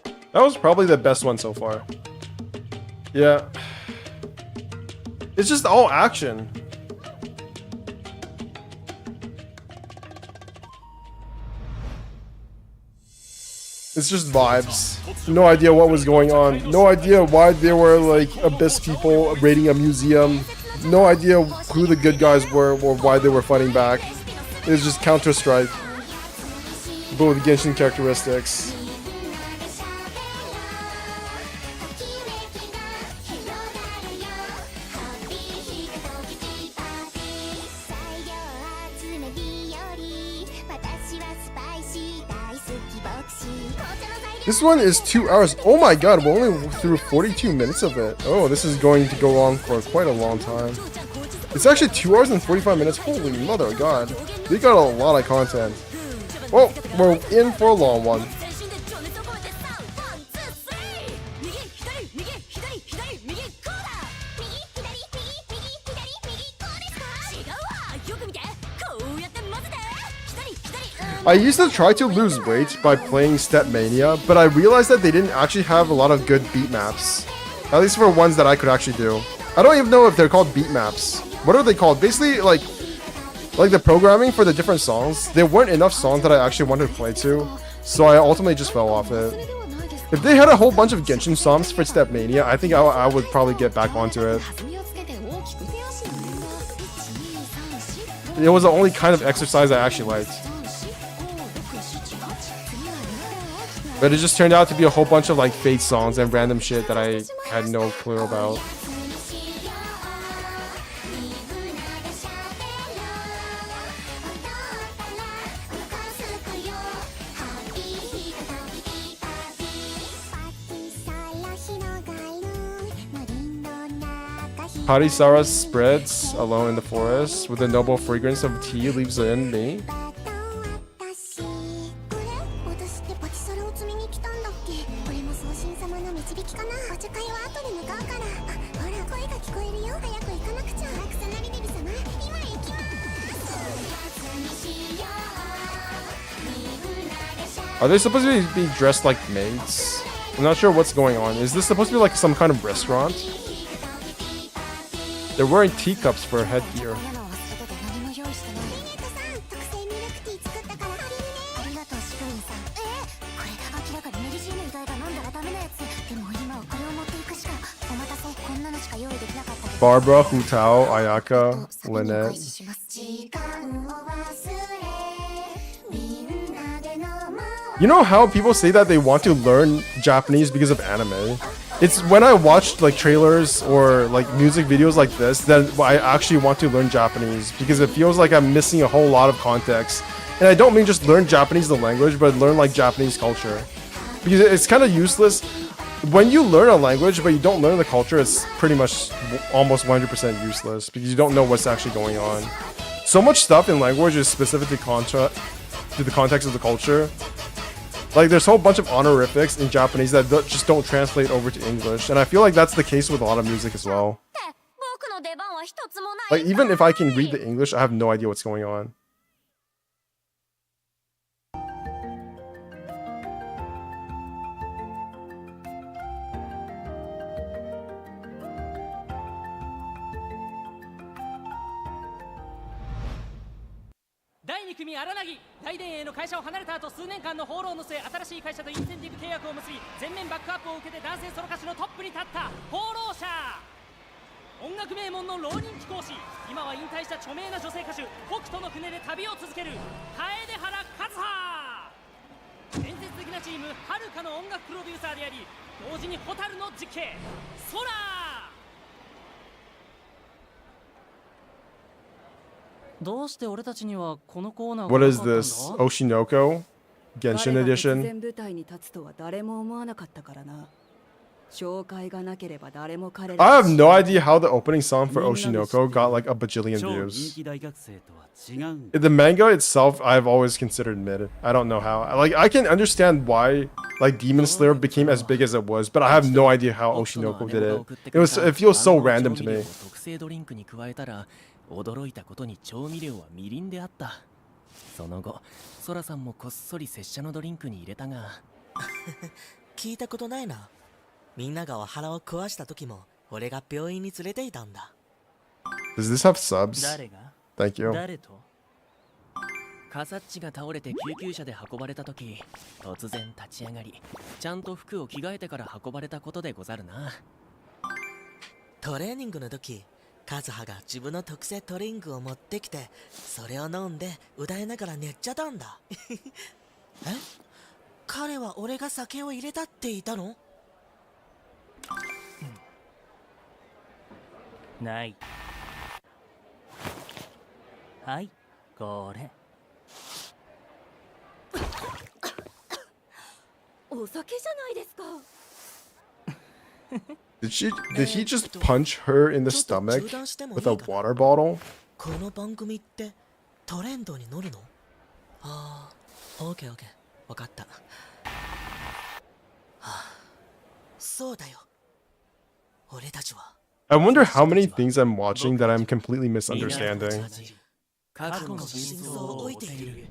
That was probably the best one so far. Yeah. It's just all action. It's just vibes. No idea what was going on. No idea why there were like Abyss people raiding a museum. No idea who the good guys were or why they were fighting back. It was just Counter-Strike, but with Genshin characteristics. This one is 2 hours. Oh my god, we're only through 42 minutes of it. Oh, this is going to go on for quite a long time. It's actually 2 hours and 45 minutes. Holy mother of god. We got a lot of content. Well, we're in for a long one. I used to try to lose weight by playing Stepmania, but I realized that they didn't actually have a lot of good beat maps. At least for ones that I could actually do. I don't even know if they're called beat maps. What are they called? Basically, like the programming for the different songs, there weren't enough songs that I actually wanted to play to, so I ultimately just fell off it. If they had a whole bunch of Genshin songs for Stepmania, I think I would probably get back onto it. It was the only kind of exercise I actually liked. But it just turned out to be a whole bunch of like fake songs and random shit that I had no clue about. Harisara spreads alone in the forest with the noble fragrance of tea leaves in me. Are they supposed to be dressed like maids? I'm not sure what's going on. Is this supposed to be like some kind of restaurant? They're wearing teacups for headgear. Barbara, Hutao, Ayaka, Lynette. You know how people say that they want to learn Japanese because of anime? It's when I watch like trailers or like music videos like this that I actually want to learn Japanese, because it feels like I'm missing a whole lot of context. And I don't mean just learn Japanese the language, but learn like Japanese culture. Because it's kind of useless. When you learn a language but you don't learn the culture, it's pretty much almost 100% useless because you don't know what's actually going on. So much stuff in language is specific to the context of the culture. Like, there's a whole bunch of honorifics in Japanese that just don't translate over to English. And I feel like that's the case with a lot of music as well. Like, even if I can read the English, I have no idea what's going on. What is this? Oshinoko? Genshin edition? I have no idea how the opening song for Oshinoko got like a bajillion views. The manga itself, I've always considered mid. I don't know how. Like, I can understand why like Demon Slayer became as big as it was, but I have no idea how Oshinoko did it. It feels so random to me. 驚いたことに調味料はみりんであった。その後、ソラさんもこっそり拙者のドリンクに入れたが聞いたことないな。みんながお腹を壊した時も俺が病院に連れていたんだ。Does this have subs? Thank you. 誰と？カサッチが倒れて救急車で運ばれた時、突然立ち上がり、ちゃんと服を着替えてから運ばれたことでござるな。トレーニングの時、カズハが自分の特製ドリンクを持ってきて、それを飲んで歌いながら寝ちゃったんだ。え？彼は俺が酒を入れたって言ったの？ない。はい、これ。Did he just punch her in the stomach with a water bottle? この番組ってトレンドに乗るの？ああ、オッケーオッケー、わかった。はあ、そうだよ。俺たちは。I wonder how many things I'm watching that I'm completely misunderstanding. 過去の真相を追っている。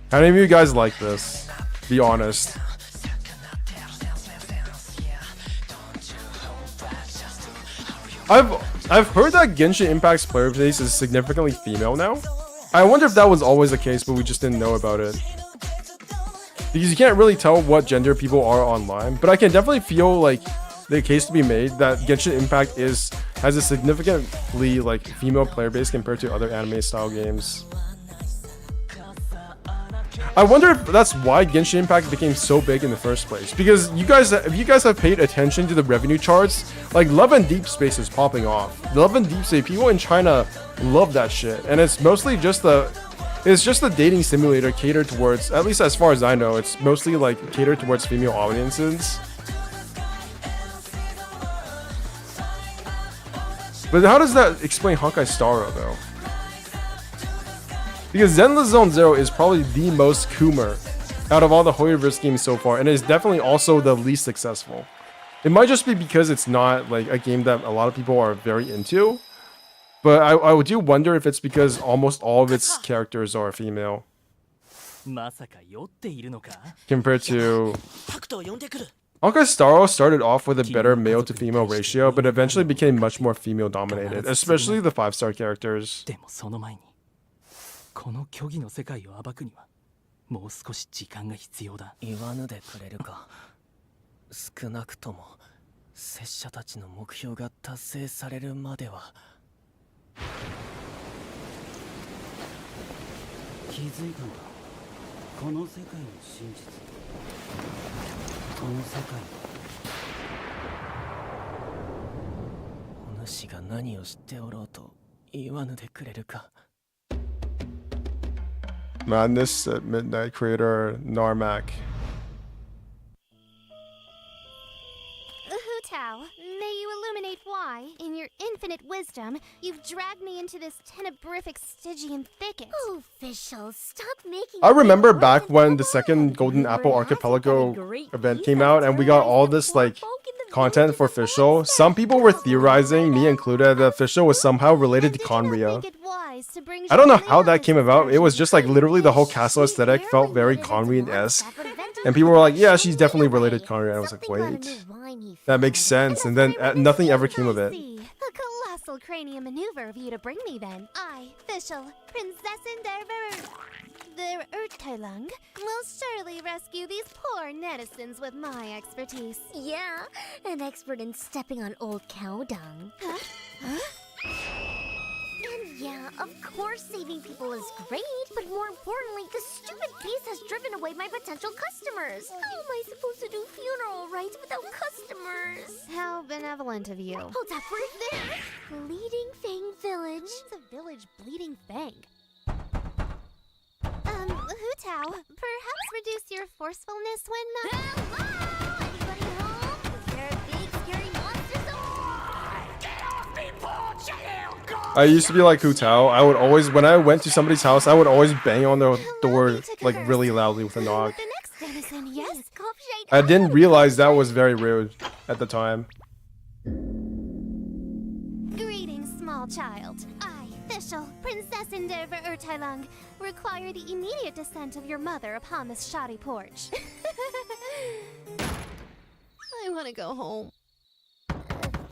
How many of you guys like this? Be honest. I've heard that Genshin Impact's player base is significantly female now. I wonder if that was always the case, but we just didn't know about it. Because you can't really tell what gender people are online, but I can definitely feel like the case to be made that Genshin Impact has a significantly like female player base compared to other anime style games. I wonder if that's why Genshin Impact became so big in the first place. Because if you guys have paid attention to the revenue charts, like Love and Deep Space is popping off. Love and Deep Space, people in China love that shit, and it's mostly just the dating simulator catered towards, at least as far as I know, it's mostly like catered towards female audiences. But how does that explain Honkai Star Rail though? Because Zenless Zone Zero is probably the most Coomer out of all the Hoyoverse games so far, and is definitely also the least successful. It might just be because it's not like a game that a lot of people are very into, but I do wonder if it's because almost all of its characters are female. Compared to... Honkai Star Rail started off with a better male to female ratio, but eventually became much more female dominated, especially the 5-star characters. この虚偽の世界を暴くにはもう少し時間が必要だ。言わぬでくれるか。少なくとも拙者たちの目標が達成されるまでは。気づいたんだ。この世界の真実。この世界。お主が何を知っておろうと言わぬでくれるか。Madness at Midnight creator Narmak. Hutao, may you illuminate why, in your infinite wisdom, you've dragged me into this tenebrific Stygian thicket. Oh, official, stop making. I remember back when the second Golden Apple Archipelago event came out and we got all this like content for Official. Some people were theorizing, me included, that Official was somehow related to Conria. I don't know how that came about. It was just like literally the whole castle aesthetic felt very Conrian-esque. And people were like, yeah, she's definitely related to Conria. I was like, wait, that makes sense. And then nothing ever came of it. A colossal cranium maneuver of you to bring me then. I, Official, Princessin der Urteilung, will surely rescue these poor netizens with my expertise. Yeah, an expert in stepping on old cow dung. Huh? And yeah, of course saving people is great, but more importantly, the stupid case has driven away my potential customers. How am I supposed to do funeral rites without customers? How benevolent of you. Hold up right there! Bleeding Fang Village. It's a village Bleeding Fang. Hutao, perhaps reduce your forcefulness when Hello! Anybody home? Is there a big scary monster somewhere? Get off me, poor child! I used to be like Hutao. I would always, when I went to somebody's house, I would always bang on the door like really loudly with a knock. Yes. I didn't realize that was very rude at the time. Greetings, small child. I, Official, Princessin der Urteilung, require the immediate descent of your mother upon this shoddy porch. I want to go home.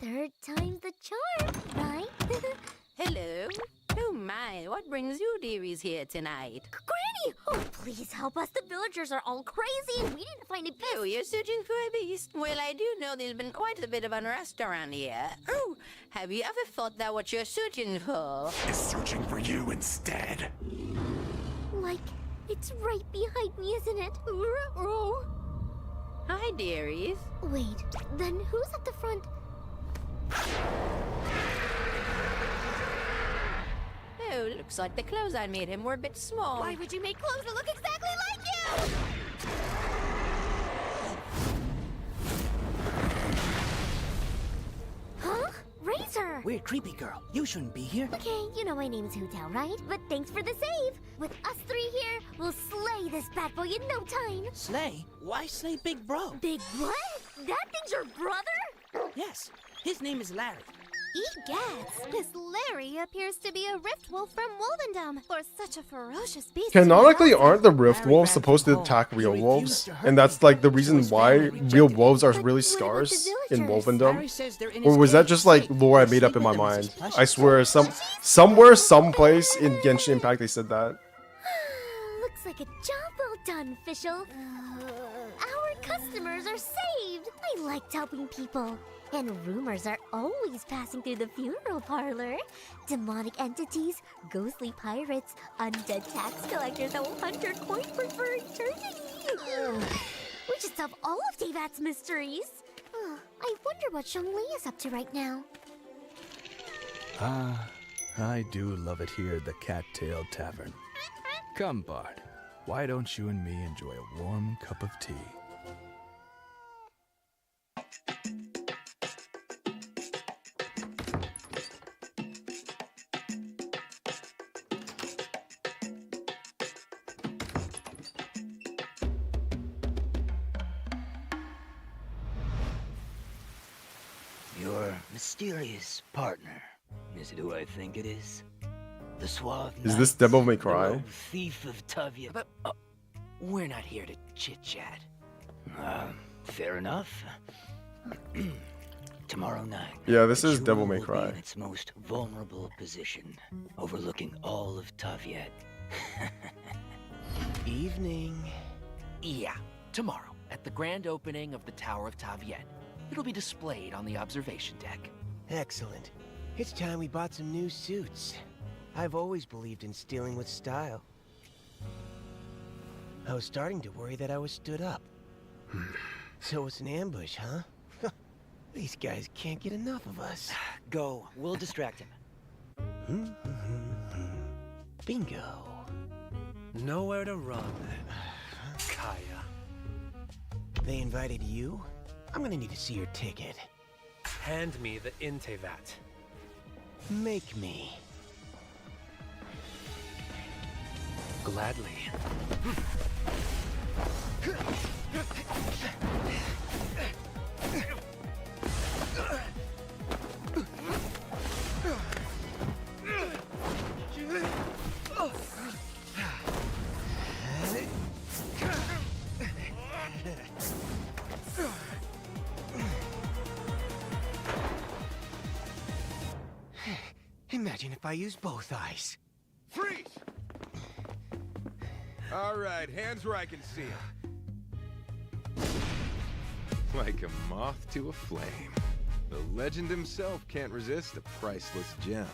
Third time's the charm, right? Hello. Oh my, what brings you dearies here tonight? Granny! Oh, please help us. The villagers are all crazy and we need to find a beast. Oh, you're searching for a beast? Well, I do know there's been quite a bit of unrest around here. Oh, have you ever thought that what you're searching for is searching for you instead? Like, it's right behind me, isn't it? Ruh-roh. Hi, dearies. Wait, then who's at the front? Oh, looks like the clothes I made him were a bit small. Why would you make clothes that look exactly like you? Huh? Razor! Weird, creepy girl. You shouldn't be here. Okay, you know my name's Hutao, right? But thanks for the save. With us three here, we'll slay this bad boy in no time. Slay? Why slay Big Bro? Big what? That thing's your brother? Yes. His name is Larry. Egats! This Larry appears to be a rift wolf from Wolvendom. For such a ferocious beast. Canonically, aren't the Rift Wolves supposed to attack real wolves? And that's like the reason why real wolves are really scarce in Wolvendom? Or was that just like lore I made up in my mind? I swear, somewhere, someplace in Genshin Impact they said that. Looks like a job well done, Fischl. Our customers are saved. I liked helping people. And rumors are always passing through the funeral parlor. Demonic entities, ghostly pirates, undead tax collectors that will hunt your coin for eternity. We should solve all of Davat's mysteries. I wonder what Zhongli is up to right now. Ah, I do love it here at the Cattail Tavern. Come, Bard. Why don't you and me enjoy a warm cup of tea? Your mysterious partner. Is it who I think it is? The suave Is this knight, Devil May the Cry? rogue thief of Tavia. But we're not here to chit-chat. Fair enough. Tomorrow night. Yeah, this is the Devil jewel May will Cry. be in its most vulnerable position, overlooking all of Taviet. Evening. Yeah, tomorrow, at the grand opening of the Tower of Taviet. It'll be displayed on the observation deck. Excellent. It's time we bought some new suits. I've always believed in stealing with style. I was starting to worry that I was stood up. So it's an ambush, huh? These guys can't get enough of us. Go, we'll distract him. Bingo. Nowhere to run, Kaya. They invited you? I'm gonna need to see your ticket. Hand me the Intevat. Make me. Gladly. Imagine if I used both eyes. Freeze! All right, hands where I can see them. Like a moth to a flame. The legend himself can't resist a priceless gem.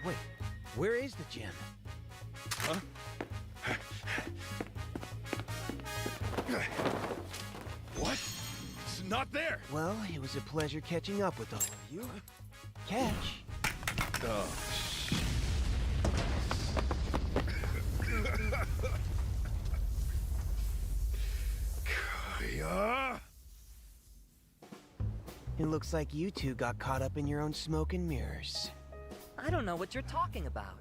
Wait, where is the gem? Huh? What? It's not there! Well, it was a pleasure catching up with all of you. Catch. Oh, Kaya? It looks like you two got caught up in your own smoke and mirrors. I don't know what you're talking about.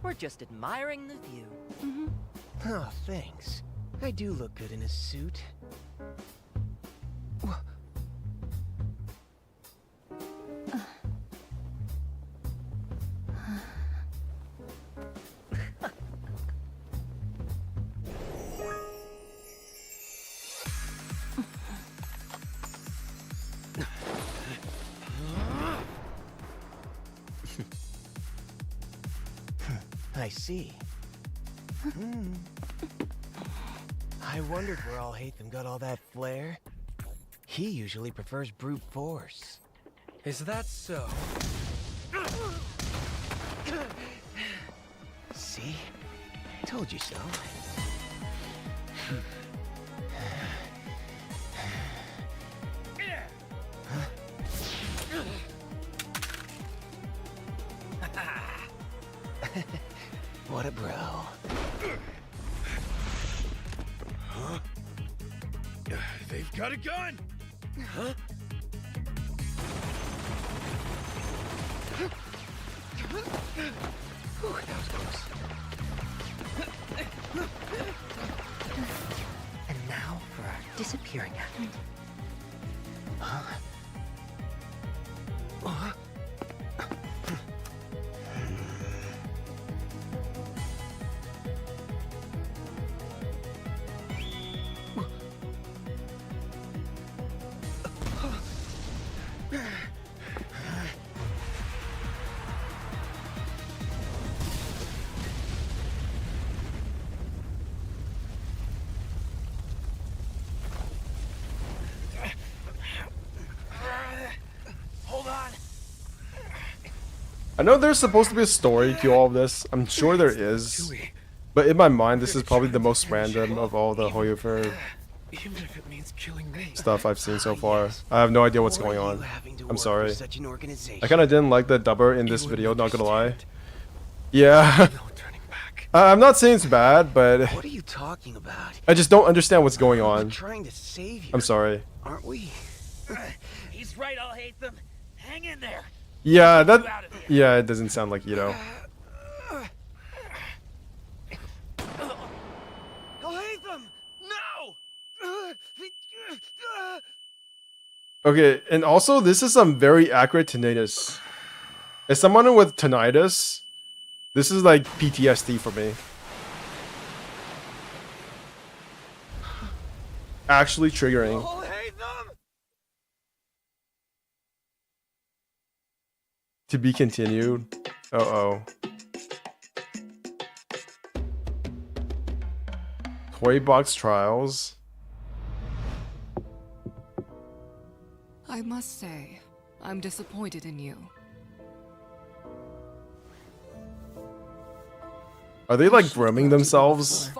We're just admiring the view. Oh, thanks. I do look good in a suit. I see. I wondered where all Hatham got all that flair. He usually prefers brute force. Is that so? See? Told you so. What a bro. Huh? They've got a gun! Huh? Whew, that was close. And now for our disappearing act. Huh? Hold on. I know there's supposed to be a story to all of this. I'm sure there is. But in my mind, this is probably the most random of all the Hoyofair Even if it means killing me. stuff I've seen so far. I have no idea what's going on. I'm sorry. Such an organization. I kind of didn't like the dubber in this video, not gonna lie. Yeah. I'm not saying it's bad, but What are you talking about? I just don't understand what's going on. We're trying to save you. I'm sorry. Aren't we? He's right, I'll hate them. Hang in there. Yeah, yeah, it doesn't sound like Ito. I'll hate them. No. Okay, and also this is some very accurate tinnitus. As someone with tinnitus, this is like PTSD for me. Actually triggering. I'll hate them. To be continued. Uh-oh. Toy box trials. I must say, I'm disappointed in you. Are they like grooming themselves?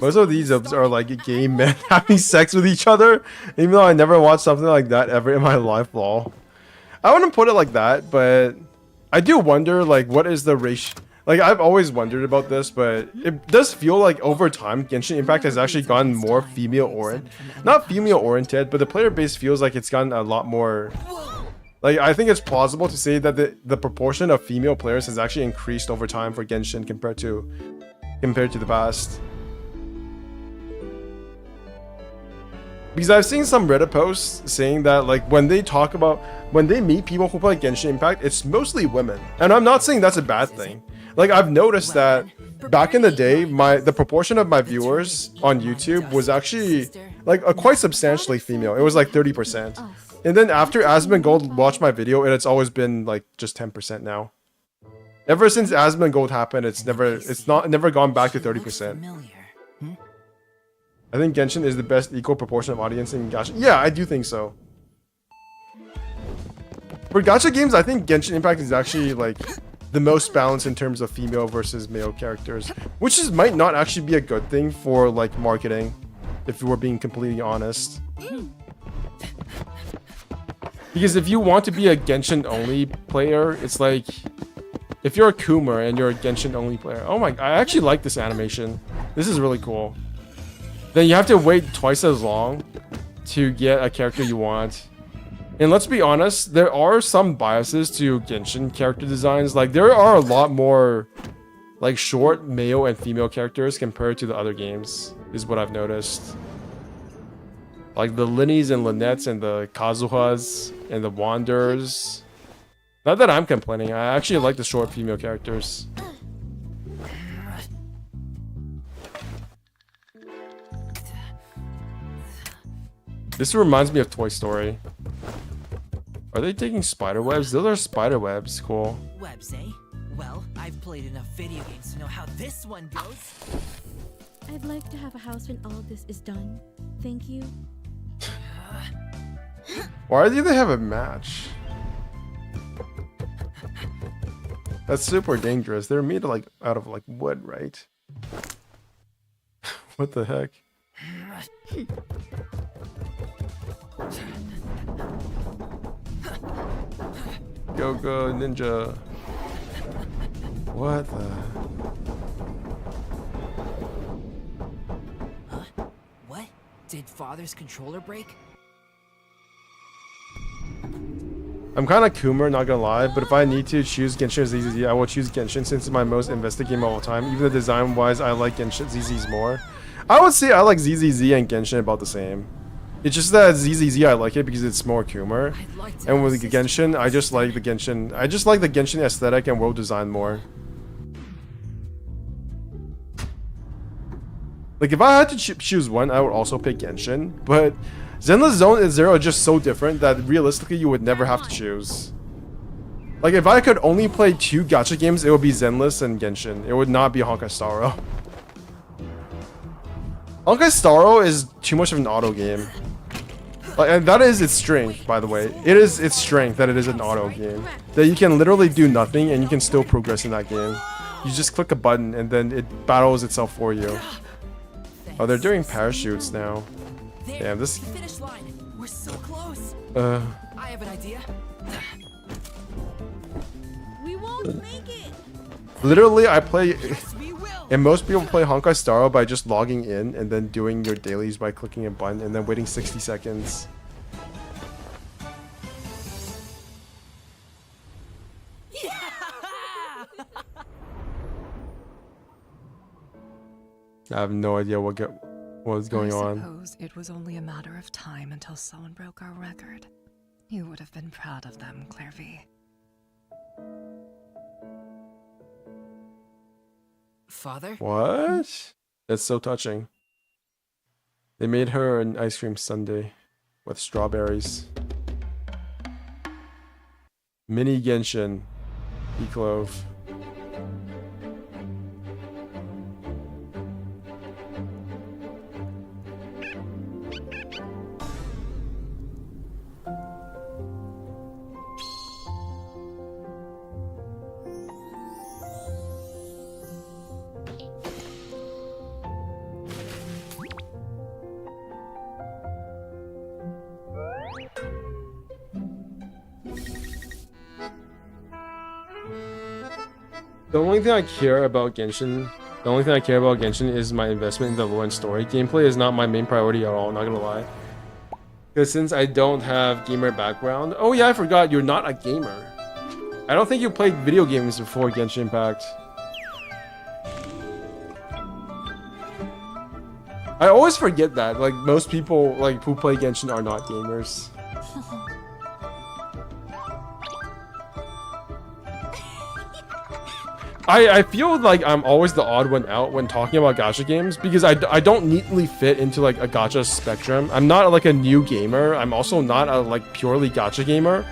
Most of these are like gay men having sex with each other. Even though I never watched something like that ever in my life, lol. I wouldn't put it like that, but I do wonder like what is the ratio. Like I've always wondered about this, but it does feel like over time Genshin Impact has actually gotten more female oriented. Not female oriented, but the player base feels like it's gotten a lot more. Like I think it's plausible to say that the proportion of female players has actually increased over time for Genshin compared to the past. Because I've seen some Reddit posts saying that like when they meet people who play Genshin Impact, it's mostly women. And I'm not saying that's a bad thing. Like I've noticed that back in the day, the proportion of my viewers on YouTube was actually like quite substantially female. It was like 30%. And then after Asmongold watched my video, it's always been like just 10% now. Ever since Asmongold happened, it's never gone back to 30%. I think Genshin is the best equal proportion of audience in gacha. Yeah, I do think so. For gacha games, I think Genshin Impact is actually like the most balanced in terms of female versus male characters, which might not actually be a good thing for like marketing, if we're being completely honest. Because if you want to be a Genshin only player, it's like if you're a Coomer and you're a Genshin only player. Oh my, I actually like this animation. This is really cool. Then you have to wait twice as long to get a character you want. And let's be honest, there are some biases to Genshin character designs. Like there are a lot more like short male and female characters compared to the other games, is what I've noticed. Like the Linnies and Lynnettes and the Kazuhas and the Wanderers. Not that I'm complaining, I actually like the short female characters. This reminds me of Toy Story. Are they taking spider webs? Those are spider webs, cool. Webs, eh? Well, I've played enough video games to know how this one goes. I'd like to have a house when all this is done. Thank you. Why do they have a match? That's super dangerous. They're made like out of like wood, right? What the heck? Go go ninja. What the? What? Did Father's controller break? I'm kind of Coomer, not gonna lie, but if I need to choose Genshin or ZZZ, I will choose Genshin since it's my most invested game of all time. Even the design-wise, I like Genshin ZZZ more. I would say I like ZZZ and Genshin about the same. It's just that ZZZ I like it because it's more Coomer, and with Genshin, I just like the Genshin. I just like the Genshin aesthetic and world design more. Like if I had to choose one, I would also pick Genshin, but Zenless Zone and Zero are just so different that realistically you would never have to choose. Like if I could only play 2 gacha games, it would be Zenless and Genshin. It would not be Honkai Star Rail. Honkai Star Rail is too much of an auto game. Like, and that is its strength, by the way. It is its strength that it is an auto game. That you can literally do nothing and you can still progress in that game. You just click a button and then it battles itself for you. Oh, they're doing parachutes now. Damn, this. Finish line. We're so close. I have an idea. We won't make it. Literally, I play. And most people play Honkai Star Rail by just logging in and then doing your dailies by clicking a button and then waiting 60 seconds. I have no idea what was going on. I suppose it was only a matter of time until someone broke our record. You would have been proud of them, Clairvy. Father? What? That's so touching. They made her an ice cream sundae with strawberries. Mini Genshin. E-Clove. The only thing I care about Genshin is my investment in the lore and story. Gameplay is not my main priority at all, not gonna lie. Because since I don't have gamer background... Oh yeah, I forgot, you're not a gamer. I don't think you played video games before Genshin Impact. I always forget that, like most people like who play Genshin are not gamers. I feel like I'm always the odd one out when talking about gacha games because I don't neatly fit into like a gacha spectrum. I'm not like a new gamer. I'm also not a like purely gacha gamer.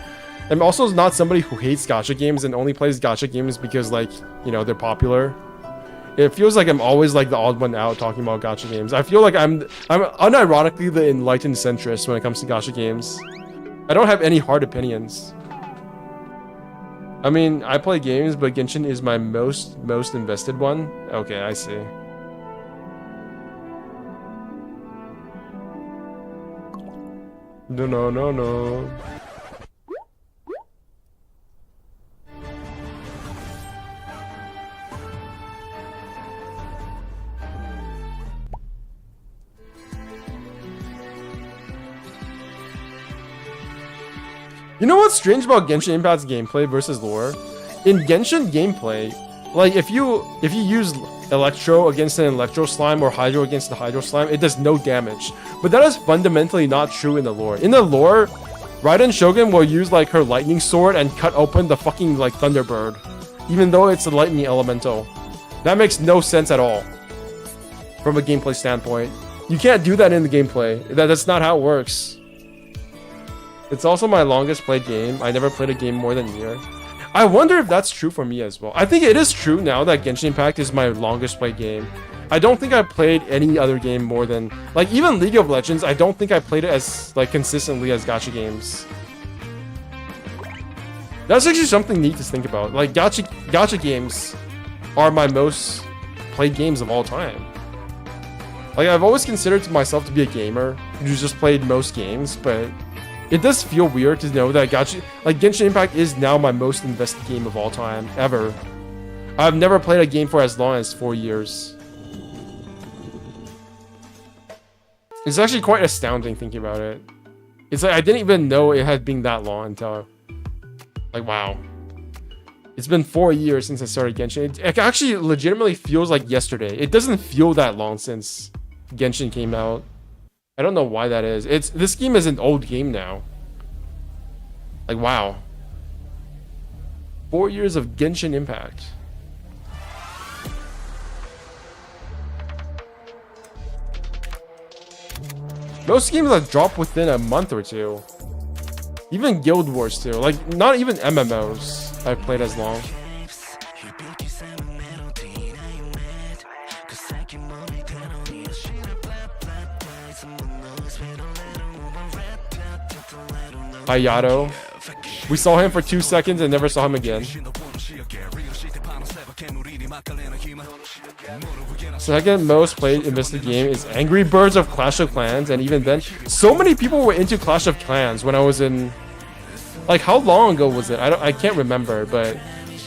I'm also not somebody who hates gacha games and only plays gacha games because like, you know, they're popular. It feels like I'm always like the odd one out talking about gacha games. I feel like I'm unironically the enlightened centrist when it comes to gacha games. I don't have any hard opinions. I mean, I play games, but Genshin is my most invested one. Okay, I see. No. You know what's strange about Genshin Impact's gameplay versus lore? In Genshin gameplay, like if you use Electro against an Electro Slime or Hydro against the Hydro Slime, it does no damage. But that is fundamentally not true in the lore. In the lore, Raiden Shogun will use like her lightning sword and cut open the fucking like Thunderbird, even though it's a lightning elemental. That makes no sense at all from a gameplay standpoint. You can't do that in the gameplay. That's not how it works. It's also my longest played game. I never played a game more than a year. I wonder if that's true for me as well. I think it is true now that Genshin Impact is my longest played game. I don't think I played any other game more than, like, even League of Legends, I don't think I played it as, like, consistently as gacha games. That's actually something neat to think about. Like, gacha games are my most played games of all time. Like, I've always considered myself to be a gamer who's just played most games, but it does feel weird to know that Genshin Impact is now my most invested game of all time, ever. I've never played a game for as long as 4 years. It's actually quite astounding thinking about it. It's like I didn't even know it had been that long until, like, wow. It's been 4 years since I started Genshin. It actually legitimately feels like yesterday. It doesn't feel that long since Genshin came out. I don't know why that is. This game is an old game now. Like, wow. 4 years of Genshin Impact. Most games that drop within a month or two. Even Guild Wars too. Like, not even MMOs I've played as long. Hayato. We saw him for 2 seconds and never saw him again. Second most played invested game is Angry Birds of Clash of Clans, and even then, so many people were into Clash of Clans when I was in, like, how long ago was it? I can't remember, but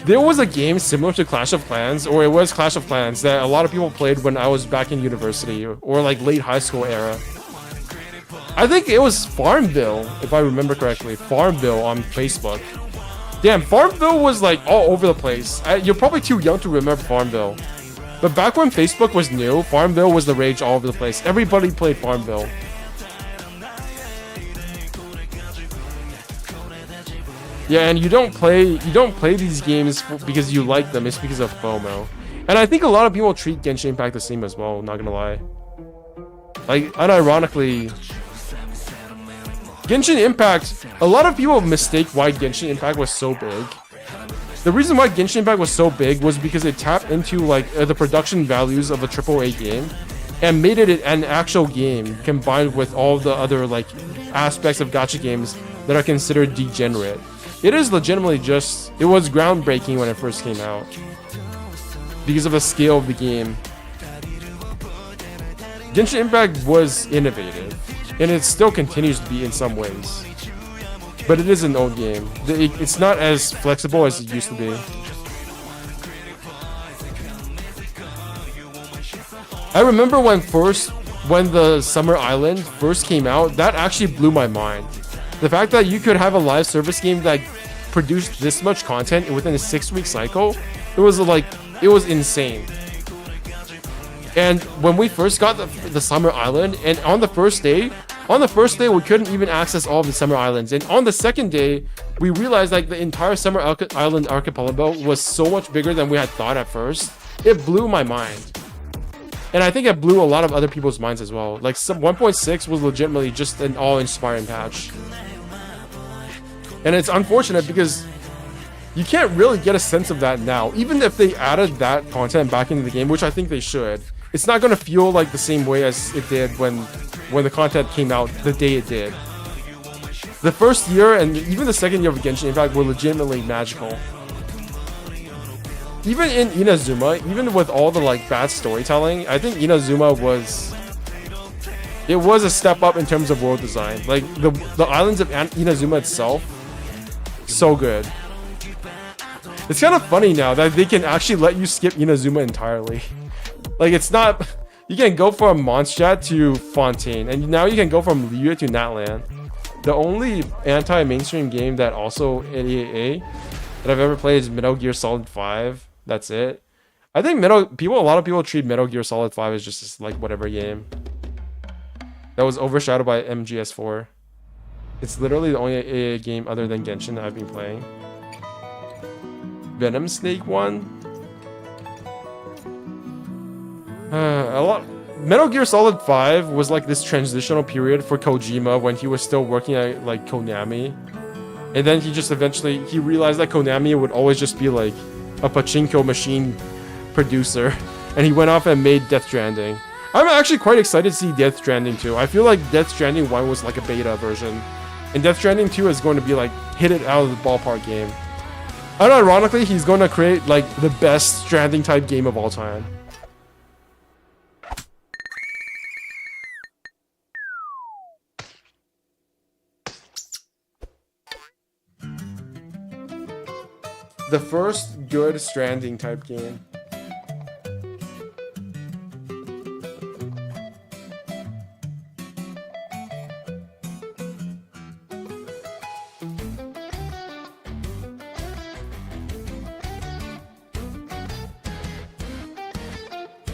there was a game similar to Clash of Clans, or it was Clash of Clans, that a lot of people played when I was back in university or like late high school era. I think it was Farmville, if I remember correctly. Farmville on Facebook. Damn, Farmville was like all over the place. You're probably too young to remember Farmville. But back when Facebook was new, Farmville was the rage all over the place. Everybody played Farmville. Yeah, and you don't play these games because you like them, it's because of FOMO. And I think a lot of people treat Genshin Impact the same as well, not gonna lie. Like, unironically, Genshin Impact, a lot of people mistake why Genshin Impact was so big. The reason why Genshin Impact was so big was because it tapped into like the production values of a AAA game and made it an actual game combined with all the other like aspects of gacha games that are considered degenerate. It is legitimately it was groundbreaking when it first came out because of the scale of the game. Genshin Impact was innovative, and it still continues to be in some ways. But it is an old game. It's not as flexible as it used to be. I remember when the Summer Island first came out, that actually blew my mind. The fact that you could have a live service game that produced this much content within a 6-week cycle, it was insane. And when we first got the Summer Island, and on the first day we couldn't even access all of the Summer Islands. And on the second day, we realized like the entire Summer Island archipelago was so much bigger than we had thought at first. It blew my mind. And I think it blew a lot of other people's minds as well. Like 1.6 was legitimately just an awe-inspiring patch. And it's unfortunate because you can't really get a sense of that now. Even if they added that content back into the game, which I think they should, it's not going to feel like the same way as it did when the content came out the day it did. The first year and even the second year of Genshin Impact were legitimately magical. Even in Inazuma, even with all the like bad storytelling, I think Inazuma was a step up in terms of world design. Like the islands of Inazuma itself, so good. It's kind of funny now that they can actually let you skip Inazuma entirely. Like, it's not... You can go from Mondstadt to Fontaine, and now you can go from Liyue to Natlan. The only anti-mainstream game that also AAA that I've ever played is Metal Gear Solid 5. That's it. I think a lot of people treat Metal Gear Solid 5 as just this, like, whatever game. That was overshadowed by MGS4. It's literally the only AAA game other than Genshin that I've been playing. Venom Snake 1? Metal Gear Solid 5 was like this transitional period for Kojima when he was still working at like Konami, and And then he just eventually, he realized that Konami would always just be like a pachinko machine producer. And he went off and made Death Stranding. I'm actually quite excited to see Death Stranding 2. I feel like Death Stranding 1 was like a beta version. And Death Stranding 2 is going to be like, hit it out of the ballpark game. And ironically, he's going to create like the best Stranding type game of all time. The first good Stranding type game.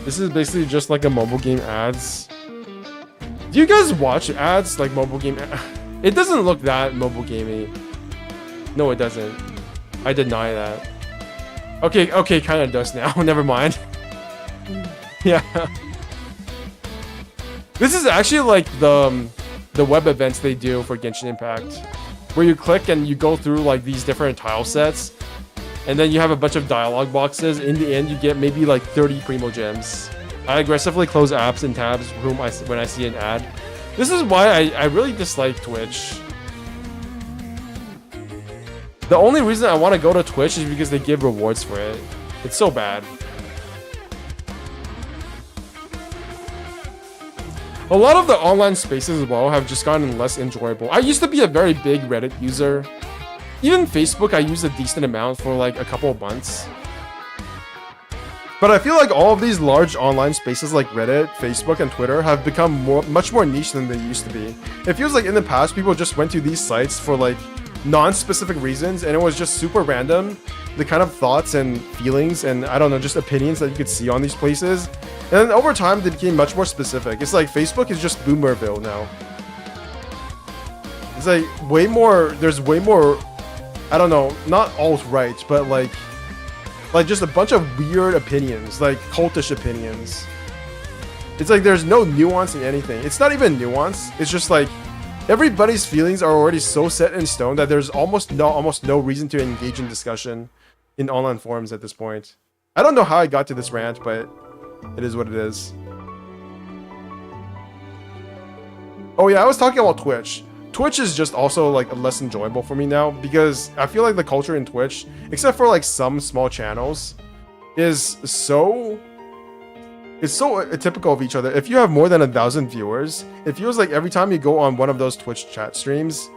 This is basically just like a mobile game ads. Do you guys watch ads like mobile game? It doesn't look that mobile gamey. No, it doesn't. I deny that. Okay, kind of does now. Never mind. Yeah. This is actually like the web events they do for Genshin Impact, where you click and you go through like these different tile sets, and then you have a bunch of dialogue boxes. In the end, you get maybe like 30 Primo Gems. I aggressively close apps and tabs when I see an ad. This is why I really dislike Twitch. The only reason I want to go to Twitch is because they give rewards for it. It's so bad. A lot of the online spaces as well have just gotten less enjoyable. I used to be a very big Reddit user. Even Facebook I used a decent amount for like a couple of months. But I feel like all of these large online spaces like Reddit, Facebook, and Twitter have become much more niche than they used to be. It feels like in the past people just went to these sites for like non-specific reasons, and it was just super random, the kind of thoughts and feelings and I don't know, just opinions that you could see on these places. And then over time they became much more specific. It's like Facebook is just Boomerville now. It's like there's way more, I don't know, not alt-right, but like just a bunch of weird opinions, like cultish opinions. It's like there's no nuance in anything. It's not even nuance. It's just like everybody's feelings are already so set in stone that there's almost no reason to engage in discussion in online forums at this point. I don't know how I got to this rant, but it is what it is. Oh yeah, I was talking about Twitch. Twitch is just also like less enjoyable for me now because I feel like the culture in Twitch, except for like some small channels, is so typical of each other. If you have more than 1,000 viewers, it feels like every time you go on one of those Twitch chat streams,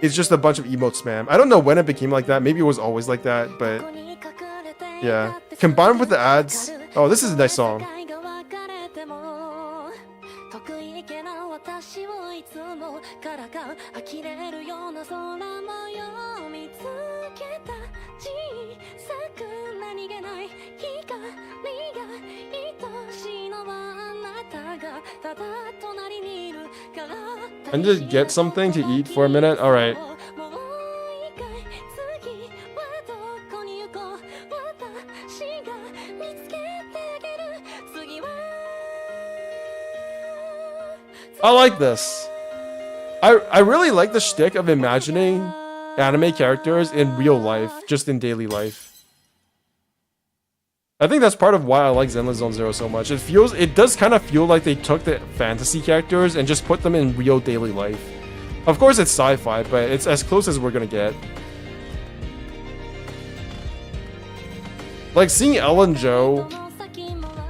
it's just a bunch of emote spam. I don't know when it became like that. Maybe it was always like that, but yeah. Combined with the ads. Oh, this is a nice song. And just get something to eat for a minute. All right. I like this. I really like the shtick of imagining anime characters in real life, just in daily life. I think that's part of why I like Zenless Zone Zero so much. It does kind of feel like they took the fantasy characters and just put them in real daily life. Of course it's sci-fi, but it's as close as we're gonna get. Like seeing Ellen Joe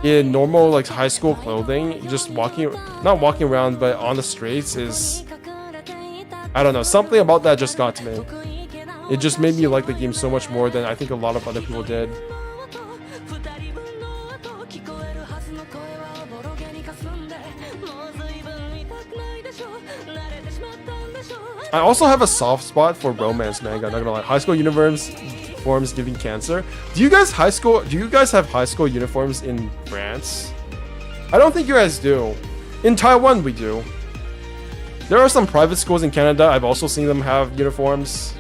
in normal like high school clothing, just not walking around but on the streets is, I don't know, something about that just got to me. It just made me like the game so much more than I think a lot of other people did. I also have a soft spot for romance manga, not gonna lie. High school uniforms giving cancer. Do you guys have high school uniforms in France? I don't think you guys do. In Taiwan we do. There are some private schools in Canada, I've also seen them have uniforms.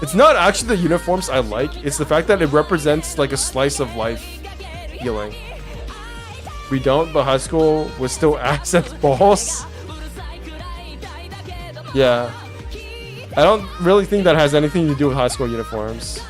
It's not actually the uniforms I like, it's the fact that it represents like a slice of life feeling. We don't, but high school was still ass and balls. Yeah. I don't really think that has anything to do with high school uniforms.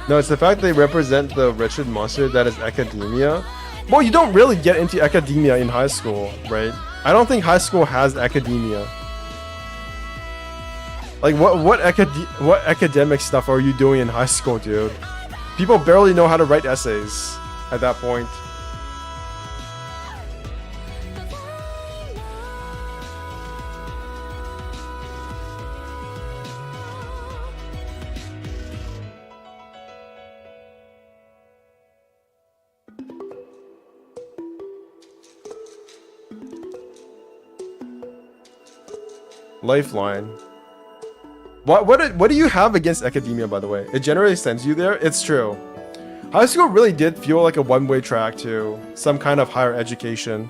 No, it's the fact they represent the wretched monster that is academia. Well, you don't really get into academia in high school, right? I don't think high school has academia. Like, what academic stuff are you doing in high school, dude? People barely know how to write essays at that point. Lifeline. What do you have against academia, by the way? It generally sends you there. It's true. High school really did feel like a one-way track to some kind of higher education,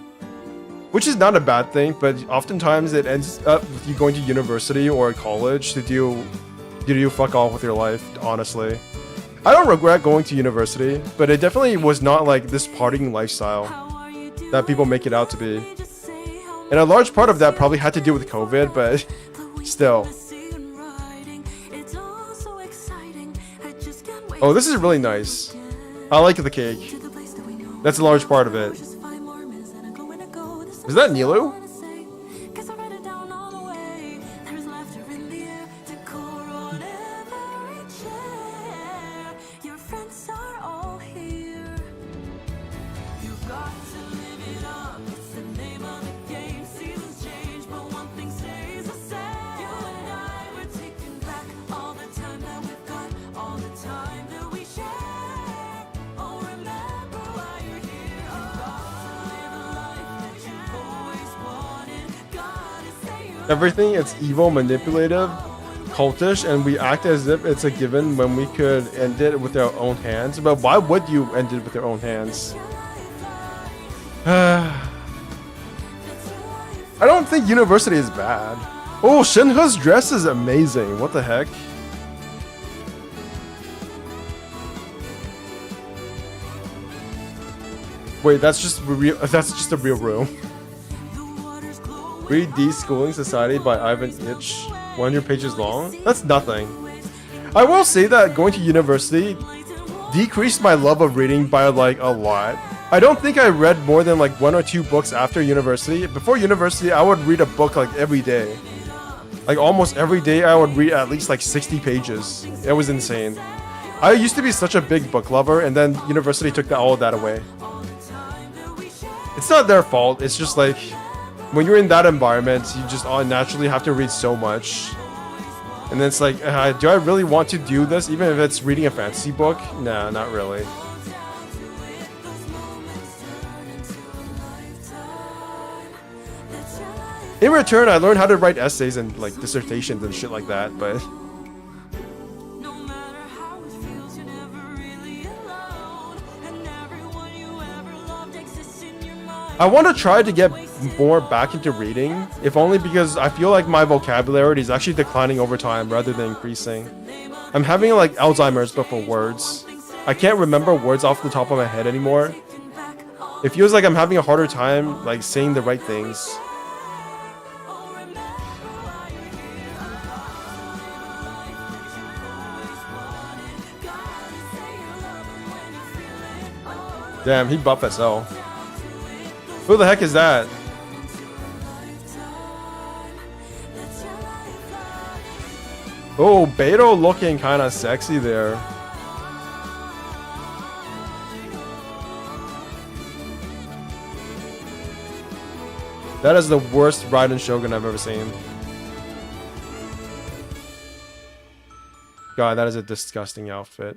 which is not a bad thing, but oftentimes it ends up with you going to university or college to do fuck all with your life, honestly. I don't regret going to university, but it definitely was not like this partying lifestyle that people make it out to be. And a large part of that probably had to do with COVID, but still. Oh, this is really nice. I like the cake. That's a large part of it. Is that Nilu? Everything, it's evil, manipulative, cultish, and we act as if it's a given when we could end it with our own hands. But why would you end it with your own hands? I don't think university is bad. Oh, Shinhu's dress is amazing. What the heck? Wait, that's just a real room. Read Deschooling Society by Ivan Itch. 100 pages long? That's nothing. I will say that going to university decreased my love of reading by like a lot. I don't think I read more than like 1 or 2 books after university. Before university, I would read a book like every day. Like almost every day I would read at least like 60 pages. It was insane. I used to be such a big book lover, and then university took all of that away. It's not their fault, it's just like when you're in that environment, you just naturally have to read so much. And then it's like, do I really want to do this? Even if it's reading a fantasy book? Nah, not really. In return, I learned how to write essays and like dissertations and shit like that, but... I want to try to get more back into reading, if only because I feel like my vocabulary is actually declining over time rather than increasing. I'm having like Alzheimer's but for words. I can't remember words off the top of my head anymore. It feels like I'm having a harder time like saying the right things. Damn, he buff as hell. Who the heck is that? Oh, Beto looking kind of sexy there. That is the worst Raiden Shogun I've ever seen. God, that is a disgusting outfit.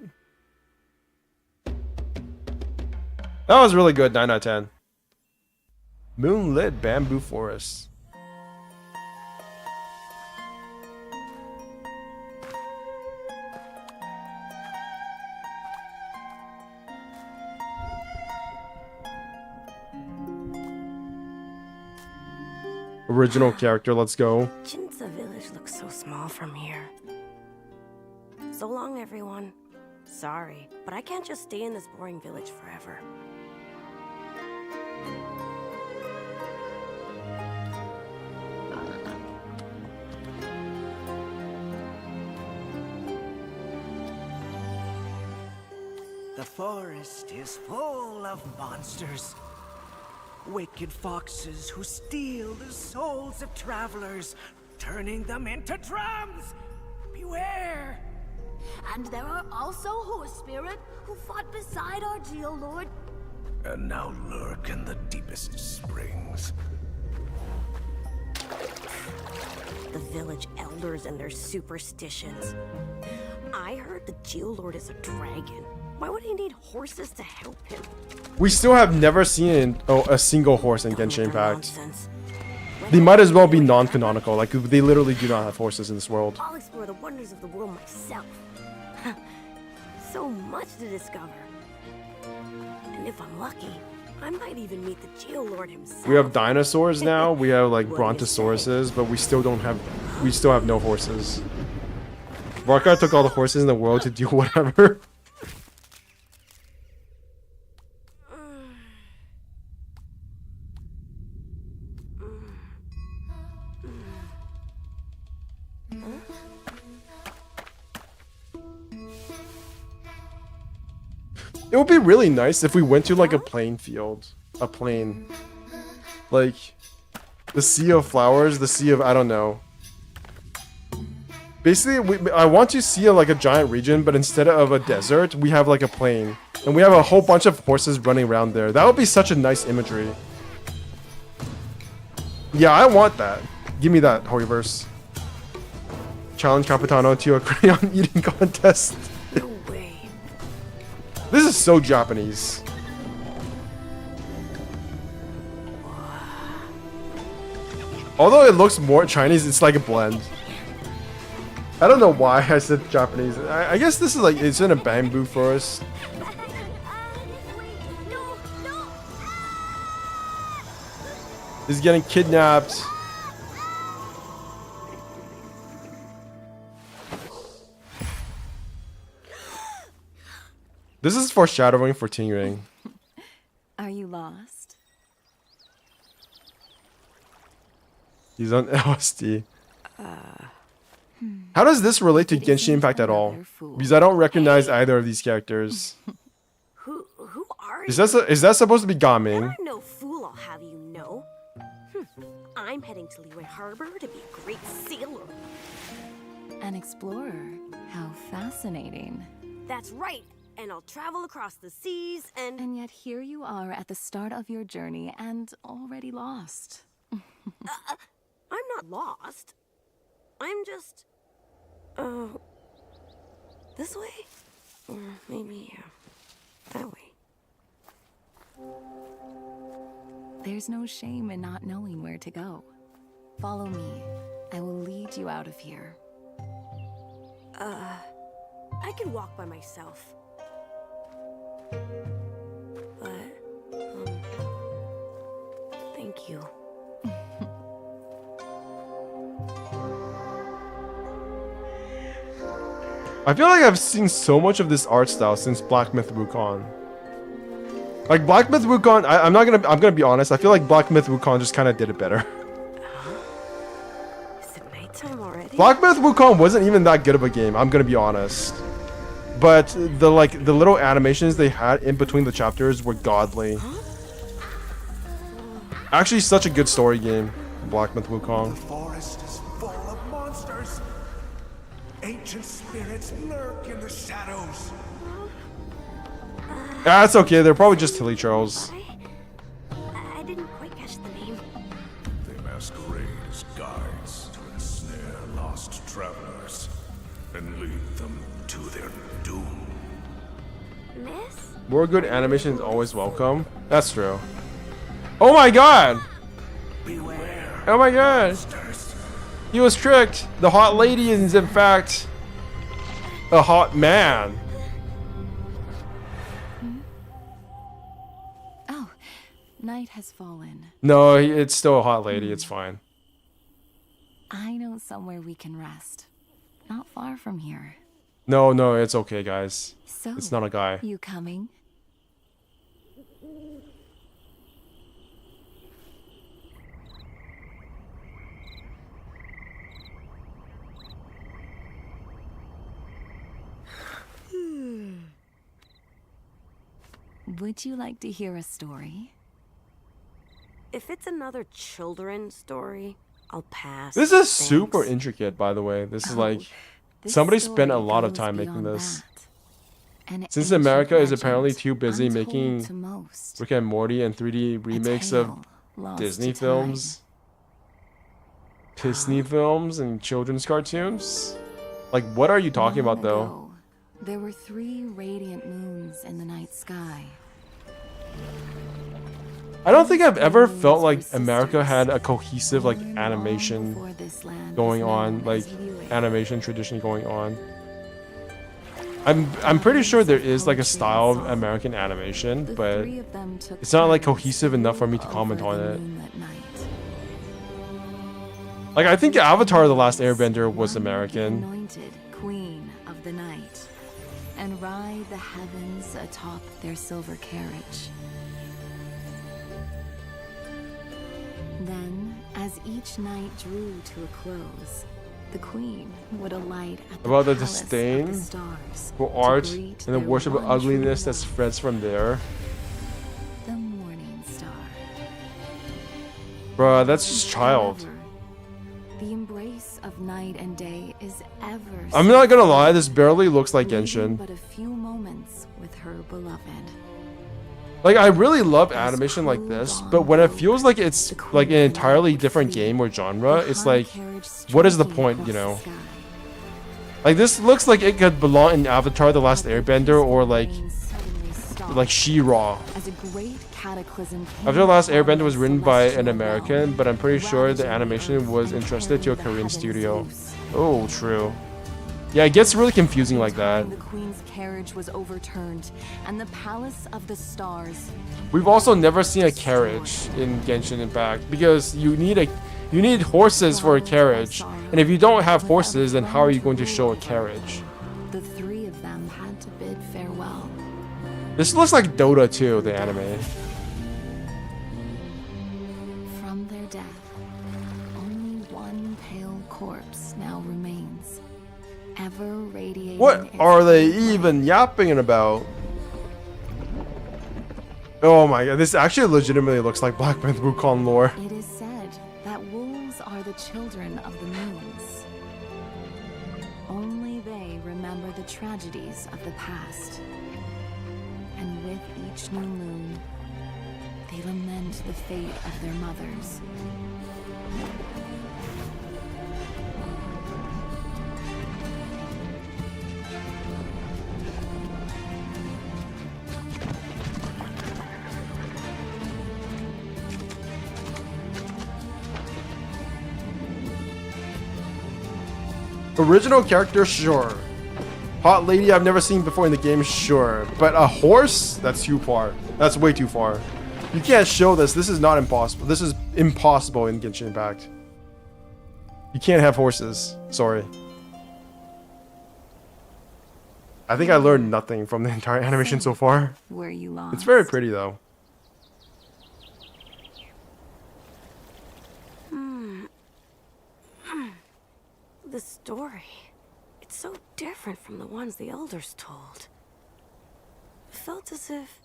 That was really good, 9 out of 10. Moonlit bamboo forest. Original character, let's go. Jinza village looks so small from here. So long, everyone. Sorry, but I can't just stay in this boring village forever. The forest is full of monsters. Wicked foxes who steal the souls of travelers, turning them into drums. Beware! And there are also horse spirit who fought beside our Geolord. And now lurk in the deepest springs. The village elders and their superstitions. I heard the Geolord is a dragon. Why would he need horses to help him? We still have never seen a single horse in Genshin Impact. They might as well be non-canonical. Like, they literally do not have horses in this world. I'll explore the wonders of the world myself. So much to discover. And if I'm lucky, I might even meet the Geolord himself. We have dinosaurs now. We have like brontosauruses, but we still have no horses. Varkar took all the horses in the world to do whatever. It would be really nice if we went to like a plain field. A plain. Like the sea of flowers, the sea of, I don't know. Basically, I want to see like a giant region, but instead of a desert, we have like a plain. And we have a whole bunch of horses running around there. That would be such a nice imagery. Yeah, I want that. Give me that, Hoyoverse. Challenge Capitano to a crayon eating contest. No way. This is so Japanese. Although it looks more Chinese, it's like a blend. I don't know why I said Japanese. I guess this is like, it's in a bamboo forest. He's getting kidnapped. This is foreshadowing for Tingring. Are you lost? He's on LSD. How does this relate to Genshin Impact at all? Because I don't recognize either of these characters. Who are you? Is that supposed to be Gaming? I'm no fool, I'll have you know. I'm heading to Liyue Harbor to be a great sailor. An explorer. How fascinating. That's right. And I'll travel across the seas and... And yet here you are at the start of your journey and already lost. I'm not lost. I'm just... this way? Or maybe that way. There's no shame in not knowing where to go. Follow me. I will lead you out of here. I can walk by myself. But, thank you. I feel like I've seen so much of this art style since Black Myth Wukong. Like Black Myth Wukong, I'm gonna be honest. I feel like Black Myth Wukong just kind of did it better. Is it nighttime already? Black Myth Wukong wasn't even that good of a game. I'm gonna be honest. But the little animations they had in between the chapters were godly. Actually, such a good story game, Black Myth Wukong. The forest is full of monsters. Ancient spirits lurk in the shadows. That's okay. They're probably just hilly trolls. I didn't quite catch the name. They masquerade as guides to ensnare lost travelers and lead them to their doom. Miss? More good animation is always welcome. That's true. Oh my god! Oh my god! He was tricked! The hot lady is in fact a hot man. Oh, night has fallen. No, it's still a hot lady, it's fine. I know somewhere we can rest. Not far from here. No, it's okay, guys. So, It's not a guy. you coming? Would you like to hear a story? If it's another children's story, I'll pass. This is super intricate, by the way. This is like somebody spent a lot of time making this. Since America is apparently too busy making Rick and Morty and 3D remakes of Disney films, and children's cartoons. Like, what are you talking about, though? There were 3 radiant moons in the night sky. I don't think I've ever felt like America had a cohesive like animation going on, like animation tradition going on. I'm pretty sure there is like a style of American animation, but it's not like cohesive enough for me to comment on it. Like, I think Avatar: The Last Airbender was American. Anointed queen of the night, and ride the heavens atop their silver carriage. Then, as each night drew to a close, the queen would alight at the About the palace disdain of the stars for to art greet and the their worship of one ugliness true that spreads from there. the morning star. Bruh, that's just child. However, the embrace of night and day is ever I'm not gonna lie, this barely looks like leaving Genshin. but a few moments with her beloved. Like, I really love animation like this, but when it feels like it's like an entirely different game or genre, it's like, what is the point, you know? Like, this looks like it could belong in Avatar: The Last Airbender or like She-Ra. As a great cataclysm came Avatar: The Last upon Airbender was the written by an celestial American, realm, but I'm pretty sure the ravaging animation earth was and entrusted to a tearing the Korean heavens studio. loose. Oh, true. Yeah, it gets really confusing like that. The queen's carriage was overturned, and the palace of the stars. We've also never seen a carriage in Genshin Impact because you need horses for a carriage, and if you don't have horses, then how are you going to show a carriage? The 3 of them had to bid farewell. This looks like Dota 2, the anime. From their death, only one pale corpse now remains, ever radiating. What its are they faint light. even yapping about? Oh my god, this actually legitimately looks like Black Myth Wukong lore. It is said that wolves are the children of the moons. Only they remember the tragedies of the past. And with each new moon, they lament the fate of their mothers. Original character, sure. Hot lady I've never seen before in the game, sure. But a horse? That's too far. That's way too far. You can't show this. This is not impossible. This is impossible in Genshin Impact. You can't have horses. Sorry. I think I learned nothing from the entire animation so far. Were you lost? It's very pretty though. The story. It's so different from the ones the elders told. It felt as if...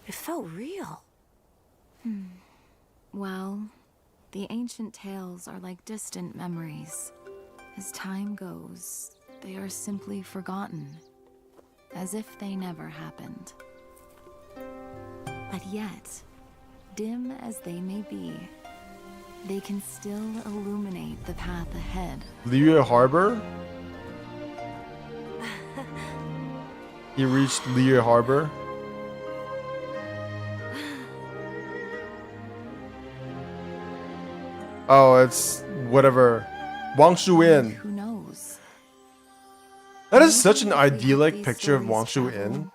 it felt real. Well, the ancient tales are like distant memories. As time goes, they are simply forgotten, as if they never happened. But yet, dim as they may be, they can still illuminate the path ahead. Liu Harbor? He reached Liu Harbor. Oh, it's whatever. Wang Shu-in. Who knows? That is such an idyllic picture of Wang Shu-in.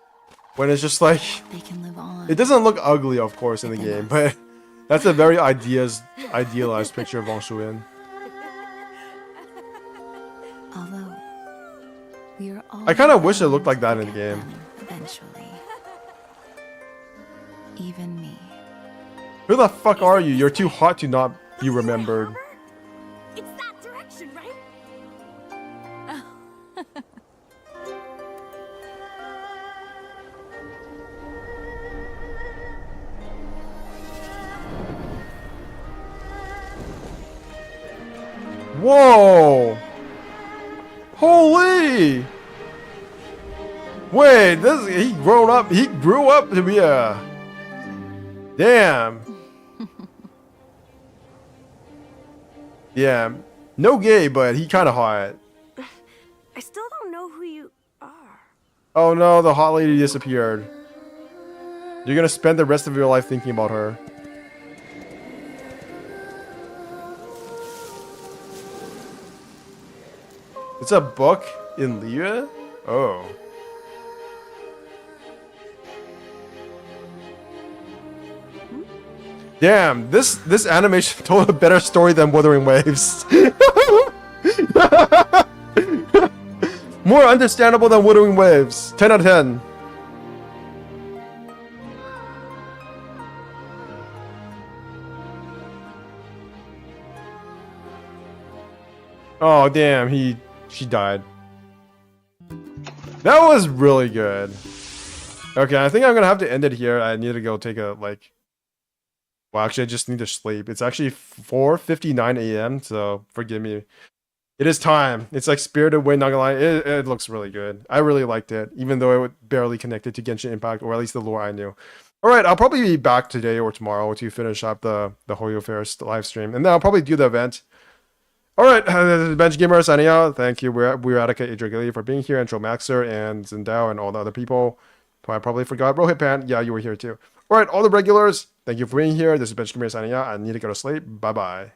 When it's just like... They can live on. It doesn't look ugly, of course, in the game, but that's a very idealized picture of Wang Shu-in. Although we are all I kind of wish it looked like that in the game. eventually. Even me. Who the fuck are you? You're too hot to not be remembered. It's that direction, right? Whoa! Holy! Wait, he grew up to be a... Damn. Yeah, no gay, but he kind of hot. I still don't know who you are. Oh no, the hot lady disappeared. You're gonna spend the rest of your life thinking about her. It's a book in Liyue? Oh. Damn, this animation told a better story than Wuthering Waves. More understandable than Wuthering Waves. 10 out of 10. Oh damn, she died. That was really good. Okay, I think I'm gonna have to end it here. I need to go take a like... Well, actually, I just need to sleep. It's actually 4:59 a.m., so forgive me. It is time. It's like Spirited Away, not gonna lie. It looks really good. I really liked it, even though it barely connected to Genshin Impact, or at least the lore I knew. Alright, I'll probably be back today or tomorrow to finish up the Hoyofair live stream, and then I'll probably do the event. Alright, this is Bench Gamer signing out. Thank you, We're Attica Idrigili, for being here, and Tromaxer, and Zendao, and all the other people who I probably forgot. Rohit Pan, yeah, you were here too. Alright, all the regulars, thank you for being here. This is Bench Gamer signing out. I need to go to sleep. Bye-bye.